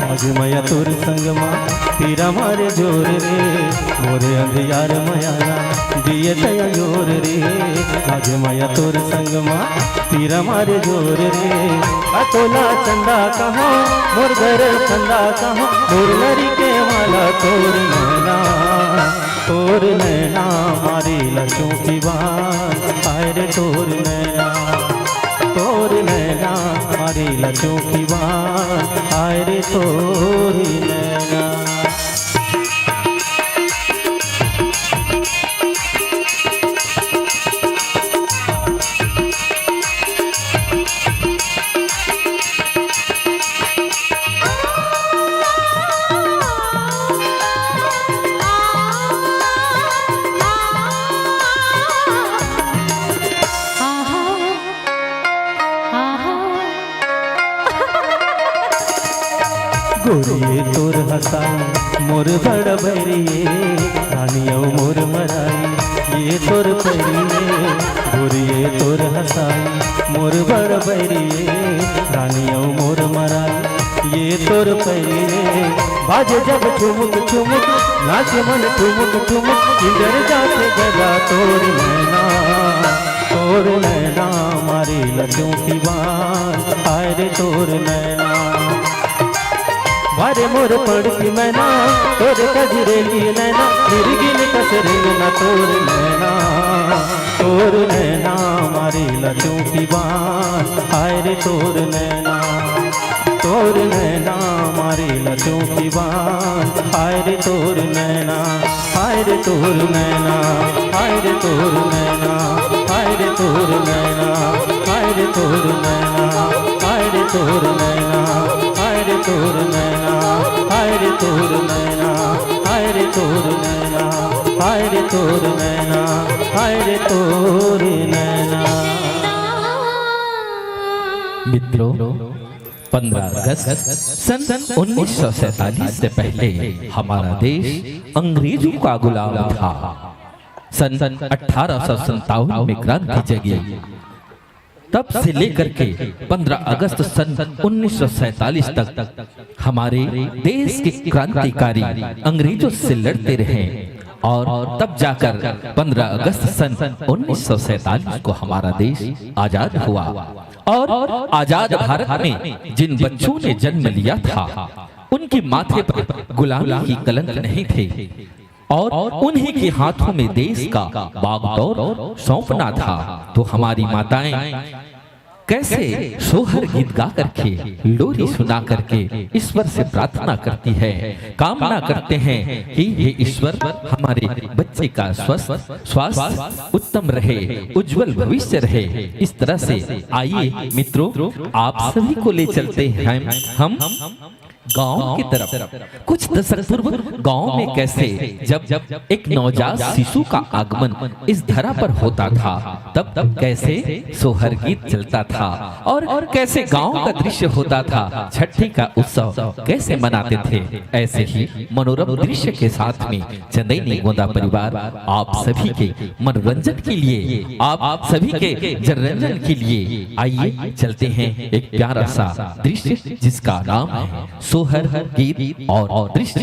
S1: आज मया तोर संगमा तेरा मारे जोर रे मोरे अंधियार मयाला दिए तया जोर रे आज मया तोर संगमा तेरा मारे जोर रे अतोला चंदा कहाँ मोर घर चंदा कहाँ मोर नरी के वाला तोर नैना मारे लचों की बात आए रे तोर नैना मारे लचों की बात आए रे तोर नैना। गोरिये तोर हसाई मोर बड़ भरिए रानियों मोर मराई ये तोर परिए गोरिये तोर हसाई मोर बड़ भरिए रानियों मोर मराई ये तोर परिए बाजे जब ठुमुक ठुमुक नाच मन ठुमुक ठुमुक इंदर जाते गला तोर नैना मारे लचों की बात आए रे तोर नैना वारे मोर पड़ की मैना तोर कजरेली नैना मिर्गिन कसरिंग न तोर नैना मारे लचों की बात आए रे तोर नैना मारे लचों की बात आए रे तोर नैना आए रे तोर नैना आए रे तोर नैना आए रे तोर नैना आए रे तोर नैना आए रे तोर नैना आए रे तोर नैना आए रे तोर नैना आए रे तोर नैना आए रे तोर नैना आए रे तोर नैना।
S10: मित्रों 15 अगस्त सन 1947 से पहले हमारा देश अंग्रेजों का गुलाम था। सन 1857 में क्रांति जगी। तब से लेकर के 15 अगस्त सन 1947 तक हमारे देश के क्रांतिकारी अंग्रेजों से लड़ते रहे और तब जाकर 15 अगस्त सन 1947 को हमारा देश आजाद हुआ। और आजाद भारत में जिन बच्चों ने जन्म लिया था उनके माथे पर गुलामी की कलंक नहीं थे और उन्हीं के हाथों में देश का बागडोर सौंपना था। तो हमारी माताएं कैसे सोहर गीत गा करके लोरी सुना करके ईश्वर से प्रार्थना करती है, कामना करते हैं कि ये ईश्वर हमारे बच्चे का स्वास्थ्य उत्तम रहे, उज्जवल भविष्य रहे। इस तरह से आइए मित्रों, आप सभी को ले चलते हैं हम गांव की तरफ। कुछ दशक पूर्व गांव में कैसे जब एक नवजात शिशु का आगमन इस धरा पर होता था तब कैसे सोहर गीत चलता था और कैसे गांव का दृश्य होता था, छठी का उत्सव कैसे मनाते थे। ऐसे ही मनोरम दृश्य के साथ में चंदेनी गोंदा परिवार आप सभी के मनोरंजन के लिए, आप सभी के जनरंजन के लिए आइए चलते हैं एक प्यारा सा दृश्य जिसका नाम है सोहर गीत और दृश्य।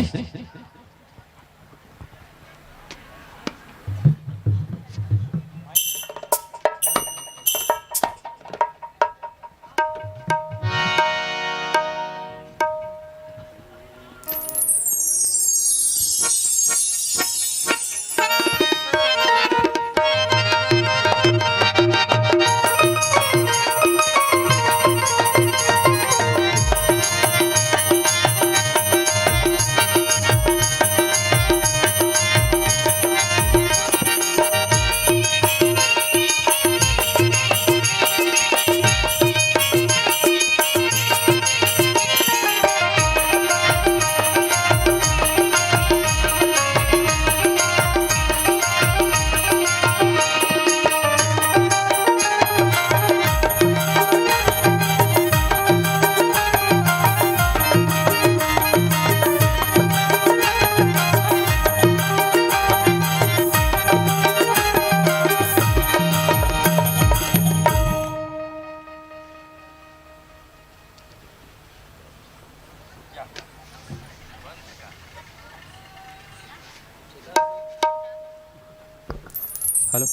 S11: हेलो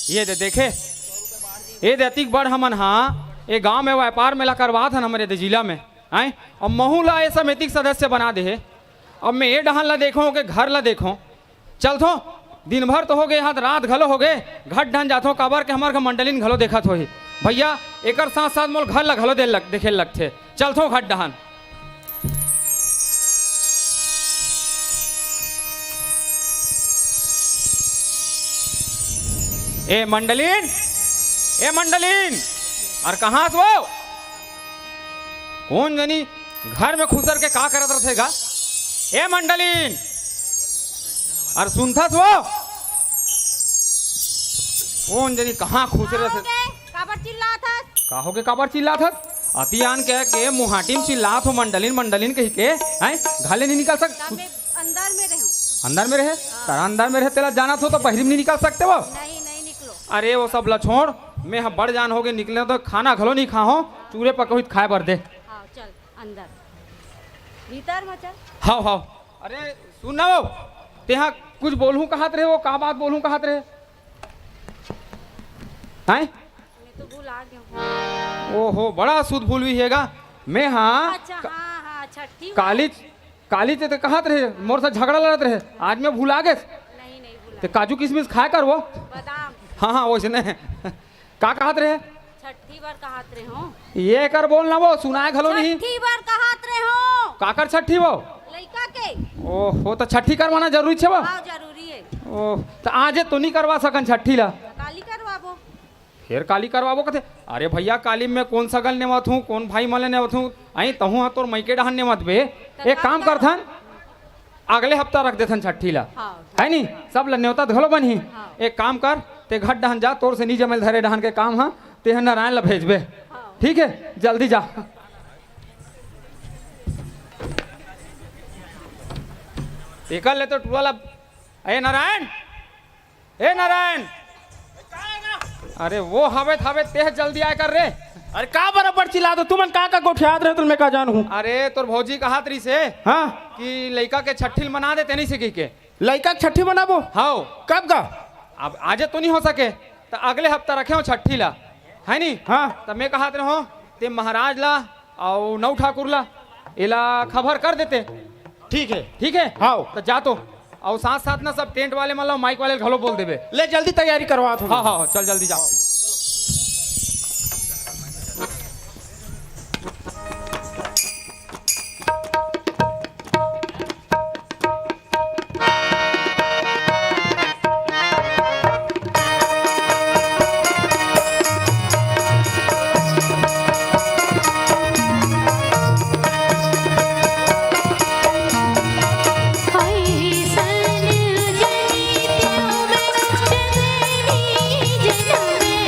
S11: ये देखे ये अतिक बड़ हमन हाँ ये गांव में व्यापार मेला करवा था हमारे जिला में आए और महू ला ये समिति सदस्य बना दे है। अब मैं ये डहन ला देखो के घर ला देखो चल थो दिन भर तो हो गए यहाँ रात घलो हो गए घट ढन जाथो काबर के हमारे मंडलिन घलो देखा थो ही भैया एक साथ साथ मोल घर ला घलो देखे लगते चल थो घट डहन। ए मंडलिन और कहाँ से वो कौन जनी घर में खुसर के का करत रहेगा। ए मंडलिन और सुनथस वो कौन जनी कहाँ खुसर रहे
S12: काबर चिल्लात हस
S11: काहोगे काबर चिल्लात हस अति आन के मुहाटिम चिल्लात हो मंडलिन कही के हैं घाले नहीं निकल सक
S12: अंदर में रहूं
S11: अंदर में रहे तारा अंदर में रहे तेरा जाना तो पहली में नहीं निकल सकते वो
S12: नहीं निकलो।
S11: अरे वो सब ला छोड़ मैं हम बड़ जान हो गए निकले तो खाना घलो नहीं खा हो चूरे पकोहित खाए भर दे।
S12: हाँ चल अंदर भीतर में चल।
S11: हाँ अरे सुन ना वो तेहा कुछ बोलूं कहात रहे वो का बात बोलूं कहात रहे हैं
S12: मैं तो भूला गया।
S11: ओहो बड़ा सुध भूल हुई हैगा मैं हाँ
S12: अच्छा हाँ छठी
S11: काली ते कहात रहे मोर से झगड़ा लड़त रहे आज मैं भूला गए
S12: नहीं भूला
S11: ते काजू किशमिश खाए कर वो
S12: बादाम
S11: हाँ वैसे का कहत रहे
S12: छठी बार कहात रहे हो
S11: ये कर बोल ना वो सुनाए घलो नहीं
S12: छठी बार कहात रहे हो
S11: काकर छठी वो
S12: लड़का के
S11: ओहो तो छठी करवाना जरूरी छे वो
S12: हाँ जरूरी है।
S11: ओह तो आज तो नहीं करवा सकन छठी ला
S12: काली करवाबो
S11: फिर काली करवाबो कथे अरे भैया काली में कौन सगल नेवत हूँ कौन भाई मले नेवत हूँ आई तहु हाँ तोर मैके डहन नेवत बे एक काम करथन अगले हफ्ता रख देथन छठी ला है नी सब ला न्योता धोलो बनी एक काम कर ते घट डहन जा तोर से नहीं जमल धरे डहन के काम हाँ ते नारायण ला भेजबे ठीक है जल्दी जा। कर ले तो टूला ए नारायण अरे वो हवे तेह जल्दी आए कर रे।
S13: अरे का बराबर चिल्ला दो तुमन का गोठियात रहे तुम मैं का जानू।
S11: अरे तोर भौजी कहा तरी से
S13: हाँ
S11: कि लड़का के छठी मना देते नहीं से के
S13: लड़का के छठी मनाबो
S11: हाँ
S13: कब का
S11: अब आज तो नहीं हो सके तो अगले हफ्ता रखे हो छठी ला है नी।
S13: हाँ
S11: तब मैं कहा हो ते महाराज ला और नौ ठाकुर ला इला खबर कर देते ठीक है
S13: हाँ
S11: तो जा तो और साथ साथ ना सब टेंट वाले मतलब माइक वाले घलो बोल देबे
S13: ले जल्दी तैयारी करवा दो।
S11: हाँ चल जल्दी जाओ।
S2: सन जनी प्यार जनी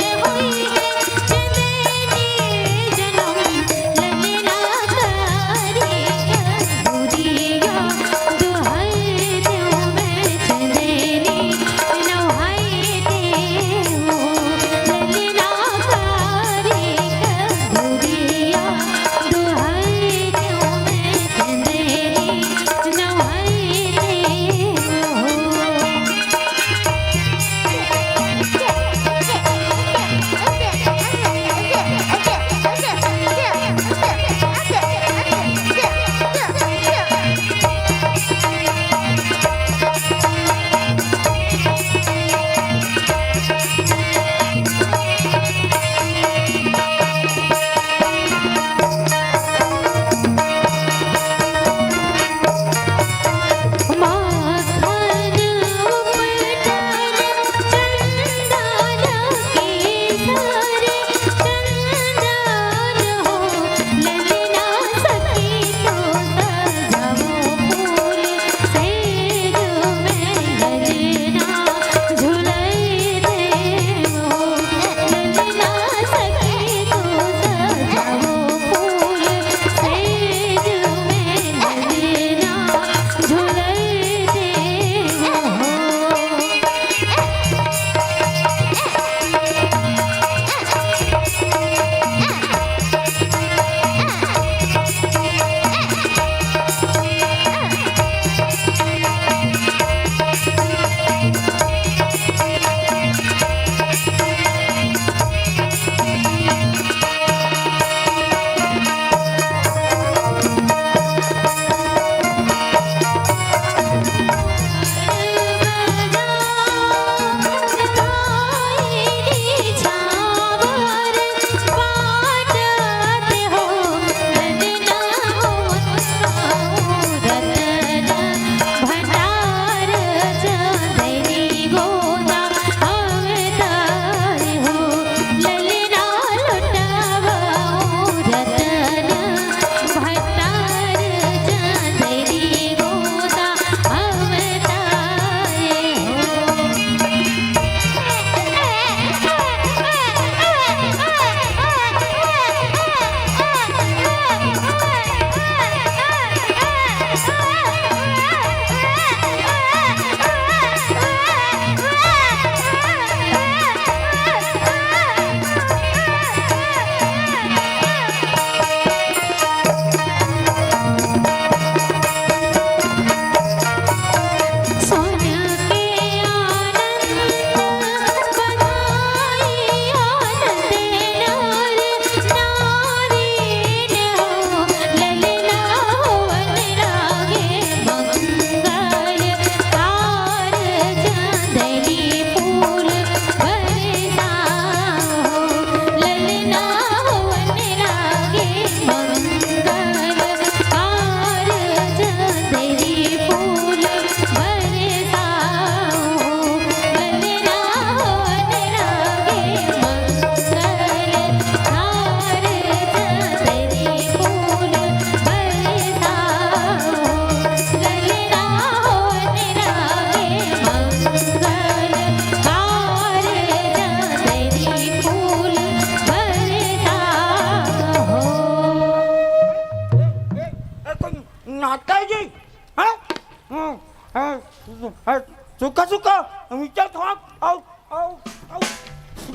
S13: सूखा सूखा मीठा खा आओ आओ आओ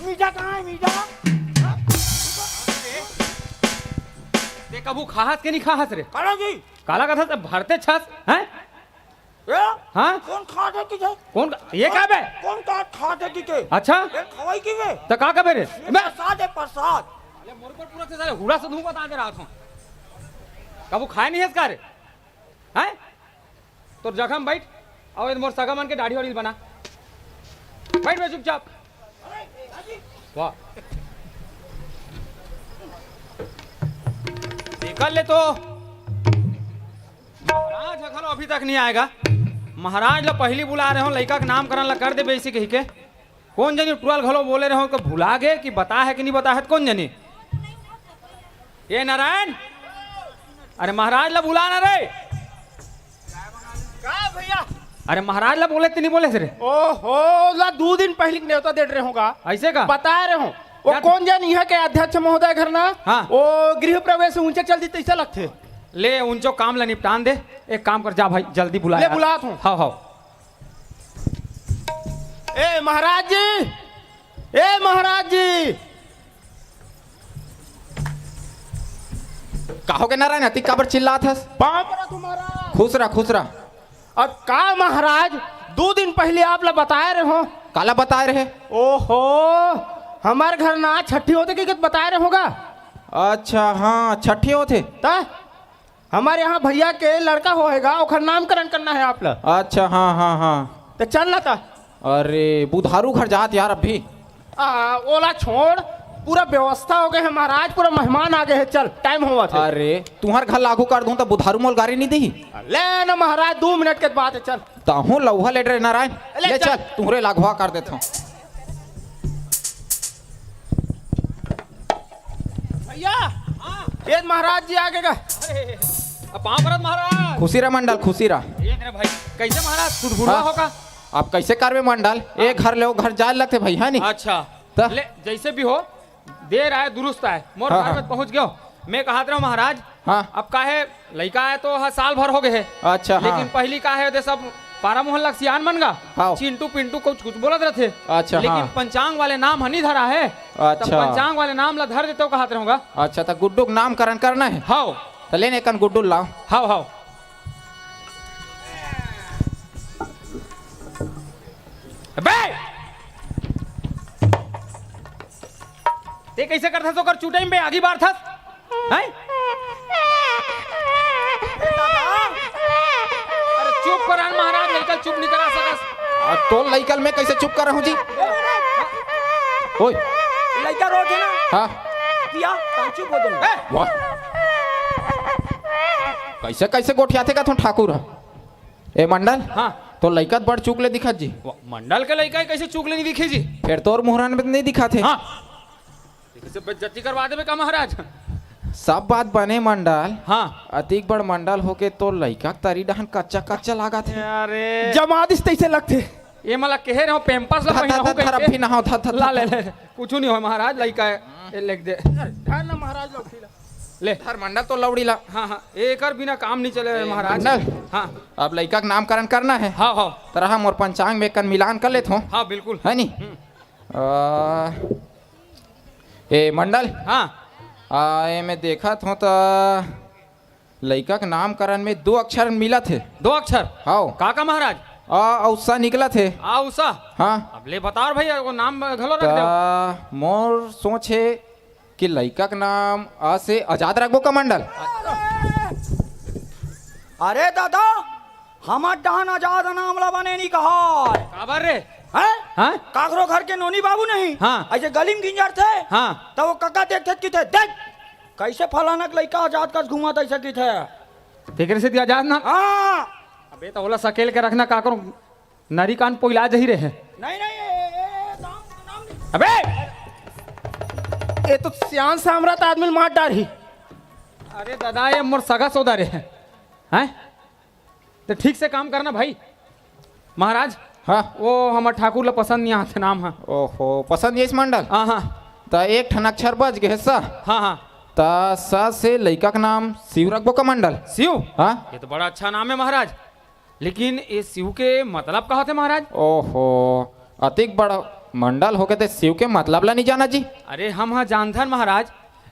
S13: मीठा कहाँ है मीठा
S11: ते कबू खाहस के नहीं खाहस रे
S13: काला जी
S11: काला कथा से भरते छस हैं
S13: ये
S11: हाँ
S13: कौन खाते किसे
S11: कौन ये क्या बे
S13: कौन का खाते किसे
S11: अच्छा
S13: ये खवाई की वे
S11: तो का बे रे मैं
S13: प्रसाद है प्रसाद
S11: अरे मोर पर पूरा से साले हुड़ा से धूप बता दे रहा था कबू खाए नहीं है इसका रे हैं तो जगह में बैठ और मोर सगा मन के दाढ़ी वाड़ी बना बैठ बे चुपचाप वाह निकल ले तो महाराज हखलो अभी तक नहीं आएगा महाराज ला पहली बुला रहे हो लड़का के नाम करन ला कर दे बेसी कही के कौन जनी टुअल घलो बोले रहे हो कि भुला गए कि बता है कि नहीं बता है कौन जनी ये नारायण अरे महाराज ला बुला ना रे
S13: क्या भैया
S11: अरे महाराज ला बोले नहीं बोले रे
S13: ओहो ला 2 दिन पहले न्योता दे रहे होगा
S11: ऐसे का
S13: बता रहे हो वो कौन जन यहाँ के अध्यक्ष महोदय घर ना
S11: हाँ।
S13: वो गृह प्रवेश ऊंचे चल दी ऐसा लगते
S11: ले उनचो काम ला निपटान दे एक काम कर जा भाई जल्दी बुला
S13: ले बुला तू
S11: हाँ हाँ
S13: ए महाराज जी
S14: कहोगे नारायण अति काबर चिल्ला था
S13: पाँव पड़ा तुम्हारा
S14: खुश रहा
S13: अब का महाराज 2 दिन पहले आप ला बताए रहे हो
S14: काला बताए रहे
S13: ओहो हमारे घर ना छठी होते कि बताए रहे होगा
S14: अच्छा हाँ छठी होते
S13: ता हमारे यहाँ भैया के लड़का होएगा ओखर नामकरण करना है आप ला
S14: अच्छा हाँ
S13: तो चल ना था
S14: अरे बुधारू घर जात यार अभी
S13: ओला छोड़ पूरा व्यवस्था हो गए है महाराज पूरा मेहमान आ गए हैं चल टाइम हुआ था
S14: अरे तुम्हार घर लागू कर दूं तो बुधारू मोल गाड़ी नहीं दी
S13: ले ना महाराज 2 मिनट के बाद है चल
S14: ताहू लौहा ले रहे नारायण ले चल तुम्हारे लागुआ कर देता हूँ
S13: भैया ये महाराज जी आगे का
S11: पाँव परत महाराज
S14: खुशी रहा मंडल खुशी रहा
S11: ये मेरे भाई कैसे महाराज सुरभुरा होगा
S14: आप कैसे करवे मंडल एक घर ले घर जाए लगते भाई है नहीं
S11: अच्छा ले जैसे भी हो देर आए दुरुस्त आए मोर घर में पहुंच गयो मैं कहा था महाराज अब का है लड़का है तो साल भर हो गए है
S14: अच्छा
S11: लेकिन पहली का है सब पारा मोहल्ला सियान बन गा चिंटू पिंटू कुछ बोलत रहे
S14: अच्छा
S11: लेकिन पंचांग वाले नाम हनी धरा है
S14: अच्छा
S11: पंचांग वाले नाम ला धर देते हो कहा रहूंगा
S14: अच्छा तो गुड्डू नामकरण करना है
S11: हाँ
S14: तो लेने कन गुड्डू लाओ
S11: हाँ ते कैसे करता तो कर चूटे में आगी बार था हैं अरे चुप करान महाराज लड़का चुप नहीं करा सकस
S14: तो लड़का मैं कैसे चुप कर रहा हूँ जी ओए
S13: लड़का रो दे ना
S14: हाँ
S13: किया चुप हो जाए
S14: वाह कैसे कैसे गोठियाते का तुम ठाकुर ए मंडल
S11: हाँ
S14: तो लड़का बड़ चूक ले दिखा जी
S11: मंडल के लड़का कैसे चूक ले नहीं दिखे जी
S14: फिर तोर मुहरान में नहीं दिखा थे
S11: हाँ बेइज्जती करवा देबे का महाराज
S14: सब बात बने मंडल
S11: हाँ
S14: अतिक बड़ मंडल होके तो लड़का तरी डहन कच्चा लागा थे
S11: अरे
S13: जमादिस तैसे लगते
S11: ये मला कहे रहो पेम्पर्स ला पहिना हो
S14: थर अभी ना हो
S11: ला ले कुछ नहीं हो महाराज लड़का है लिख दे
S13: ना महाराज
S11: ले
S14: हर मंडल तो लौड़ी ला
S11: हाँ एक बिना काम नहीं चले महाराज हाँ
S14: अब लड़का का नामकरण करना है
S11: हाँ
S14: तरह मोर पंचांग में कन मिलान कर लेते हो
S11: हाँ बिल्कुल
S14: है नी ए मंडल
S11: हाँ
S14: मैं देखा था तो लड़का के नामकरण में 2 अक्षर मिला थे
S11: 2 अक्षर
S14: हाँ
S11: काका महाराज
S14: औसा निकला थे
S11: औसा
S14: हाँ
S11: अब ले बताओ भैया वो नाम घलो रख दो
S14: मोर सोच है कि लड़का का नाम आ से आजाद रखबो का मंडल
S13: अरे दादा हमार डहान आजाद नाम ला बने नहीं कहा
S11: काबर रे
S13: हाँ काकरो घर के नोनी बाबू नहीं
S11: हाँ
S13: ऐसे गली में गिंजर थे
S11: हाँ
S13: तो वो काका देखते कि थे देख कैसे फलानक लड़का आजाद का घुमा ऐसा की थे
S11: देख से दिया आजाद ना
S13: हाँ
S11: अबे तो बोला सकेल के रखना काकरो नरी कान पोइला जही रहे
S13: नहीं
S11: अबे
S13: ये तो सियान सामरात आदमी मार डारी
S11: अरे दादा ये मोर सगा सौदा रे हैं तो ठीक से काम करना भाई महाराज
S14: हाँ
S11: वो हमारे ठाकुर ला पसंद नहीं आते नाम हाँ
S14: ओहो पसंद ये मंडल
S11: हाँ हाँ
S14: तो एक ठन अक्षर बच गए सा
S11: हाँ हाँ
S14: ता सा से लड़का का नाम शिव रखबो का मंडल
S11: शिव
S14: हाँ
S11: ये तो बड़ा अच्छा नाम है महाराज लेकिन ये शिव के मतलब का होते महाराज?
S14: ओहो, अतिक बड़ा मंडल हो गए थे, शिव के मतलब ला नहीं जाना जी?
S11: अरे हम हाँ जानथन महाराज,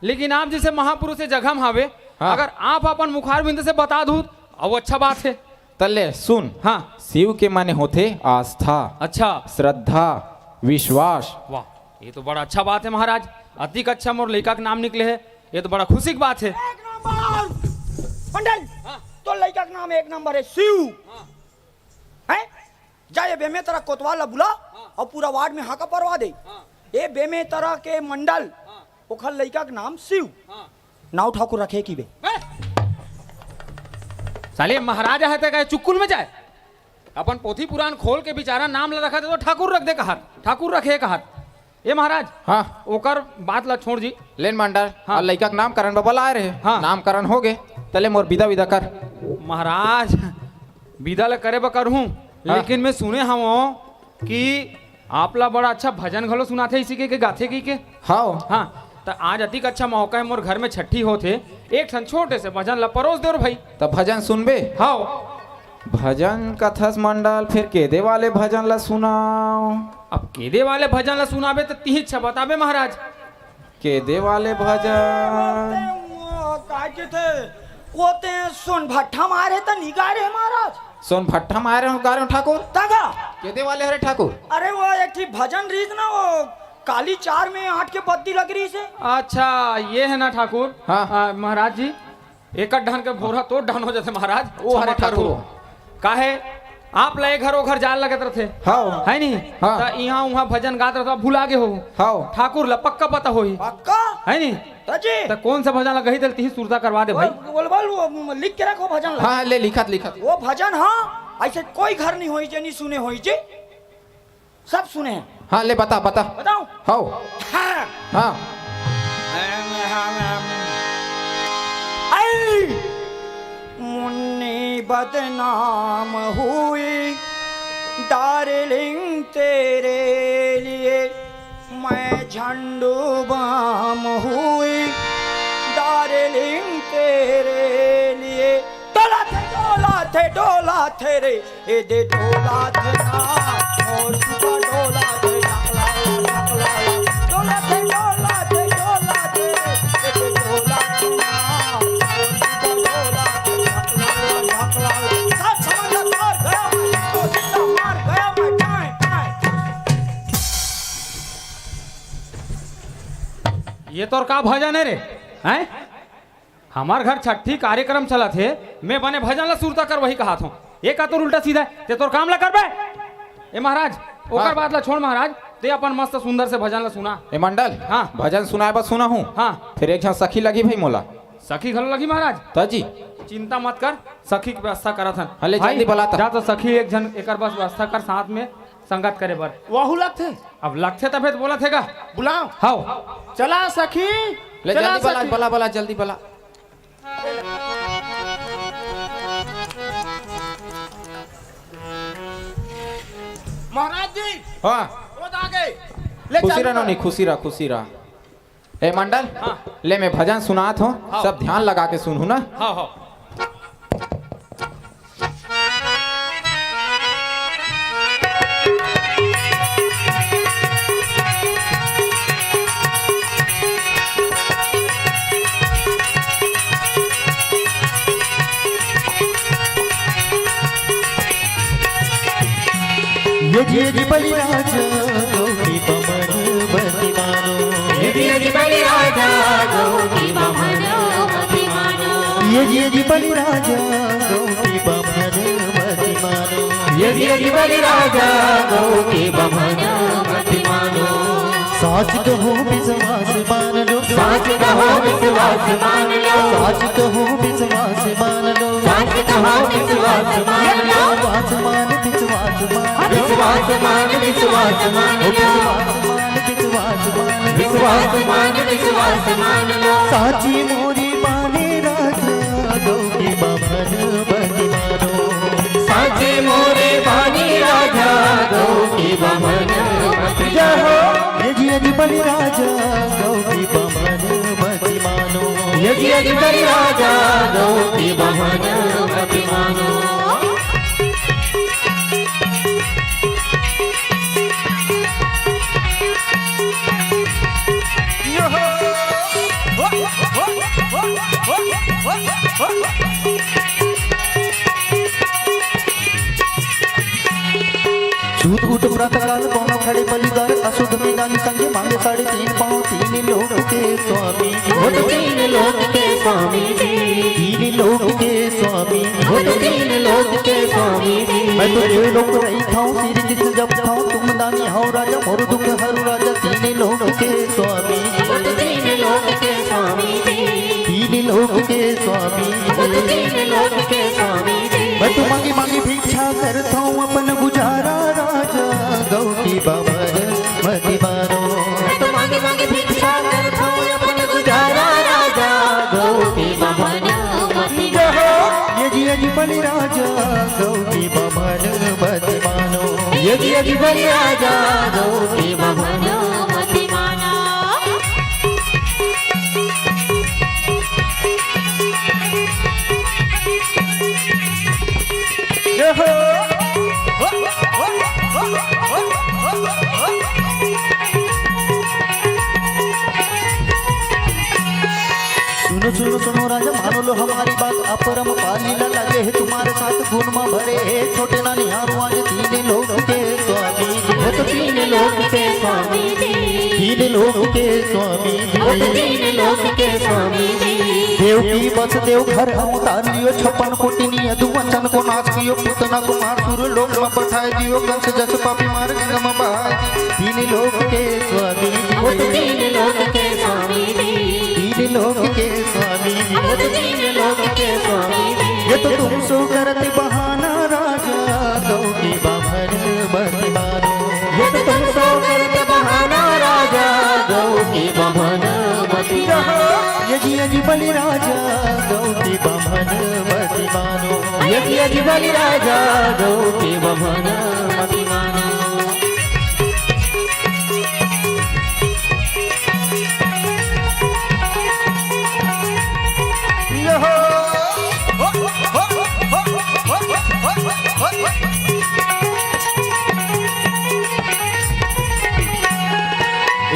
S11: लेकिन आप जैसे महापुरुष से जगह में हावे,
S14: हाँ।
S11: अगर आप अपन मुखार बिंद से बता दूं अब अच्छा बात है।
S14: तल्ले सुन,
S11: हाँ,
S14: शिव के माने होते आस्था,
S11: अच्छा,
S14: श्रद्धा, विश्वास।
S11: वाह, ये तो बड़ा अच्छा बात है महाराज। अतिक अच्छा मोर लड़का के नाम निकले है, ये तो बड़ा खुशी की बात है।
S13: मंडल, तो लड़का का नाम एक नंबर है शिव। हैं? जाए बेमे तरह कोतवाल बुला और पूरा वार्ड में हाका परवा दे। ये बेमे तरह के मंडल ओखर लड़का का नाम शिव। नाव ठाकुर रखे की बे।
S11: साले महाराजा है तो चुक्कुल में जाए, अपन पोथी पुराण खोल के बेचारा नाम ला रखा तो ठाकुर रख दे कहा, ठाकुर रखे कहा। ये महाराज,
S14: हाँ,
S11: ओकर बात ला छोड़ जी।
S14: लेन मंडल,
S11: हाँ।
S14: और लड़का का नामकरण बाबा लाए रहे,
S11: हाँ।
S14: नामकरण हो गए, तले मोर विदा विदा कर।
S11: महाराज विदा ला करे बकर हूँ, लेकिन मैं सुने हम कि आप ला बड़ा अच्छा भजन घलो सुनाते इसी के गाथे की के।
S14: हाँ
S11: हाँ, तो आज अतिक अच्छा मौका है, मोर घर में छठी होते, एक ठन छोटे से भजन ला परोस दे भाई।
S14: तो भजन सुनबे?
S11: हाँ,
S14: भजन कथस मंडल, फिर केदे वाले भजन ला सुनाओ।
S11: अब केदे वाले भजन ला सुनाबे तो तीन इच्छा बताबे महाराज।
S14: केदे वाले भजन
S13: काहे थे कोते सुन भट्ठा मारे तो निगा रे महाराज।
S14: सोन भट्ठा मारे हो गा रहे हो ठाकुर?
S13: तगा
S14: केदे वाले हरे ठाकुर?
S13: अरे वो एक थी भजन रीत ना, वो काली चार में 8 के बत्ती लग रही से।
S11: अच्छा ये है ना ठाकुर?
S14: हाँ।
S11: महाराज जी, एक ढन के भोरा तो ढन हो जाते महाराज।
S14: वो हरे ठाकुर
S11: काहे आप लय घर ओ घर जाल लगत रहे?
S14: हाँ।
S11: है नहीं?
S14: हाँ।
S11: तो यहाँ वहाँ भजन गात रहे भुला गे हो।
S14: हाँ।
S11: ठाकुर ला पक्का पता होई,
S13: पक्का
S11: है नहीं?
S13: तजी
S11: तो कौन सा भजन लगा ही दिल सुरता करवा दे भाई।
S13: बोल बोल वो लिख के रखो भजन ला।
S14: हाँ ले लिखत लिखत।
S13: वो भजन, हाँ, ऐसे कोई घर नहीं होई जे नहीं सुने होई जे, सब सुने हैं।
S14: हाँ ले बता बता।
S13: बताऊं?
S14: हाँ
S13: हाँ।
S14: हाँ।
S13: मुन्नी बदनाम हुई डार्लिंग तेरे लिए, मैं झंडू बाम हुई डार्लिंग तेरे लिए। डोला थे रे ए दे डोला थे ना, और सुबह डोला थे ढकला डोला थे डोला थे ए दे डोला थे ना, और सुबह डोला थे ढकला साथ समझ मार गया मैं, तो जिंदा मार गया मैं।
S11: ये तो का भजन है रे? हैं? हमार घर छठी कार्यक्रम चला थे, मैं बने भजन ला सुरता कर वही कहा था। ये का तो उल्टा सीधा ते तोर काम ला कर बे। ए महाराज, ओकर बात ला छोड़ महाराज, ते अपन मस्त सुंदर से भजन ला सुना।
S14: ए मंडल,
S11: हाँ।
S14: भजन सुनाए बस सुना हूँ।
S11: हाँ।
S14: फिर एक झन सखी लगी भाई मोला।
S11: सखी घलो लगी महाराज?
S14: ताजी
S11: चिंता मत कर, सखी की व्यवस्था करत हन।
S14: हले
S11: भाई,
S14: जल्दी बुलाता।
S11: जा तो सखी एक जन एकर बस व्यवस्था कर, साथ में संगत करे बर।
S13: वहु लगते
S11: अब लगते तबे तो बोला थेगा
S13: बुलाओ।
S11: हाँ
S13: चला सखी,
S14: ले
S13: चला
S14: जल्दी
S13: सखी।
S14: बला बला जल्दी बला।
S13: महाराज जी
S14: हाँ
S13: वो आ गए। ले
S14: खुशी
S13: चल।
S14: रहा नहीं, खुशी रहा खुशी रहा। ए मंडल,
S11: हाँ।
S14: ले मैं भजन सुनात हूँ,
S11: हाँ।
S14: सब ध्यान लगा के सुनू ना।
S11: हाँ हाँ।
S1: यदि बलिराजा गौरी बमन बति मानो, यदि बलिराजा गौरी बमन बति मानो, यदि बलिराजा गौरी बमन बति मानो, यदि बलिराजा गौरी बमन बति मानो। साच कहो विश्वास मान लो, साच कहो विश्वास मान लो, साच कहो विश्वास मान लो, साच कहो विश्वास मान लो, विश्वास मान विश्वास मान विश्वास मान विश्वास मान विश्वास मान विश्वास मान लो। साची मोरी बाने राजा गौरी बमन बति मानो, साची मोरे बानी राजा गौरी बमन बति मानो, यदि बलिराजा गौरी बमन बति मानो, यदि बलिराजा गौरी बमन बति मानो।
S4: सूत उठ प्रातकाल पौना खड़े बलिदार अशुद्ध में दानी संगे मांगे 3.5 पाँव 3 लोक के स्वामी
S9: वो तो 3 लोक के स्वामी जी
S4: 3 लोक के स्वामी
S9: वो तो 3 लोक के स्वामी जी
S4: मैं तो ये लोक रही था सिर किस जब था तुम दानी हो राजा मोर दुख हरु राजा 3 लोक के स्वामी
S9: वो तो 3 लोक के स्वामी जी
S4: 3 लोक के स्वामी
S9: वो तो 3 लोक के स्वामी जी
S4: मैं तो मांगी मांगी भिक्षा करता हूँ अपन गुजारा राजा गौ की बाबर मति मारो
S9: तो मांगे मांगे भिक्षा करता हूँ अपन गुजारा राजा गौ के बमन मति मारो
S4: ये जी बलि राजा गौ की बमन मति मानो
S9: ये बलि राजा गौ के बमन मति मानो
S4: सुनो सुनो सुनो राजा मानो लो हमारी बात अपरम पालीला लगे है तुम्हारे साथ गुण में भरे है छोटे ना निहारो आज 3 लोक के स्वामी
S9: वो तो 3 लोक के स्वामी जी
S4: 3 लोक के स्वामी
S9: वो तो 3 लोक के स्वामी जी
S4: देव की बस देव घर हम उतार लियो 56 कोटि नियदु वचन को नाश कियो पुतना को मार सुर लोक में पठाए दियो कंस जस पापी मार गंगा में बहाए 3 लोक के स्वामी
S9: वो तो 3 लोक के स्वामी जी
S4: 3 लोक के स्वामी
S9: वो तो 3 लोक के स्वामी जी
S4: ये तो तुम सो करते बहाना राजा गौ की बाभर बति मारो
S9: ये तो तुम सो करते बहाना राजा गौ की बमन मति मारो
S4: ये जी बलि राजा गौ की बमन मति मानो
S9: ये बलि राजा गौ की बमन मति मानो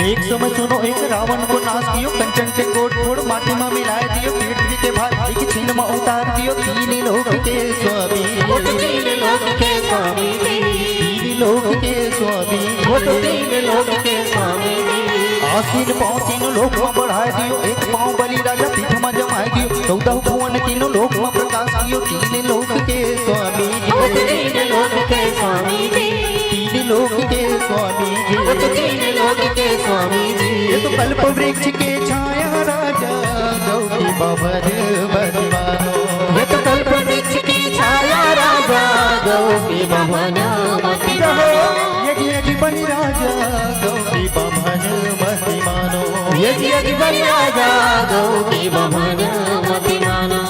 S4: एक समय सुनो एक रावण को नाश दियो कंचन के कोट फोड़ माटी में मिलाए दियो पृथ्वी के भार एक छीन में उतार दियो 3 लोक के स्वामी
S9: वो तो 3 लोक के स्वामी जी
S4: 3 लोक के स्वामी
S9: वो तो 3 लोक के स्वामी जी
S4: आसीन पाँव 3 लोक में बढ़ाए दियो एक पाँव बलि राजा पीठ में जमाए दियो 14 भुवन 3 लोक में प्रकाश दियो 3 लोक के स्वामी
S9: वो तो 3 लोक के स्वामी जी
S4: 3 लोक के स्वामी
S9: वो तो 3 लोक के स्वामी जी
S4: ये तो कल्प वृक्ष के छाया राजा गौ की बाबर बति मानो
S9: ये तो कल्प वृक्ष की छाया राजा गौ की बमन मति मानो
S4: ये बलि राजा गौ की बमन मति मानो
S9: ये बलि राजा गौ की बमन मति मानो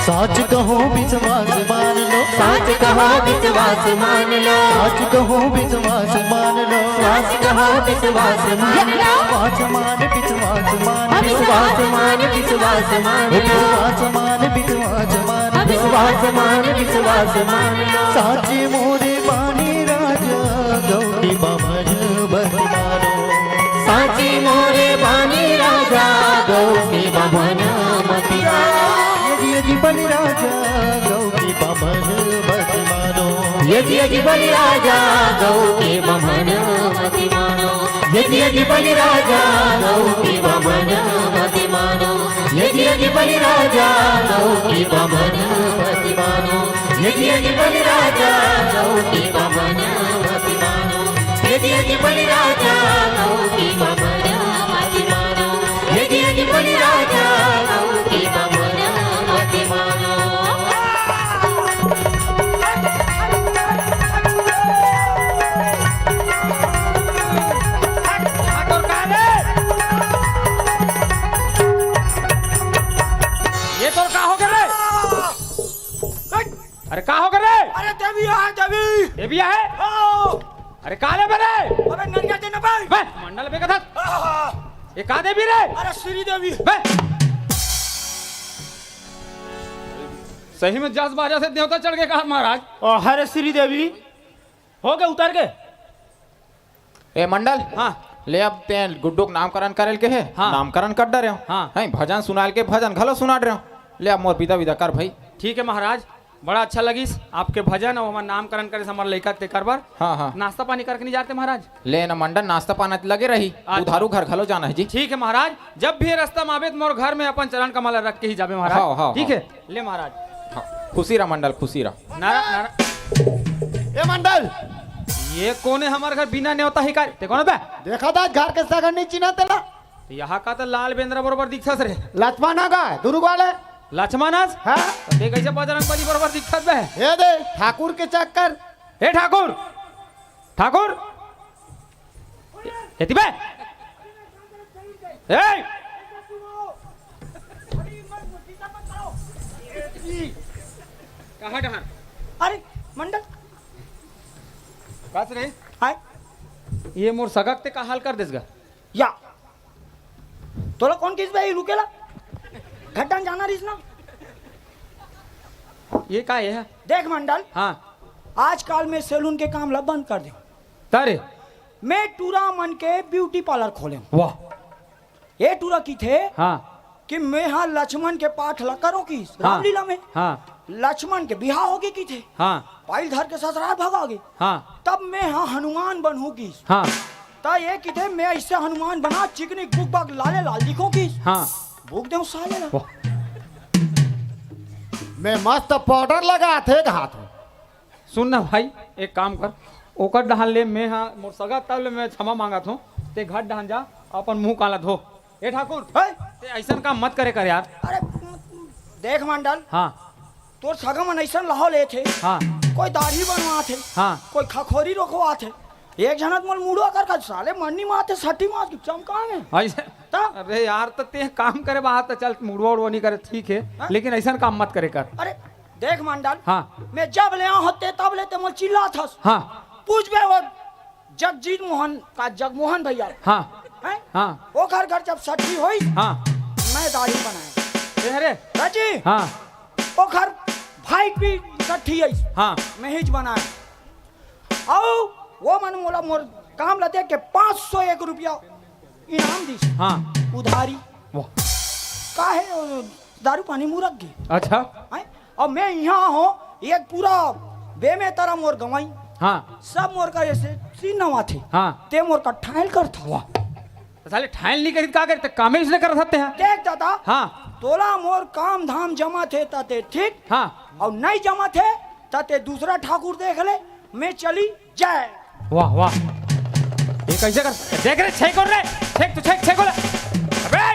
S4: साच कहो विश्वास मान लो
S9: साच कहो विश्वास मान लो
S4: साच कहो विश्वास मान लो
S9: साच कहो विश्वास मान लो
S4: पाँच मान विश्वास मान लो
S9: विश्वास मान विश्वास मान लो
S4: विश्वास मान विश्वास मान लो
S9: विश्वास मान विश्वास मान लो
S4: साचे मोरे बानी राजा गौ की बमन बति मानो
S9: साची मोरे बानी राजा गौ की बमन मति मानो
S4: ये बलि राजा गौ की बमन बति मानो
S9: ये बलि राजा गौ की बमन मति मानो ये बलि राजा गौ की बमन मति मानो ये बलि राजा गौ की बमन मति मानो ये बलि राजा गौ की बमन मति मानो ये बलि राजा गौ की बमन मति मानो ये बलि राजा गौ की बमन मति मानो
S11: ये तो का हो गया रे? अरे का हो गया रे?
S13: अरे देवी है देवी
S11: देवी है? अरे का ले बे?
S13: अबे नन्या देना भाई
S11: बे मंडल पे कथा ये का देवी रे?
S13: अरे श्री देवी
S11: बे सही में जस बाजा से देवता चढ़ के कहा महाराज
S13: अरे श्री देवी हो गए उतर के
S14: ए मंडल
S11: हाँ
S14: ले अब ते गुड्डू के नामकरण करेल के है
S11: हाँ।
S14: नामकरण कर डरे हो
S11: हाँ।
S14: हैं भजन सुनाल के भजन घलो सुना रहे हो ले अब मोर पिता विदा कर भाई।
S11: ठीक है महाराज, बड़ा अच्छा लगिस आपके भजन और हमारा नामकरण करे से हमारे लड़का के करबर।
S14: हाँ हाँ
S11: नाश्ता पानी करके नहीं जाते महाराज?
S14: ले न मंडन नाश्ता पाना लगे रही, उधारू घर खलो जाना है जी।
S11: ठीक है महाराज, जब भी रास्ता में आवे तो मोर घर में अपन चरण कमल रख के ही जावे महाराज।
S14: हाँ, हाँ,
S11: ठीक
S14: हाँ।
S11: है ले महाराज।
S14: हाँ, खुशी रहा मंडल, खुशी रहा।
S11: नारा नारा
S13: ए मंडल,
S11: ये कौन है हमारे घर बिना न्योता ही कार्य? ते कौन बे?
S13: देखा था घर के सगर नहीं चिन्हा तेला?
S11: यहाँ का तो लाल बेंद्रा बरोबर दिखत रे।
S13: लक्ष्मणा का दुर्ग वाले
S11: लक्ष्मणस?
S13: हाँ
S11: ते कैसे बजरंग बली बरोबर दिखत बे?
S13: ये दे ठाकुर के चक्कर।
S11: ए ठाकुर, ठाकुर एती बे ए कहाँ डहर?
S13: अरे मंडल
S11: बात रे
S13: हाय
S11: ये मोर सगक ते का हाल कर देसगा
S13: या तोला कौन किस भाई रुकेला घटान जाना रहीस ना?
S11: ये का है?
S13: देख मंडल,
S11: हाँ
S13: आजकल मैं सैलून के काम ला बंद कर दे।
S11: तारे
S13: मैं टूरा मन के ब्यूटी पार्लर खोले।
S11: वाह
S13: ये टूरा की थे
S11: हाँ
S13: कि मैं हाँ लक्ष्मण के पाठ ला करो की रामलीला में।
S11: हाँ
S13: लक्ष्मण के बिहार हो गई की थे,
S11: हाँ
S13: पाइल धर के ससुराल भगाओगे।
S11: हाँ
S13: तब मैं हाँ हनुमान बनूंगी।
S11: हाँ
S13: ता ये की थे मैं इससे हनुमान बना चिकनी बुक बग लाले लाल दिखोगी।
S11: हाँ
S13: भूख दे साले ला।
S11: वाह
S13: मैं मस्त पाउडर लगा थे हाथ में।
S11: सुन ना भाई, एक काम कर, ओकर डहान ले मैं हाँ मोर सगा तब ले मैं क्षमा मांगा हूँ, ते घर डहान जा अपन मुंह काला धो। ए ठाकुर ते ऐसा काम मत करे कर यार।
S13: अरे देख मंडल,
S11: हाँ
S13: तोर सगा मन ऐसा लहो ले थे।
S11: हाँ
S13: कोई दाढ़ी बनवा थे,
S11: हाँ
S13: कोई खखोरी रोकवा थे। एक जनत मोल मुड़वा कर साले मन्नी माते सट्टी मार की चमका में।
S11: ऐसे अरे यार तो ते काम करे बाहर तो चल मुड़वा उड़वा नहीं करे ठीक है, लेकिन ऐसा काम मत करे कर।
S13: अरे देख मंडल,
S11: हाँ
S13: मैं जब ले होते तब लेते मोल चिल्ला था।
S11: हाँ
S13: पूछ बे वो जगजीत मोहन का जगमोहन भैया।
S11: हाँ
S13: हैं?
S11: हाँ
S13: वो घर जब सट्टी हुई
S11: हाँ
S13: मैं दाढ़ी बनाया।
S11: अरे
S13: राजी
S11: हाँ
S13: वो घर भाई भी सट्टी है।
S11: हाँ
S13: मैं ही बनाया। आओ वो मन मोला मोर काम ला देख के 501 रुपया इनाम दी।
S11: हाँ
S13: उधारी
S11: वाह
S13: का है दारू पानी मुरक गई।
S11: अच्छा
S13: हैं? और मैं यहाँ हूँ एक पूरा बे में तरह मोर गवाई।
S11: हाँ
S13: सब मोर का ऐसे सीनवा थे।
S11: हाँ
S13: ते मोर का ठायल कर था।
S11: वाह तो साले ठायल नहीं करी का करते कामे इसने कर सकते हैं।
S13: देख दादा,
S11: हाँ
S13: तोला मोर काम धाम जमा थे ताते ठीक।
S11: हाँ
S13: और नहीं जमा थे ताते दूसरा ठाकुर देख ले। मैं चली जाए।
S11: वाह वाह ये कैसे कर देख रे छेक कर रे छेक तू छेक छेक बोला अबे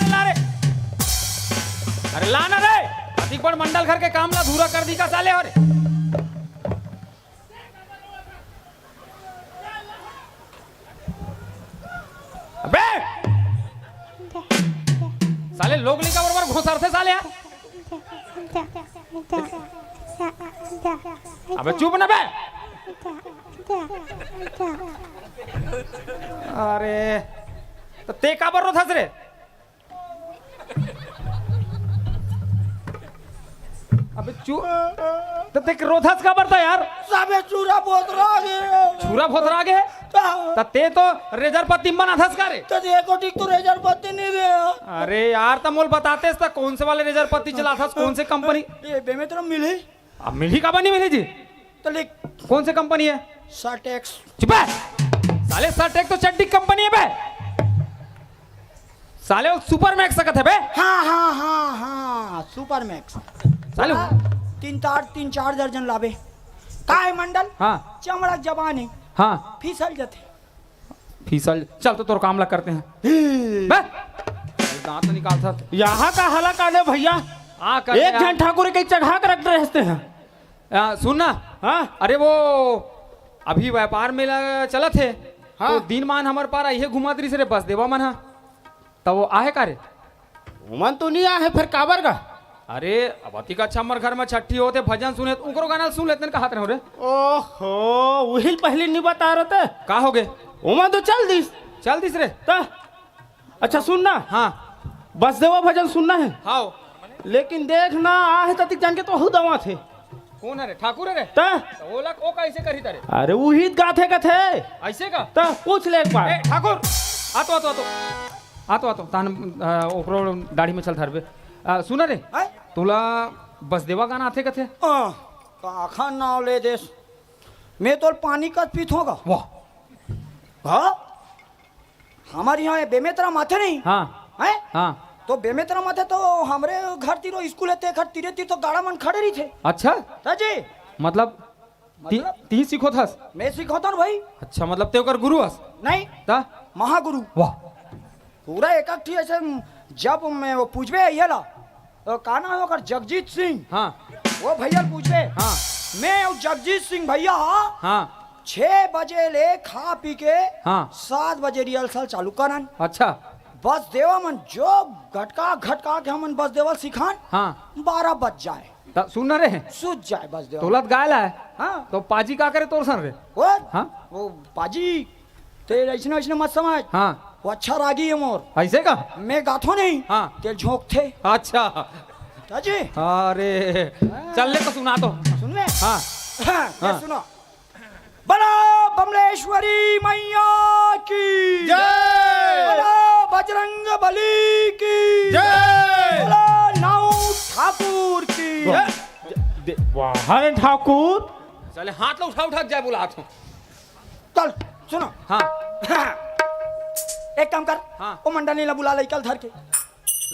S11: ला रे अरे लाना रे अधिक बड़ मंडल घर के काम ला धूरा कर दी का साले। और अबे साले लोग लिखा बराबर घुसर से साले यार। अबे चुप ना बे। अरे तो ते का बर रोथस रे? अबे तो ते रोथस का बर था यार?
S13: सबे चूरा बोतरा गे।
S11: छुरा फोतरा गे तो ते तो रेजर पत्ती बना थस का रे?
S13: तो देखो ठीक तो रेजर पत्ती नहीं रे।
S11: अरे यार तो मोल बताते था कौन से वाले रेजर पत्ती चला था कौन से कंपनी?
S13: ये बे में तो मिली।
S11: अब मिली का बनी मिली जी?
S13: तो लिख
S11: कौन से कंपनी है?
S13: सर्टेक्स।
S11: चुप है साले, सर्टेक्स तो चड्डी कंपनी है बे साले। वो सुपर मैक्स सकत है बे।
S13: हाँ हाँ हाँ हाँ सुपर मैक्स
S11: साले।
S13: 3-4 दर्जन लावे का है मंडल।
S11: हाँ
S13: चमड़ा जबान है।
S11: हाँ
S13: फिसल जाते
S11: फीसल। चल तो तोर काम ला करते हैं बे। दांत निकाल सकते
S15: यहाँ का हला का दे भैया।
S11: हाँ कर
S15: एक जन ठाकुर के चढ़ा कर रख रहते हैं।
S11: सुन ना,
S15: हाँ
S11: अरे वो अभी व्यापार मेला चला थे।
S15: हाँ?
S11: तो दिन मान हमारे पार आई है घुमा दी से बस देवा मन। हाँ तब वो आहे का रे?
S15: मन तो नहीं आए फिर काबर का।
S11: अरे अब अति का अच्छा हमारे घर में छठी होते भजन सुने उनको गाना सुन लेते कहा रहे हो रे?
S15: ओहो वही पहले नहीं बता रहे थे
S11: का हो गए?
S15: उमा तो चल दिस
S11: रे
S15: ता? अच्छा सुनना।
S11: हाँ
S15: बस देवा भजन सुनना है।
S11: हाँ
S15: लेकिन देखना आहे तक जान के तो हु दवा थे।
S11: कौन है रे? ठाकुर है रे?
S15: ता?
S11: वो लग ओ कैसे करी तारे?
S15: अरे वही गाथे का थे
S11: ऐसे का?
S15: ता पूछ ले एक बार।
S11: ठाकुर आतो तान ओकरो दाढ़ी में चल धरबे। सुना रे तुला बसदेवा गाना आथे कथे
S13: काखा नाव ले देश मैं तो पानी का पीत होगा
S11: वाह
S13: हाँ हमारे यहाँ बेमेतरा माथे नहीं
S11: हाँ
S13: है
S11: हाँ
S13: तो बेमेतरा माथे तो हमरे घर तीरो स्कूल है घर तीरे तीर तो गाड़ा मन खड़े रही थे
S11: अच्छा
S13: जी
S11: मतलब ती सीखो थस
S13: मैं सीखोता ना भाई
S11: अच्छा मतलब ते ओकर गुरु हस
S13: नहीं
S11: ता
S13: महागुरु
S11: वाह
S13: पूरा एक एक थी ऐसे जब मैं वो पूछबे ये ला तो का नाम है ओकर जगजीत सिंह
S11: हाँ
S13: वो भैया पूछबे
S11: हाँ
S13: मैं और जगजीत सिंह भैया
S11: हाँ
S13: 6 बजे ले खा पी के
S11: हाँ
S13: 7 बजे रिहर्सल चालू करन
S11: अच्छा
S13: बस देवा मन जो घटका घटका के हमन बस देवल सिखान
S11: हाँ
S13: 12 बज जाए
S11: ता सुन ना रे
S13: सूझ जाए बस देवा
S11: तोलत गायला है
S13: हाँ
S11: तो पाजी का करे तोर सन रे
S13: वो
S11: हाँ
S13: वो पाजी तेरे ऐसने ऐसने मत समझ
S11: हाँ
S13: वो अच्छा रागी है मोर
S11: ऐसे का
S13: मैं गाथो नहीं
S11: हाँ
S13: तेरे झोंक थे
S11: अच्छा
S13: जी
S11: अरे चल ले तो सुना तो
S13: सुन ले
S11: हाँ
S13: हाँ सुनो बड़ा बमलेश्वरी मैया की
S8: जय
S13: बड़ा बजरंग बली की
S8: जय
S13: बड़ा नाऊ ठाकुर की
S15: वाह ठाकुर
S11: चले हाथ लो उठा जाए बुला हाथ
S13: चल सुनो
S11: हाँ
S13: एक काम कर
S11: हाँ
S13: वो मंडली ला बुला लइका धर के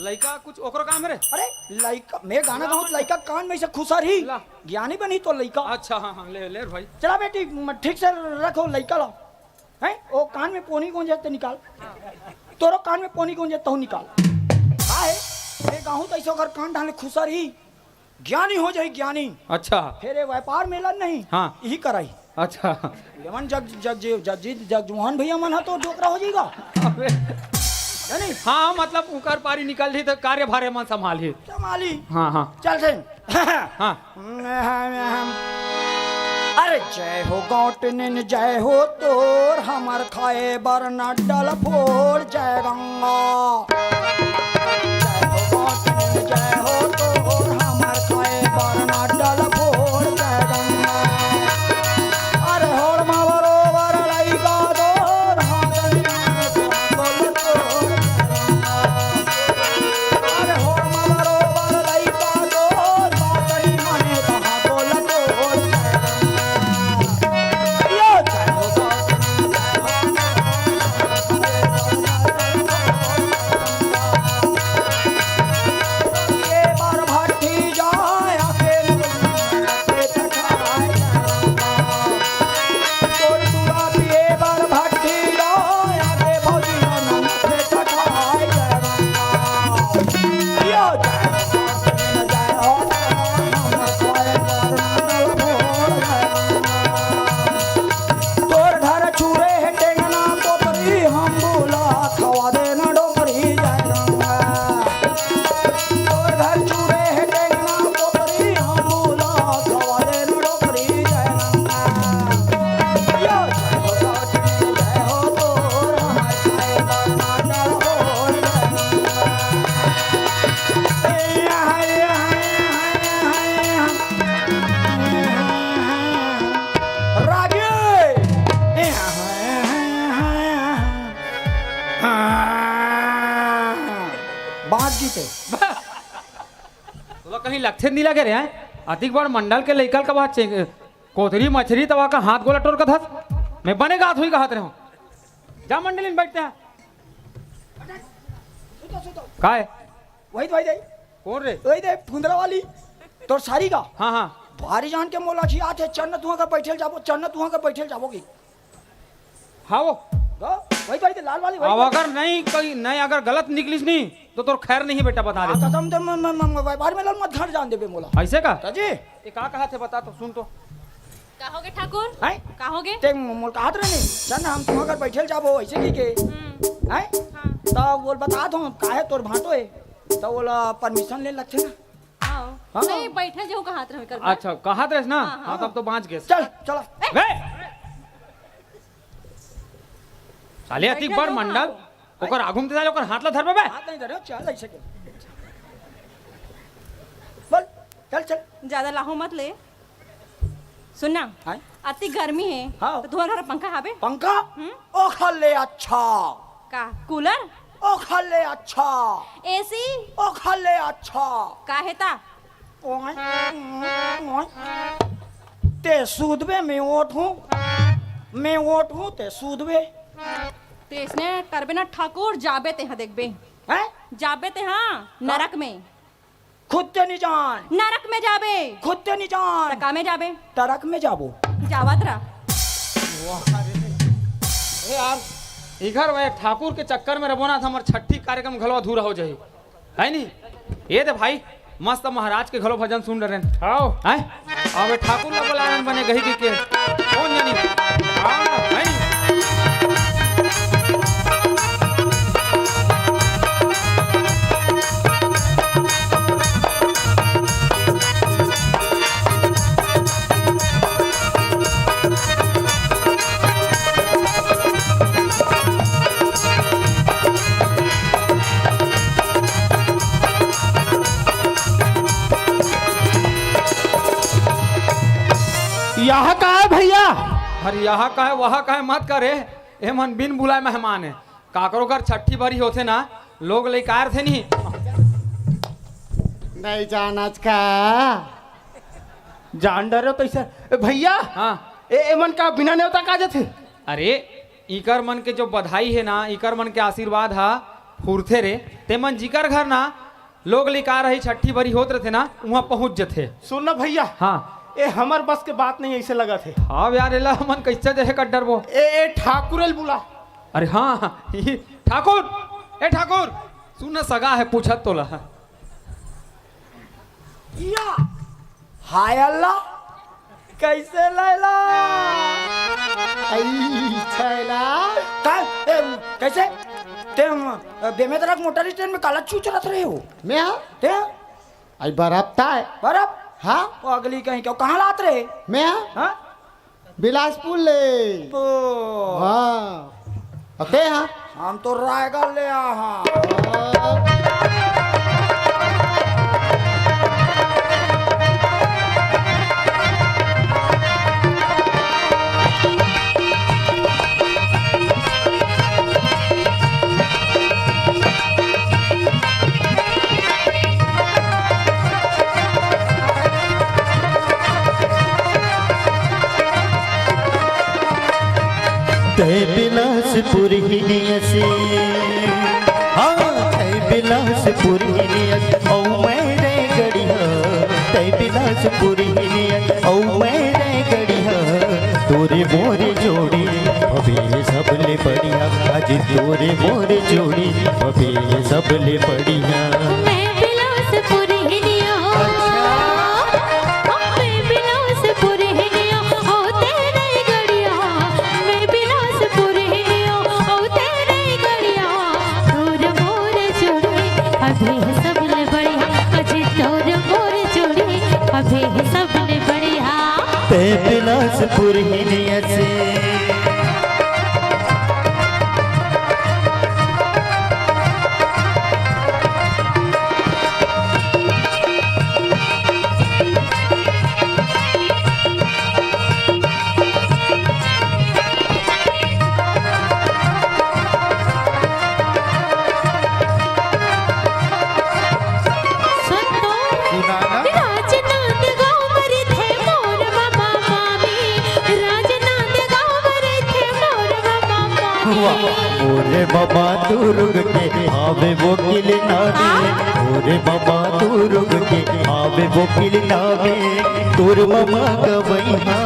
S11: लइका कुछ ओकरो काम है रे
S13: अरे लइका मैं गाना गाऊं तो लइका कान में से खुसर ही ज्ञानी बनी तो लइका
S11: अच्छा हाँ हाँ ले ले भाई
S13: चला बेटी ठीक से रखो लइका ला हैं वो कान में पोनी कौन जाते निकाल तोरो कान में पोनी कौन जाता हूँ निकाल है मैं गाऊं तो ऐसा अगर कान डाले खुसर ही ज्ञानी हो जाए ज्ञानी
S11: अच्छा
S13: फिर ये व्यापार मेला नहीं
S11: हाँ
S13: यही कराई
S11: अच्छा
S13: लेवन जगजोहन भैया मन तो डोकरा हो जाएगा नहीं
S11: हाँ मतलब उकर पारी निकल रही तो कार्य भारे मन संभाली
S13: संभाली
S11: हाँ हाँ
S13: चल से
S11: हाँ
S13: अरे जय हो गौटन जय हो तोर हमर खाए बरना डल फोड़ जय गंगा जय हो गौटन जय हो तोर हमर खाए बरना डल फोड़ जय गंगा अरे होड़ मा बरोबर लइका दोर हाथन बोल तोर अरे होड़ मा बरोबर लइका दोर बातनी मने कहा बोल तोर यो जय हो ये बार भट्टी जाए अकेले पे टकराए तोर दुआ पिए बार भट्टी जाए आगे भौजी नन पे टकराए यो जय हो तोर घर छुरे है टेंगना कोपरी हम बोला खवा देना डोकरी जाएगा तोर घर छुरे है टेंगना कोपरी हम बोला खवा देना डोकरी जाएगा यो जय हो तोर हमारे बरना डोर रागे बात जीते
S11: तो कहीं लक्षे नहीं लगे रे हैं अधिक बार मंडल के लेकर का बात कोतरी मछली तवा का हाथ गोला टोर का था मैं बने गात हुई कहते रहो जा मंडली में बैठते हैं का है
S13: वही दे
S11: कौन रे
S13: वही दे फुंदरा वाली तोर सारी का
S11: हाँ हाँ
S13: भारी जान के मोला छी आथे चन्नत वहां का बैठल जाबो चन्नत वहां का बैठल जाबोगी
S11: हाँ वो
S13: वही दे लाल वाली
S11: अब अगर नहीं कोई नहीं अगर गलत निकलिस नहीं तो तोर खैर नहीं बेटा बता दे
S13: कसम दे व्यापार में मत घर जान देबे मोला
S11: ऐसे का
S13: जी
S11: ये का कहा थे बता तो सुन तो
S12: कहोगे ठाकुर
S13: हैं
S12: कहोगे
S13: ते मोल कहत रहे चल हम तुम अगर बैठल जाबो ऐसे की के हैं तो बोल बता दो काहे तोर भाटो है तो बोला परमिशन ले लगथे ना
S12: हाँ नहीं बैठे जो कहा रहे कर
S11: अच्छा कहा थे ना हाँ तब तो बाँच गए
S13: चल चलो
S11: वे साले अतिक बार मंडल ओकर आगुम ते साले ओकर हाथ ला धरबे बे
S13: हाथ नहीं धरे चल ऐसे के बोल चल चल
S12: ज्यादा लाहो मत ले सुनना अति गर्मी है तो तुम्हारा घर पंखा हावे
S13: पंखा ओ खले अच्छा
S12: का कूलर
S13: ओ खले अच्छा
S12: एसी
S13: ओ खले अच्छा
S12: काहेता
S13: ते सूदबे मैं ओठ हूँ ते सूदबे
S12: ते इसने करबे ना ठाकुर जाबे ते हाँ देखबे
S13: हैं
S12: जाबे ते हाँ नरक में
S13: खुद ते नहीं जान
S12: नरक में जाबे
S13: खुद ते नहीं जान
S12: तका में जाबे
S13: तरक में जाबो
S12: जावत रहा
S11: ए यार इधर वे ठाकुर के चक्कर में रबोना था हमार छठी कार्यक्रम घलो अधूरा हो जाए है नी ये दे भाई मस्त महाराज के घलो भजन सुन रहे हैं आओ हैं अब ठाकुर ला बुलावन बने गही के कौन जानी हां है नी
S15: यहाँ का है भैया?
S11: अरे यहाँ का है वहाँ का है मत करे ए मन बिन बुलाए मेहमान है काकरो घर छठी भरी होते ना लोग लेकार थे नहीं
S15: नहीं जानच का जान डरे कैसे भैया?
S11: हाँ
S15: ए मन का बिना न्योता का थे?
S11: अरे इकर मन के जो बधाई है ना इकर मन के आशीर्वाद हा फुरथे रे ते मन जिकर घर ना लोग लेकार रही छठी भरी होत रहे ना वहाँ पहुँच जथे
S15: सुन ना भैया
S11: हाँ
S15: ए हमार बस के बात नहीं ऐसे लगा थे
S11: हाँ यार एला मन कैसे देहे कड्डर वो
S15: ए ठाकुर बुला
S11: अरे हाँ ये ठाकुर ए ठाकुर सुन सगा है पूछत तोला
S13: या हाय अल्लाह कैसे लैला कैसे ते बेमेतरक मोटर स्टैंड में काला चूच रत रहे हो
S15: मैं
S13: ते
S15: आई बरफता है
S13: बर्फ
S15: हाँ
S13: वो अगली कहीं क्यों कहाँ लात रहे
S15: मैं
S13: हाँ
S15: बिलासपुर ले
S13: ओ
S15: हाँ अते हाँ
S13: हम तो रायगढ़ ले आ हाँ
S1: बिलासपुर ही से हाँ बिलासपुर ही ओ मेरे गड़िया बिलासपुर ही ओ मेरे गड़िया तोरे मोरे जोड़ी अभी सबले बढ़िया आज तोरे मोरे जोड़ी अभी सबले बढ़िया बिलासपुर ही से ओरे बाबा तू रुक के आवे वो किल नावे ओरे बाबा तू रुक के आवे वो किल नावे तोर मामा गवैया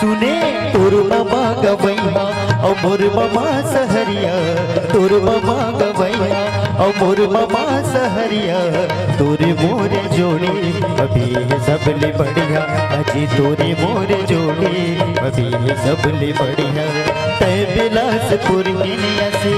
S1: सुने तोर मामा गवैया और मोर मामा सहरिया तोर मामा गवैया और मोर मामा सहरिया तोरे मोरे जोड़ी अभी सबले बढ़िया अजी तोरे मोरे जोड़ी अभी सबले बढ़िया तय बिलासपुर हिनिया से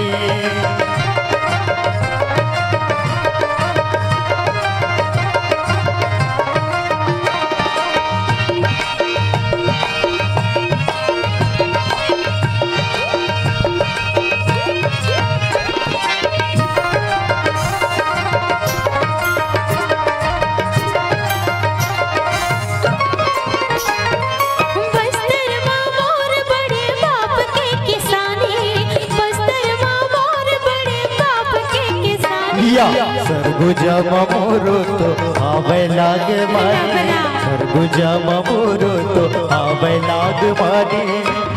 S2: बस्तर माँ मोर
S1: खरबूजा मोरो तो आवे लाग मारी खरबूजा मोरो तो आवे लाग मारी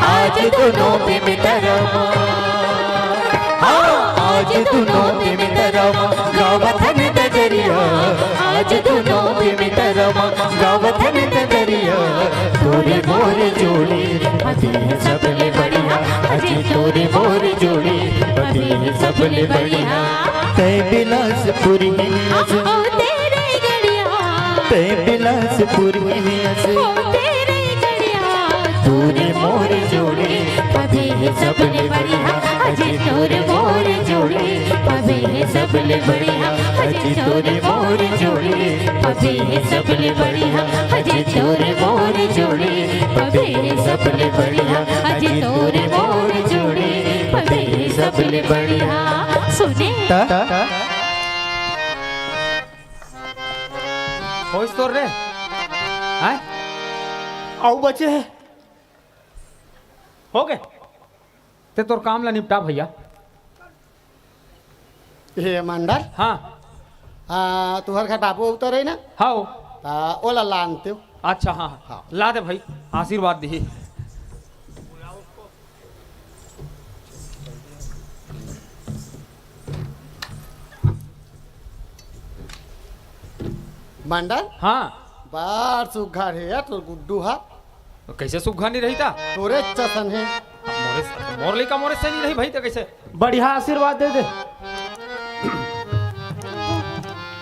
S1: आज दोनों पे मितरमा आज दोनों पे मितरमा गावथन दरिया आज दोनों पे मितरमा गावथन दरिया तोरे मोरे जोड़ी पति है सबले बढ़िया अजी तोरे मोरे जोड़ी पति है सबले बढ़िया तय बिलासपुर हिनियस
S2: तेरे गड़िया
S1: तय बिलासपुर हिनियस
S2: तेरे गड़िया
S1: तोरे मोरे जोड़ी
S2: पवे है सबले बढ़िया अजी तोरे मोरे जोड़ी पवे है सबले बढ़िया अजी तोरे मोरे जोड़ी पवे है सबले बढ़िया अजी तोरे मोरे जोड़ी पवे है सबले बढ़िया अजी तोरे मोरे जोड़ी पवे है सबले बढ़िया सुने
S11: होइस तोर रे हैं
S15: आओ बचे है
S11: हो गए ते तोर काम ला निपटा भैया
S15: हे मंडल
S11: हाँ
S15: तुहर घर बाबू उतर रही ना
S11: हाँ
S15: ओला लानते हो
S11: अच्छा हाँ हाँ ला दे भाई आशीर्वाद दी
S15: मंडल
S11: हाँ
S15: बार सुघर है तो गुड्डू हा
S11: कैसे सुखा नहीं रही था
S15: तोरे चसन है
S11: मोरली का मोरे से नहीं रही भाई तो कैसे
S15: बढ़िया आशीर्वाद दे दे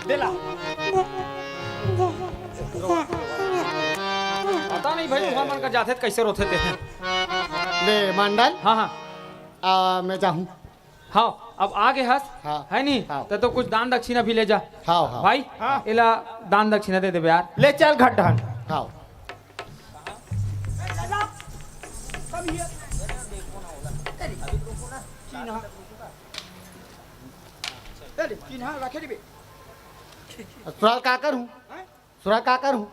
S11: देला पता नहीं भाई तुम्हारा मन का जाते कैसे रोते थे
S15: ले मंडल
S11: हाँ हाँ
S15: मैं जाऊँ
S11: हाँ अब आगे हंस
S15: हाँ,
S11: है नहीं
S15: हाँ,
S11: तो कुछ दान दक्षिणा भी ले जा
S15: हाँ, हाँ,
S11: भाई
S15: हाँ,
S11: इला दान दक्षिणा दे दे यार
S15: ले चल घट्टा हाँ सुराल काकर हूँ सुराल काकर हूँ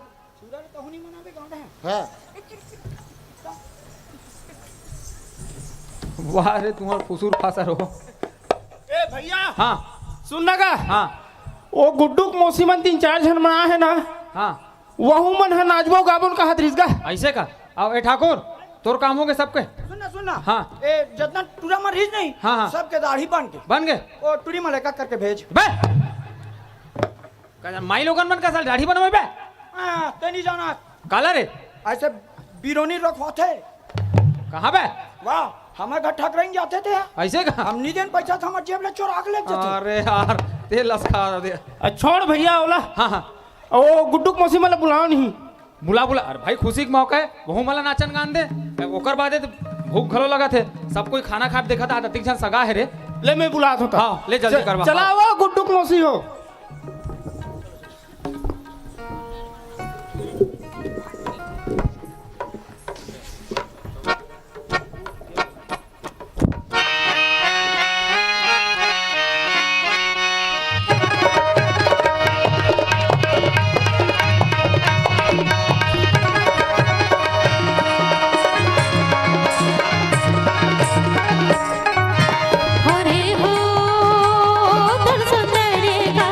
S11: वाह रे तुम्हारा फुसूर फासा रहो
S15: ए भैया
S11: हाँ
S15: सुन लगा
S11: हाँ
S15: वो गुड्डू मौसी मन 3-4 जन मना है ना
S11: हाँ
S15: वहू मन है नाचबो गाबन का हाथ रिसगा
S11: ऐसे का अब ए ठाकुर तोर काम हो गए सबके
S15: सुनना
S11: हाँ
S15: ए जितना टूरा में रिस नहीं
S11: हाँ हाँ
S15: सबके दाढ़ी बन गए ओ टूरी में लेका करके भेज
S11: बे माई लोगन मन का साल दाढ़ी बनवे बे
S15: ते नहीं जाना
S11: काला रे
S15: ऐसे बिरोनी रखवाते
S11: कहाँ बे
S15: वाह हमें घर ठकरेंगे जाते थे
S11: ऐसे का
S15: हम नहीं देन पैसा था हमारे जेब ले चोरा के ले जाते
S11: अरे यार ते लसखा दे
S15: छोड़ भैया ओला
S11: हाँ हाँ
S15: ओ गुड्डू मौसी मला बुलाओ नहीं
S11: बुला अरे भाई खुशी के मौका है वहू मला नाचन गान दे ओकर बादे भूख खलो लगा थे सब कोई खाना खा देखा था तीन सगा है रे
S15: ले मैं बुला था
S11: हाँ ले जल्दी करवा
S15: चला वो गुड्डू मौसी हो
S2: हरे हो दर्शन देगा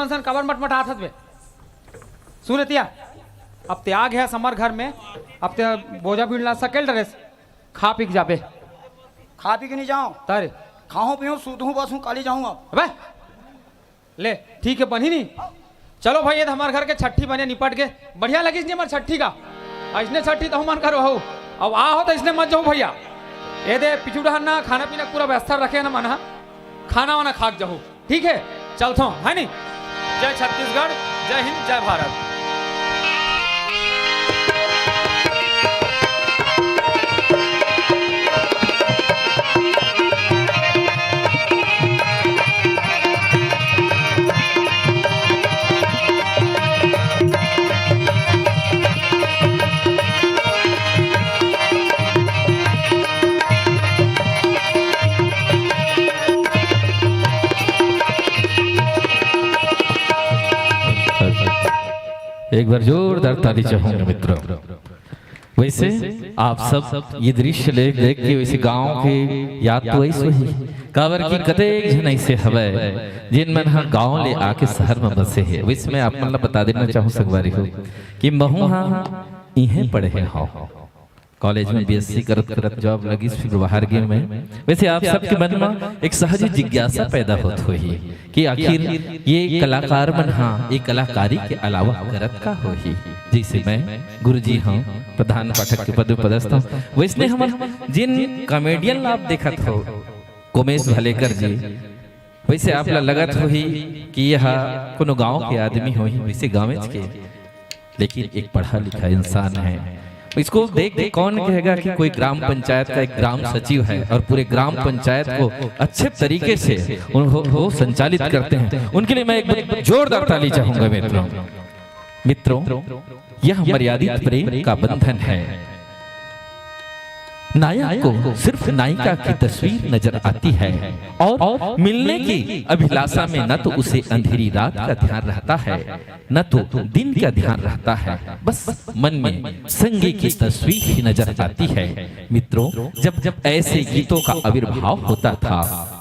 S11: मन सन कबर मट मटा हाथ में सुनतिया अब त्याग है समर घर में अब ते बोझा भीड़ ला सकेल ड्रेस खा पी के जाबे
S6: खा पी के नहीं जाऊँ
S11: तारे
S6: खाऊं पीऊं सूतूं बसूं काली जाऊंगा
S11: अबे ले ठीक है बनी नहीं चलो भाई ये तो हमारे घर के छठी बने निपट के बढ़िया लगी इसने हमारे छठी का इसने छठी तो मन करो हो अब आ हो तो इसने मत जाओ भैया ये दे पिछू ना खाना पीना पूरा व्यवस्था रखे ना मना खाना वाना खा जाओ ठीक है चलता हूँ है नहीं जय छत्तीसगढ़ जय हिंद जय भारत।
S10: एक बार जोरदार ताली चाहूंगा मित्रों। वैसे आप सब ये दृश्य देख के वैसे गांव के याद तो ऐसे ही काबर की कतेक जन ऐसे हवे जिन मन हा गांव ले आके शहर में बसे है। वैसे मैं आप मतलब बता देना चाहूँ संगवारी हो कि महू हाँ इन्हें पढ़े हो कॉलेज में बीएससी करत करत जॉब लगी फिर बाहर गए में। वैसे आप सबके मन में एक सहज जिज्ञासा पैदा होत होही कि आखिर ये कलाकार मन हाँ ये कलाकारी के अलावा करत का होही। जैसे मैं गुरुजी हाँ प्रधान पाठक के पद पदस्थ हूँ वैसे हम जिन कॉमेडियन आप देखत हो उमेश भालेकर जी वैसे आप लगत होही कि यह कोनो गाँव के आदमी होही वैसे गाँव के लेकिन एक पढ़ा लिखा इंसान है। इसको देख देख कौन कहेगा कि कोई ग्राम पंचायत का एक ग्राम सचिव है और पूरे ग्राम पंचायत को अच्छे तरीके से वो संचालित करते हैं। उनके लिए मैं एक जोरदार ताली चाहूंगा मित्रों। यह मर्यादित प्रेम का बंधन है। नायक को सिर्फ नायिका की तस्वीर नजर आती है और मिलने की अभिलाषा में न तो उसे अंधेरी रात का ध्यान रहता है न तो दिन का ध्यान रहता है, बस मन में संगी की तस्वीर ही नजर आती है। मित्रों जब ऐसे गीतों का आविर्भाव होता था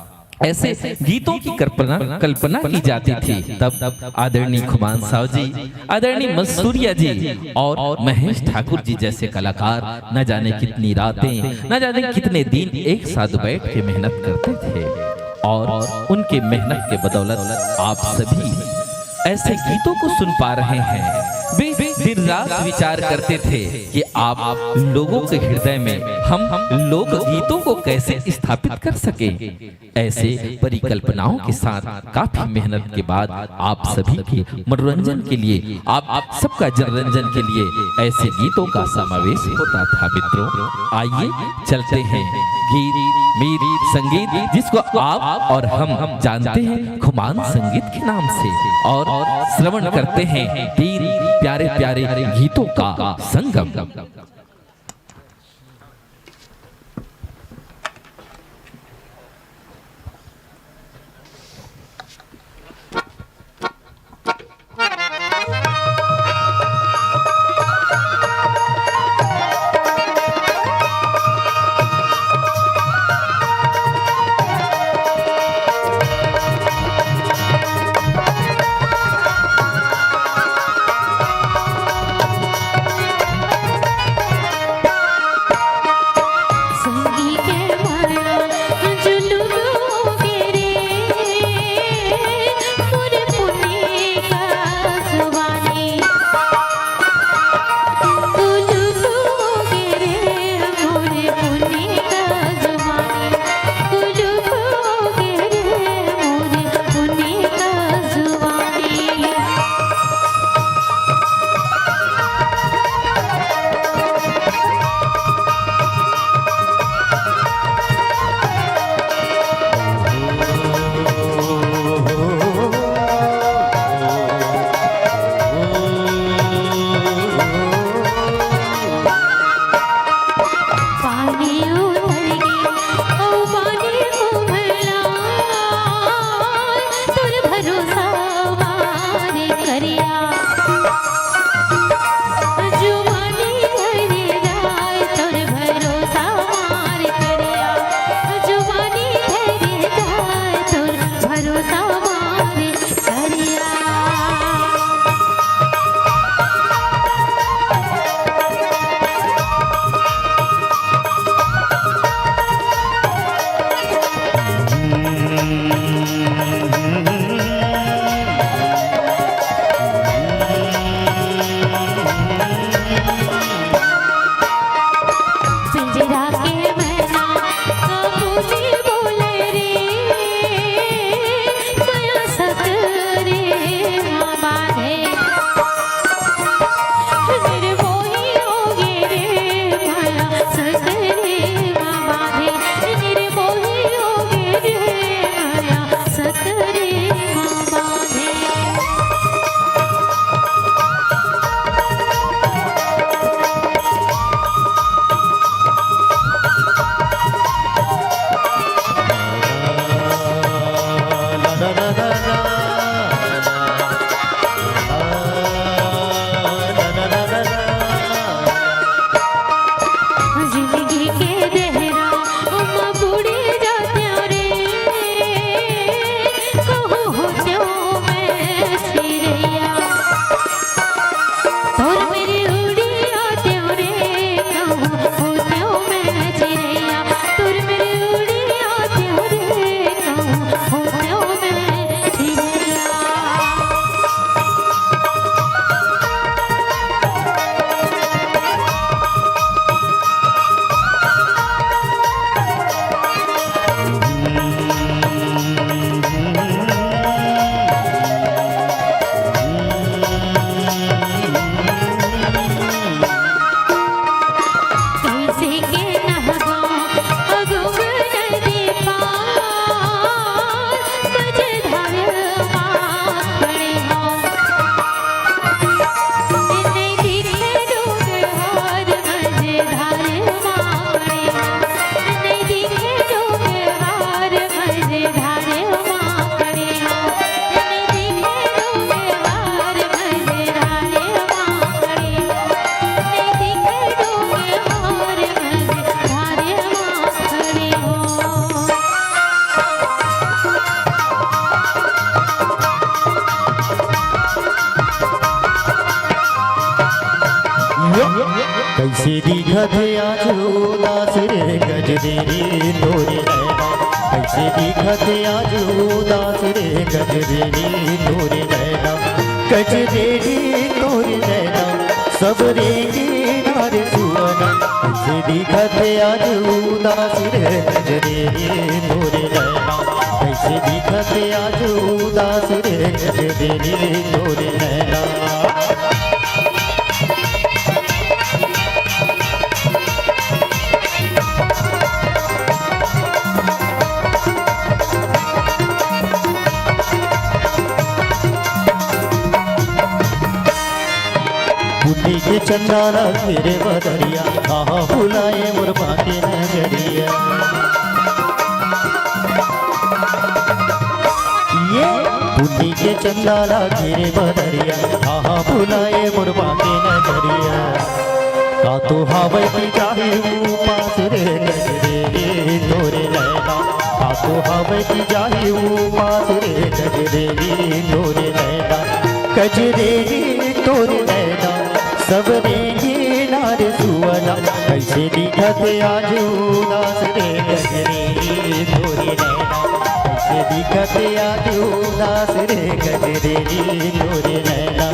S10: ऐसे गीतों की कल्पना की जाती थी तब आदरणीय खुमान साव जी आदरणीय मंसूरिया जी और महेश ठाकुर जी जैसे कलाकार न जाने कितनी रातें न जाने कितने दिन एक साथ बैठ के मेहनत करते थे और उनके मेहनत के बदौलत आप सभी ऐसे गीतों को सुन पा रहे हैं। वे दिन रात विचार करते थे कि आप लोगों के हृदय में हम लोक गीतों को कैसे स्थापित कर सके। ऐसे परिकल्पनाओं के साथ काफी मेहनत के बाद आप सभी के मनोरंजन के लिए आप सबका मनोरंजन के लिए ऐसे गीतों का समावेश होता था। मित्रों आइए चलते हैं गीत मेरी संगीत जिसको आप और हम जानते हैं खुमान संगीत के नाम से और श्रवण करते हैं तीन प्यारे प्यारे गीतों का संगम।
S2: भरोसा मारे करिया
S1: कैसे दिखत आज उदास रे गजरेरी तोरे नैना, कैसे दिखत आज उदास रे गजरेरी तोरे नैना, गजरेरी तोरे नैना सब रेगी नारे सुवना, कैसे दिखत आज उदास रे गजरेरी तोरे नैना, कैसे दिखत आज उदास रे गजरेरी तोरे नैना। बुद्धि के चंदाना तेरे बदरिया, कहाँ बुलाए मोर बाटे नजरिया, ये बुद्धि के चंदाना तेरे बदरिया, कहाँ बुलाए मोर बाटे नजरिया, का तो हवे की चाहे पास रे गजरेरी तोरे नैना, का तो हवे की चाहे पास रे गजरेरी तोरे नैना, गजरेरी तोरे नैना सब रेगी नारे सुवना, कैसे दिखत आज उदास रे गजरेरी तोरे नैना, कैसे दिखत आज उदास रे गजरेरी तोरे नैना।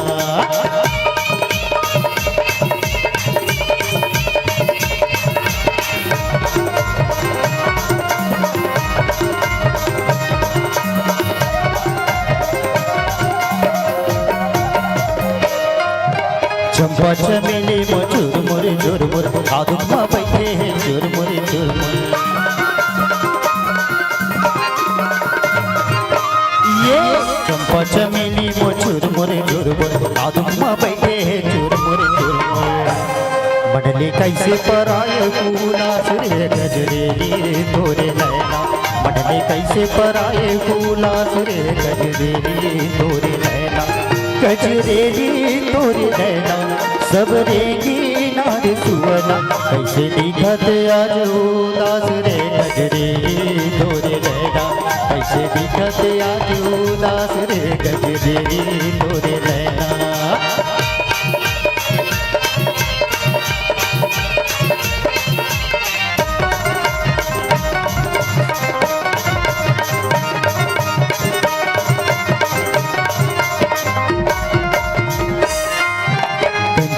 S1: चंपा चमेली मचुर मुर चुर मुर आदुमा बैठे हैं चुर मुर चुर मुर, ये चंपा चमेली मचुर मुर चुर मुर आदुमा बैठे हैं चुर मुर चुर मुर, मंडली कैसे पराय फूलास रे गजरेरी तोरे नैना, मंडली कैसे पराय फूलास रे गजरेरी तोरे नैना, गजरेरी तोरे नैना सब रेगी नारे सुवना, कैसे दिखत आज उदास रे गजरेरी तोरे नैना, कैसे दिखत आज उदास रे गजरेरी तोरे नैना।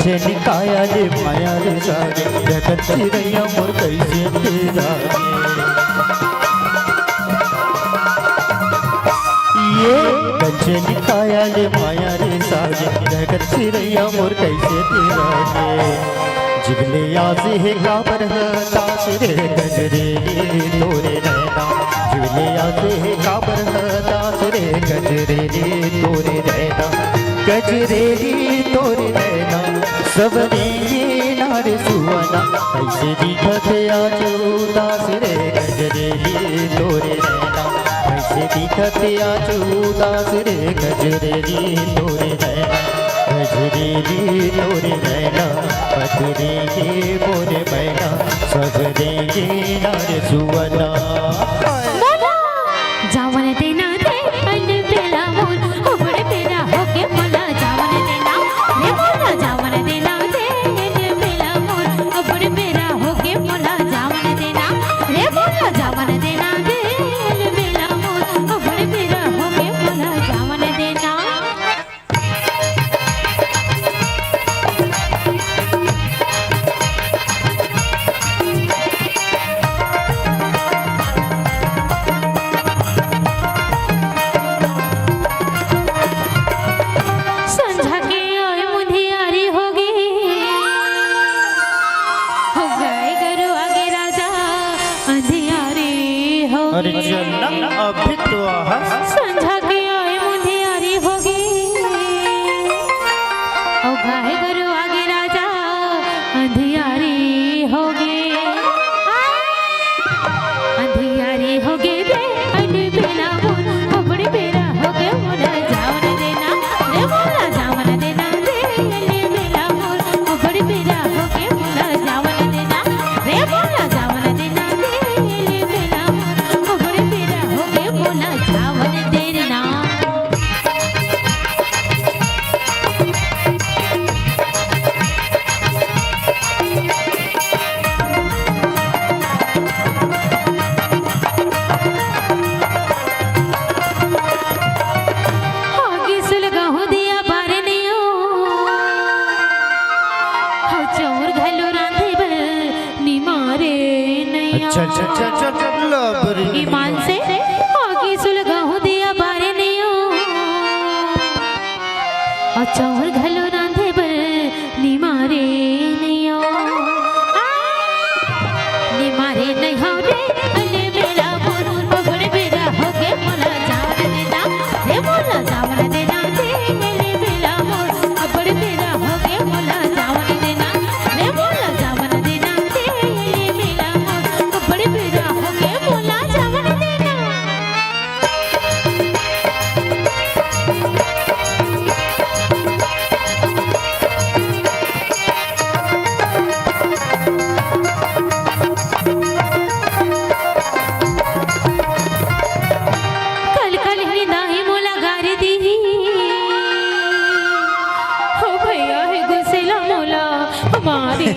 S1: कंचन काया रे माया रे सारे जगत चिरैया मोर कैसे तेरा, ये कंचन काया रे माया रे सारे जगत चिरैया मोर कैसे तेरा, जिगले आस है काबर दास रे गजरेरी तोरे नैना, जिगले आस है काबर दास रे गजरेरी तोरे नैना, गजरेरी तोरे नैना सब रेगी नारे सुवना, कैसे दिखत आज उदास रे गजरेरी तोरे नैना, कैसे दिखत आज उदास रे गजरेरी तोरे नैना, गजरेरी तोरे नैना पथरेगी मोरे मैना सब रेगी नारे सुवना।
S2: जावन देना दे अन बेला मोर उबड़ बेरा होके मोला, जावन देना रे मोला, जावन देना दे अन बेला मोर उबड़ बेरा होके मोला, जावन देना रे मोला, जावन देना दे अन बेला मोर उबड़ बेरा होके मोला, जावन देना। संझा के ओए मुंधियारी होगी, हो गए गरु आगे राजा अंधियारी होगी,
S1: अरे चलना अभी तो
S2: संझा के ओए मुंधियारी होगी, हो गए गरु आगे राजा अंधियारी होगी, अंधियारी होगी रे अन बेला मोर उबड़ बेरा होगे मोला, जावन देना रे मोला, जावन देना रे अन बेला मोर उबड़ बेरा होगे मोला, जावन देना रे मोला, जावन देना रे अन बेला मोर उबड़ बेरा होगे मोला, जावन देना।
S4: चल चल चल चल लबरी
S2: ईमान से आगे सुलगाहू दिया बारे नियो और चौर घलो रांधे बर निमारे नियो निमारे नहीं हो रे अने मेरा मोर बबड़े बेरा हो के मोला जावन देना रे मोला जावन देना रे मेरा मोर बबड़े बेरा हो के मोला जावन देना रे मोला जावन देना रे मेरा मोर बबड़े बेरा हो के मोला जावन देना कल कल ही दाही मोला गारी दी हो भैया है गुस्सेला मोला हमारी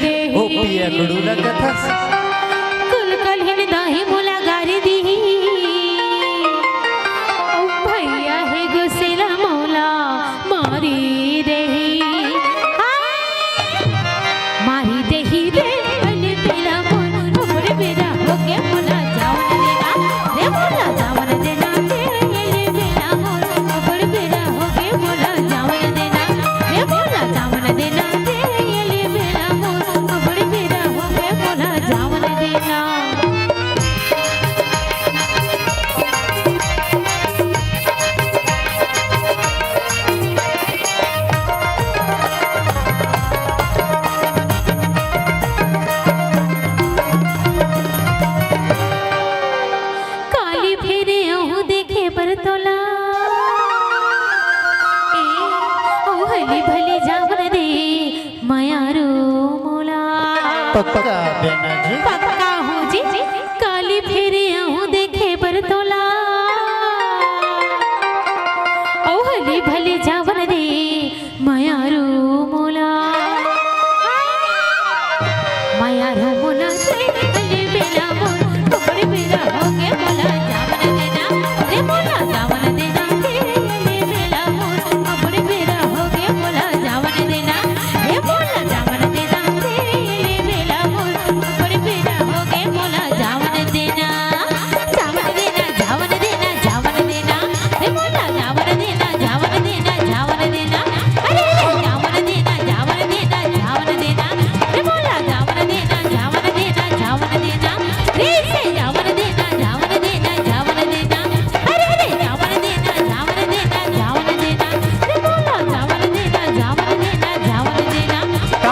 S2: रे
S4: ओ पिया गुडूला कथा
S2: कल कल ही दाही मोला गारी दी ओ भैया है गुस्सेला मोला मारी रे मारी देही रे अने तेरा मोर हमरे बेरा हो के मोला जावन देना रे मोला जावन देना रे मेरा मोर हमरे बेरा हो के मोला जावन देना रे मोला जावन देना रे मेरा मोर हमरे बेरा हो के मोला जावन देना काली फेरे आहू देखे पर तोला ए ओ हली भली जावन दे मायारू मोला
S4: पक्का बेना जी
S2: पक्का हो जी काली फेरे आहू देखे पर तोला ओ हली भली जावन दे मायारू मोला मायारू मोला रे हली बेला मोर बबड़े बेरा हो के मोला जावन देना रे मोला जावन देना रे बेला मोर बबड़े बेरा हो के मोला जावन देना रे मोला जावन देना रे बेला मोर बबड़े बेरा हो के मोला जावन देना जावन देना जावन देना जावन देना रे मोला जावन देना जावन देना जावन देना अरे जावन देना जावन देना जावन देना रे मोला जावन देना जावन देना जावन देना रे से जावन देना जावन देना जावन देना अरे रे जावन देना जावन देना जावन देना रे मोला जावन देना जावन देना जावन देना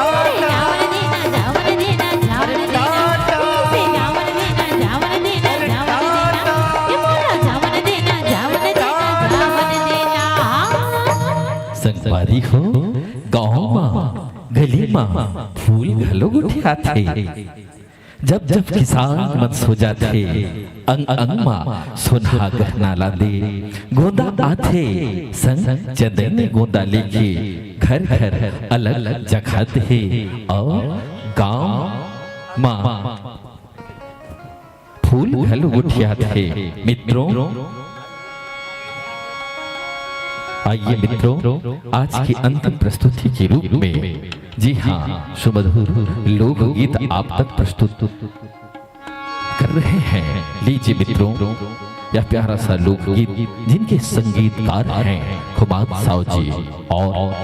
S2: अरे जावन देना जावन देना जावन देना से जावन देना जावन देना जावन देना रे मोला जावन देना जावन देना जावन देना
S10: संगवारी हो गाँव माँ गली माँ फूल घलो गुठिया थे जब जब किसान मत सो जाते अंग अंग माँ सोना गहना ला दे गोंदा आथे संग चंदन गोंदा लेके घर घर अलग अलग जगह थे और गाँव माँ फूल घलो गुठिया थे मित्रों आइए मित्रों आज की अंतिम प्रस्तुति के रूप में जी हाँ सुमधुर लोकगीत आप तक प्रस्तुत कर रहे हैं। लीजिए मित्रों यह प्यारा सा लोकगीत जिनके संगीतकार हैं खुमाद साव जी और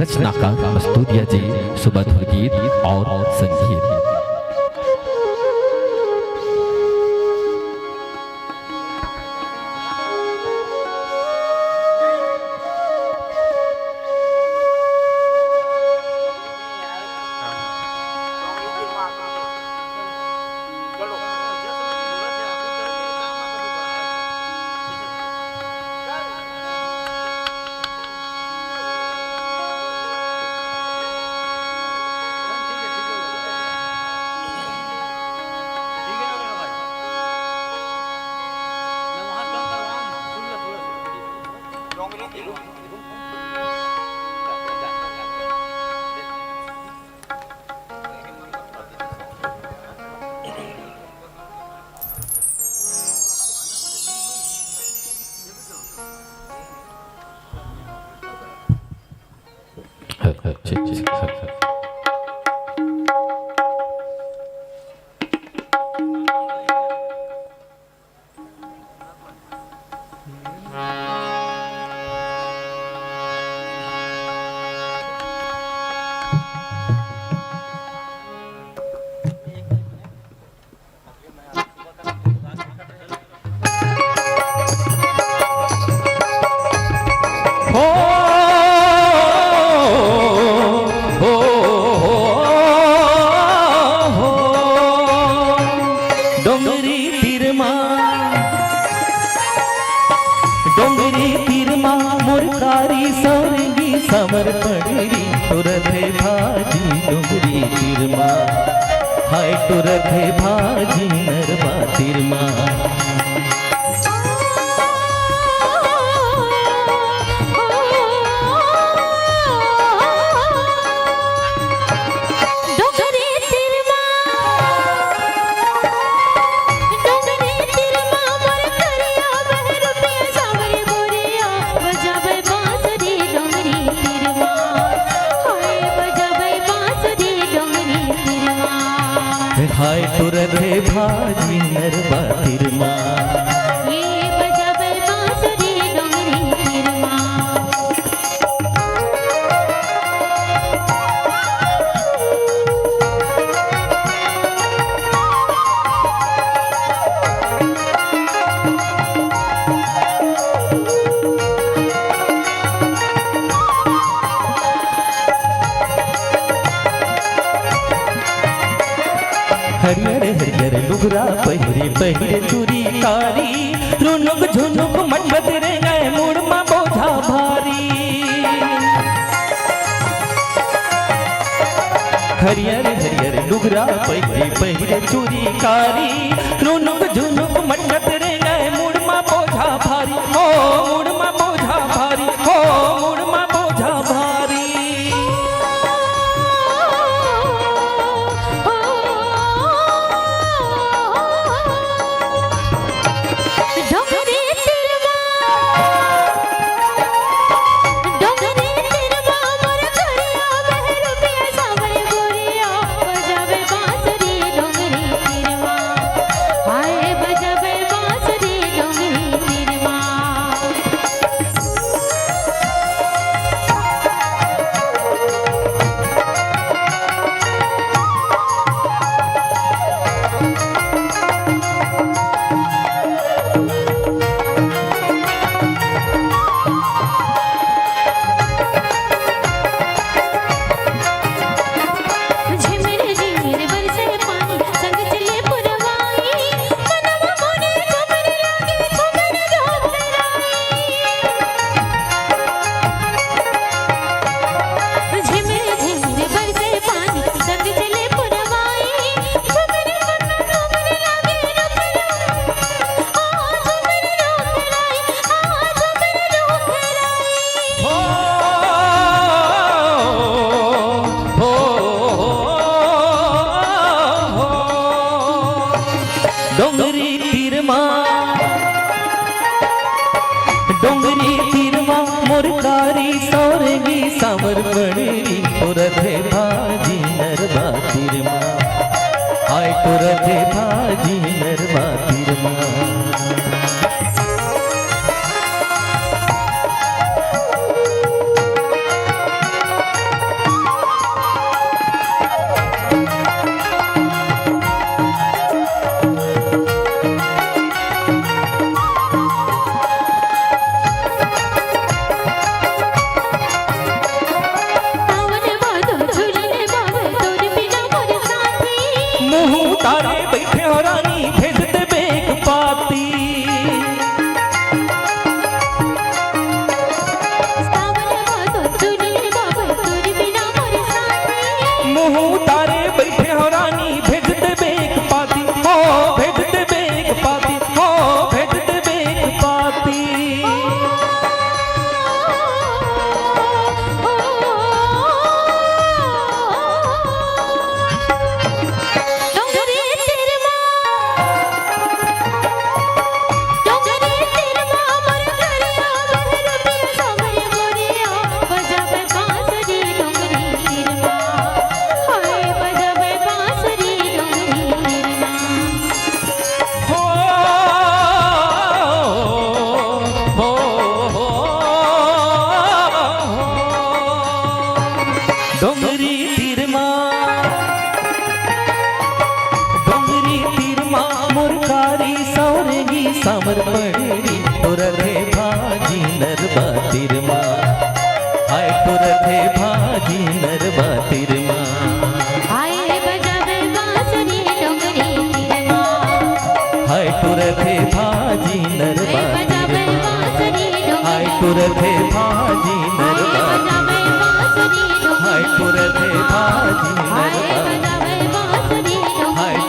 S10: रचनाकार मस्तूरिया जी सुमधुर गीत और संगीत। तुरथे भाजी नरवा तिरमा हाय तुरथे भाजी नरवा तिरमा
S2: ये बजावे बांसुरी डोंगरी तिरमा
S10: हरियर हरियर लुगरा पहिरे पहिरे चूरी कारी रुनुक झुनुक मटमट रे गए मुड़मा बोझा भारी हरियर हरियर लुगरा पहिरे पहिरे चूरी कारी रुनुक झुनुक मटमट रे गए मुड़मा बोझा भारी हो मुड़मा बोझा भारी हो मुड़मा बोझा भारी डोंगरी तिरमा डोंगरी तिरमा मुरकारी सौरगी सावर बड़ी तुरथे भाजी नरवा तिरमा हाय तुरथे भाजी नरवा तिरमा तारे बैठे हो रानी भेजते बेग पाती मुँह तारे बैठे हो रानी भेजते बेग पाती हो भेजते बेग पाती हो भेजते बेग पाती डोंगरी तिरमा मुरकारी सौरगी सावर बड़ी तुरथे भाजी नरवा तिरमा हाय तुरथे भाजी नरवा तिरमा
S2: आए बजावे बांसुरी डोंगरी तिरमा
S10: हाय तुरथे भाजी नरवा तिरमा हाय तुरथे भाजी नरवा हाय तुरथे भाजी नरवा हाय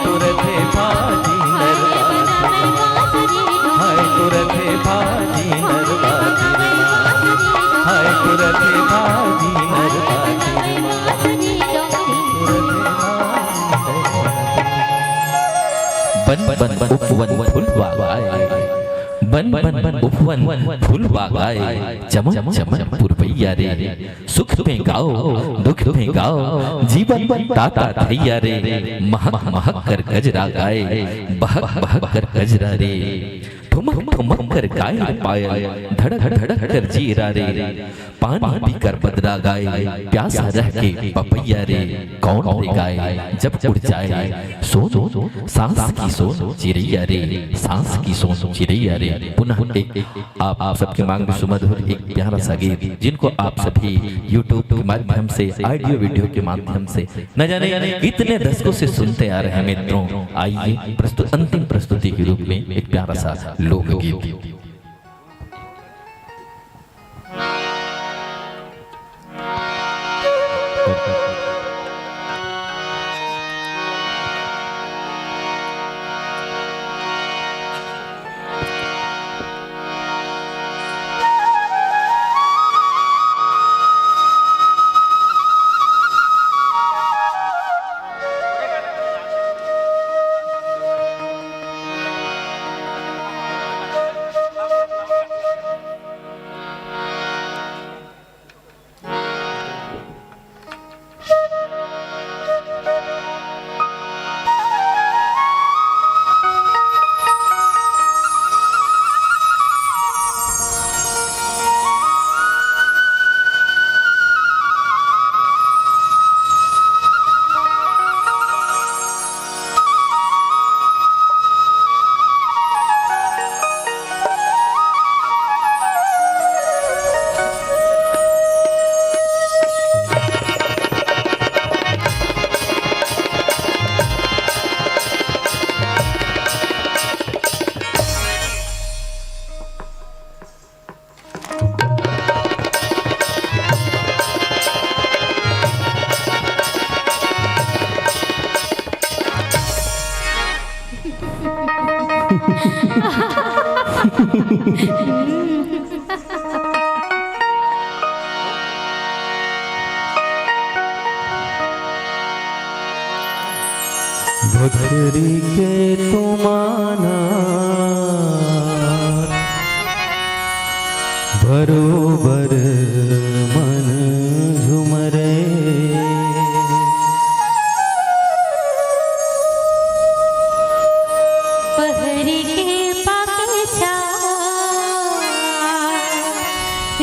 S10: बन उपवन फूलवा गाए बन उपवन फूलवा गाए चमन चमन पुरवैया रे सुख में गाओ दुख में गाओ जीवन ताता थैया रे महक महक कर गजरा गाए बहक बहक कर गजरा रे ठुमक ठुमक कर गाए पायल धड़क धड़क कर जीरा रे पानी पीकर बदरा गाए प्यासा रह के पपैया रे कौन रे गाए जब उड़ जाए सो सांस की सो चिड़ैया रे सांस की सो चिड़ैया रे पुनः एक आप सबके मांग में सुमधुर एक प्यारा सा गीत जिनको आप सभी YouTube के माध्यम से ऑडियो वीडियो के माध्यम से न जाने इतने दशकों से सुनते आ रहे हैं मित्रों। आइए अंतिम प्रस्तुति के रूप में एक प्यारा सा लोकगीत।
S1: भदरी के तुमाना बरोबर मन झुमरे
S2: पहरी के पाके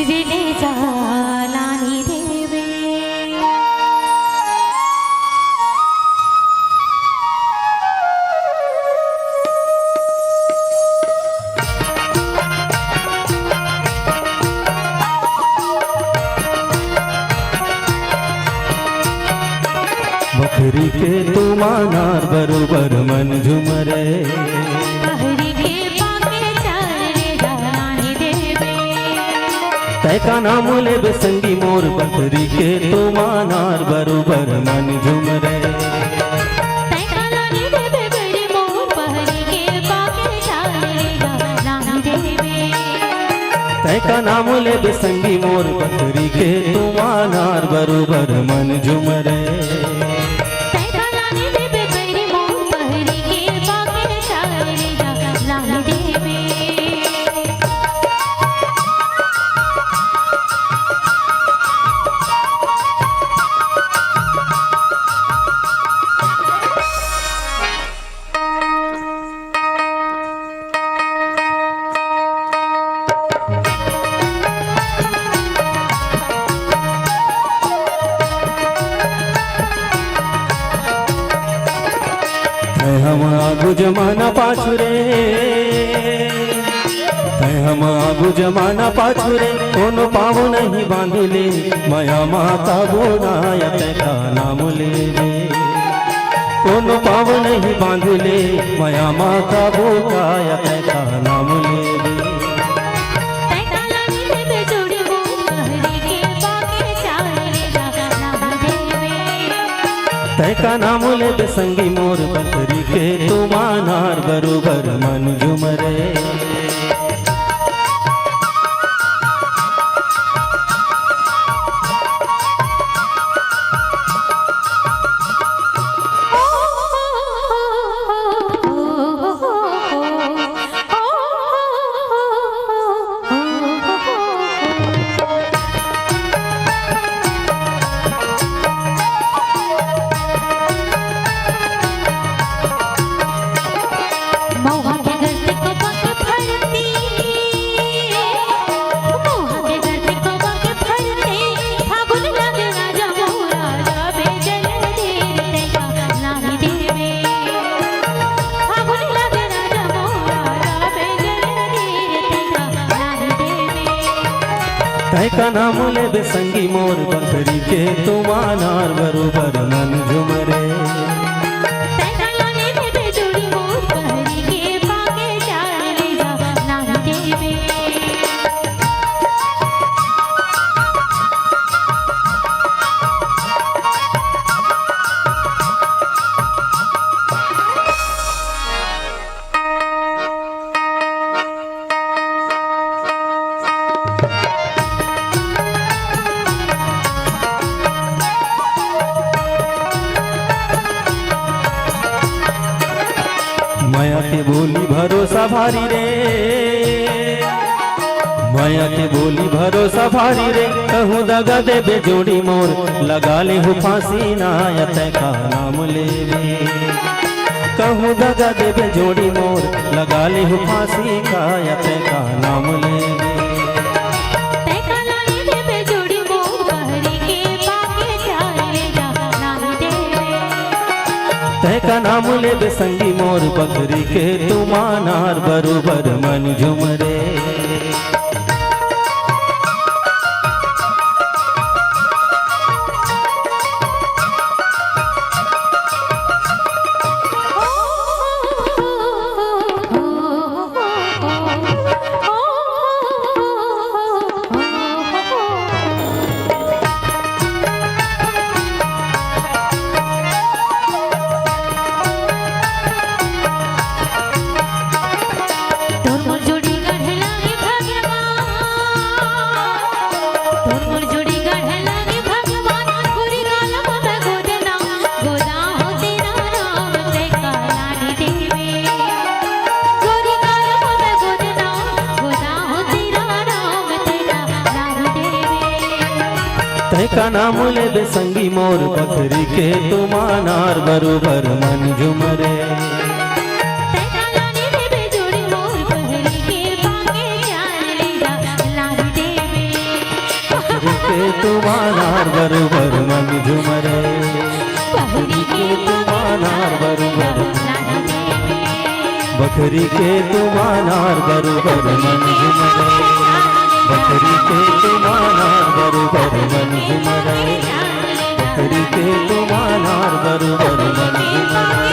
S2: रिले जालानी देवे
S1: बकरी के तुमानार बरोबर मन झुमरे
S2: पहरी के पाके रे जालानी देवे
S1: तय का नाम ले बेसंगी मोर बकरी के तुमानार बरोबर मन झुमरे
S2: तैकालानी देवे बड़ी मोर पहरी के पाके रे जालानी देवे
S1: तय का नाम ले बेसंगी मोर बकरी के तुमानार बरोबर मन झुमरे
S2: तैकालानी देवे बड़ी मोर पहरी के पाके रे जालानी देवे
S1: हम आगू जमाना पाछू रे हम आगू जमाना पाछू रे कोनो पाव नहीं बांधिले माया माता बोनाया तैका नाम ले रे कोनो पाव नहीं बांधिले माया माता बोकाया तैका नाम ले रे
S2: तैकालानी देवे जोड़ी मोर पहरी के पाके रे जालानी देवे
S1: तय का नाम ले बेसंगी मोर बकरी के तुमानार बरोबर मन झुमरे
S2: ओ
S1: तय का नाम ले बेसंगी मोर बकरी के तुमानार बरोबर मन झुमरे माया के बोली भरोसा भारी रे, माया के बोली भरोसा भारी रे, कहूँ दगा दे बेजोड़ी मोर लगा ले हो फांसी ना तय का नाम ले कहूँ दगा दे बेजोड़ी मोर लगा ले हो फांसी का तय का नाम ले तय का नाम ले बेसंगी मोर बकरी के तुमानार बरोबर मन झुमरे तय का नाम ले बेसंगी मोर बकरी के तुमानार बरोबर मन झुमरे बकरी के तुमानार बरोबर मन झुमरे बकरी के तुमानार बरोबर बकरी के तुमानार बरोबर मन झुमरे बकरी के तुमानार बरोबर मन झुमरे बकरी के तुमानार बरोबर मन झुमरे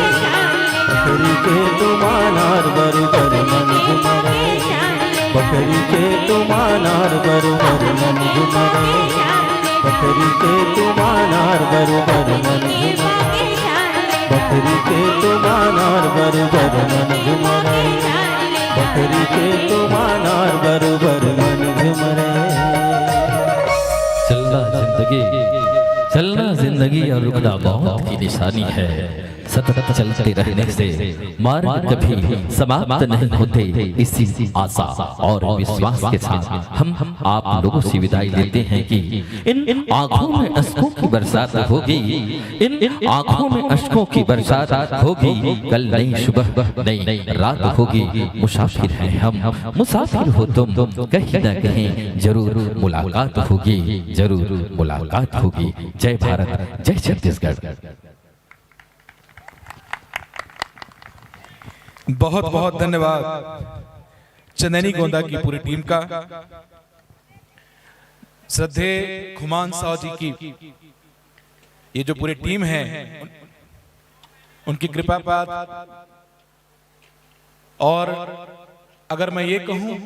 S1: बकरी के तुमानार बरोबर मन झुमरे बकरी के तुमानार बरोबर मन झुमरे बकरी के तुमानार बरोबर मन झुमरे बकरी के तुमानार बरोबर मन झुमरे बकरी के तुमानार बरोबर मन झुमरे
S10: चलना जिंदगी और रुकना मौत की निशानी है सतत चलते रहने से मार्ग कभी समाप्त नहीं होते इसी आशा और विश्वास के साथ हम आप लोगों से विदाई लेते हैं कि इन आंखों में अश्कों की बरसात होगी इन आंखों में अश्कों की बरसात होगी कल नई सुबह नई रात होगी मुसाफिर हैं हम मुसाफिर हो तुम कहीं न कहीं जरूर मुलाकात होगी जरूर मुलाकात होगी जय भारत जय छत्तीसगढ़
S3: बहुत बहुत धन्यवाद चंदनी गोंदा की पूरी टीम का श्रद्धे खुमान साव जी की ये जो पूरी टीम है उनकी कृपा पात और अगर मैं ये कहूं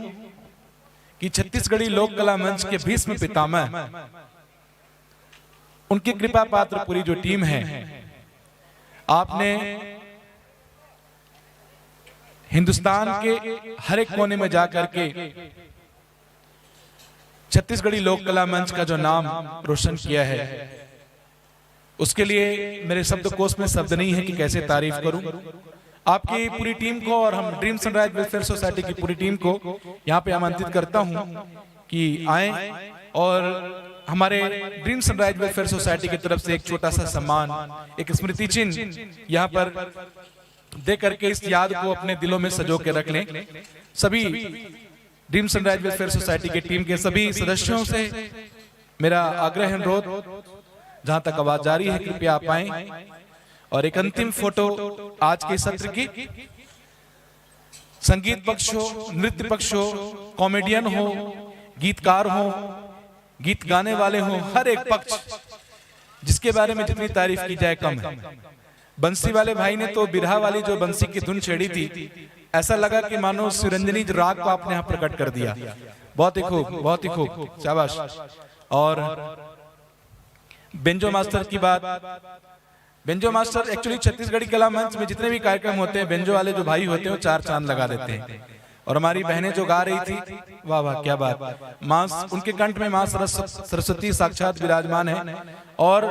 S3: कि छत्तीसगढ़ी लोक कला मंच के भीष्म पितामह उनकी कृपा पात्र पूरी जो टीम है आपने हिंदुस्तान के हर एक कोने में जाकर के छत्तीसगढ़ी लोक कला मंच का जो नाम रोशन किया है उसके लिए मेरे शब्दकोश में शब्द नहीं है कि कैसे तारीफ करूं आपकी पूरी टीम को और हम ड्रीम सनराइज वेलफेयर सोसाइटी की पूरी टीम को यहां पे आमंत्रित करता हूं कि आए और हमारे ड्रीम सनराइज वेलफेयर सोसाइटी की तरफ से एक छोटा सा सम्मान एक स्मृति चिन्ह यहां पर दे करके इस याद को अपने दिलों में सजो के रख लें। सभी ड्रीम सनराइज वेलफेयर सोसाइटी की टीम के सभी सदस्यों से मेरा आग्रह अनुरोध जहां तक आवाज जारी है कृपया आप आएं और एक अंतिम फोटो आज के सत्र की संगीत पक्ष हो नृत्य पक्ष हो कॉमेडियन हो गीतकार हो गीत गाने वाले हों, हर एक पक्ष जिसके बारे में जितनी तारीफ की जाए कम है। बंसी वाले भाई ने तो बिरहा वाली जो बंसी की धुन छेड़ी थी, ऐसा लगा कि मानो सुरंजनी राग को आपने यहाँ प्रकट कर दिया। बहुत ही खूब, बहुत ही खूब, शाबाश। और बेंजो मास्टर की बात, बेंजो मास्टर एक्चुअली छत्तीसगढ़ी कला मंच में जितने भी कार्यक्रम होते हैं, बेंजो वाले जो भाई होते हैं वो 4 चांद लगा देते हैं। और हमारी बहनें जो गा रही थी, वाह वाह क्या बात, मां उनके कंठ में मां सरस्वती साक्षात विराजमान है। और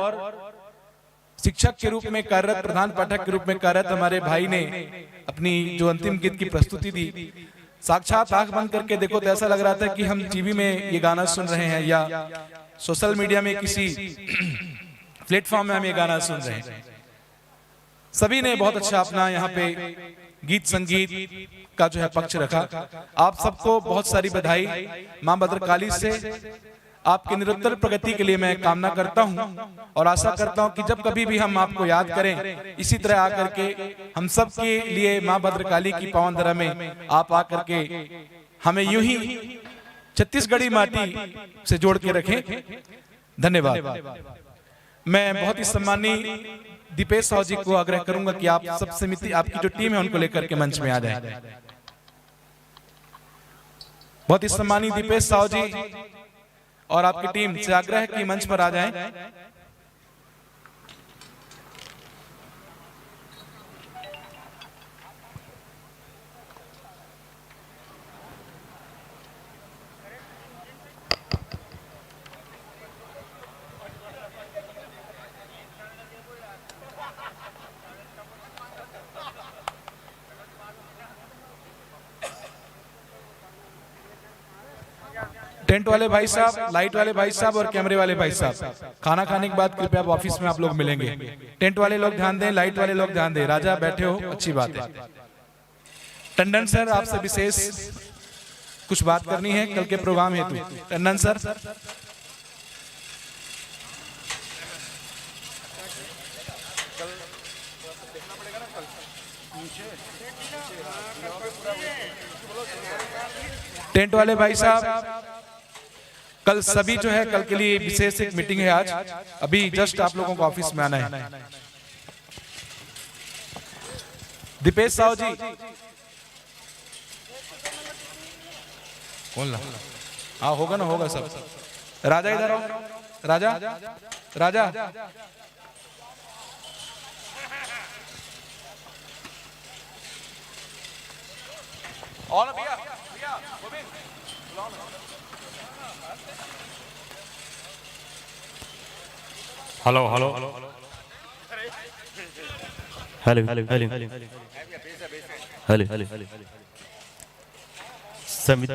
S3: शिक्षक के रूप में कार्यरत, प्रधान पाठक के रूप में कार्यरत हमारे भाई ने अपनी जो अंतिम गीत की प्रस्तुति दी, साक्षात आंख बंद करके देखो तो ऐसा लग रहा था कि हम टीवी में ये गाना सुन रहे हैं या सोशल मीडिया में किसी प्लेटफॉर्म में हम ये गाना सुन रहे हैं। सभी ने बहुत अच्छा अपना यहाँ पे गीत संगीत का जो है पक्ष रखा। आप सबको बहुत सारी बधाई। मां भद्रकाली से आपके निरंतर प्रगति के लिए मैं कामना करता हूं और आशा करता हूं कि जब कभी भी हम आपको याद करें, इसी तरह आकर के हम सब के लिए मां भद्रकाली की पावन धरा में आप आकर के हमें यूं ही छत्तीसगढ़ी माटी से जोड़ के रखें। धन्यवाद। मैं बहुत ही सम्मानीय दीपेश साहू जी को आग्रह करूंगा कि आप सब समिति, आपकी जो टीम है उनको लेकर के मंच में आ जाए। बहुत ही सम्मानीय दीपेश साहू जी और आपकी टीम से आग्रह है कि मंच पर आ जाएं। टेंट वाले भाई साहब, लाइट वाले भाई साहब और कैमरे वाले भाई साहब, खाना खाने के बाद कृपया ऑफिस में आप लोग मिलेंगे। टेंट वाले लोग ध्यान दें, लाइट वाले लोग ध्यान दें। राजा बैठे हो, अच्छी बात है। टंडन सर, आपसे विशेष कुछ बात करनी है कल के प्रोग्राम हेतु। टंडन सर। टेंट वाले भाई साहब, कल सभी जो है कल के लिए विशेष एक मीटिंग है आज। अभी जस्ट आप लोगों को ऑफिस में आना है। दीपेश साहू जी, कौन ला? हाँ होगा ना, होगा सब। राजा इधर आओ। राजा, राजा और भैया,
S5: hello hello hello hello hello hello समिति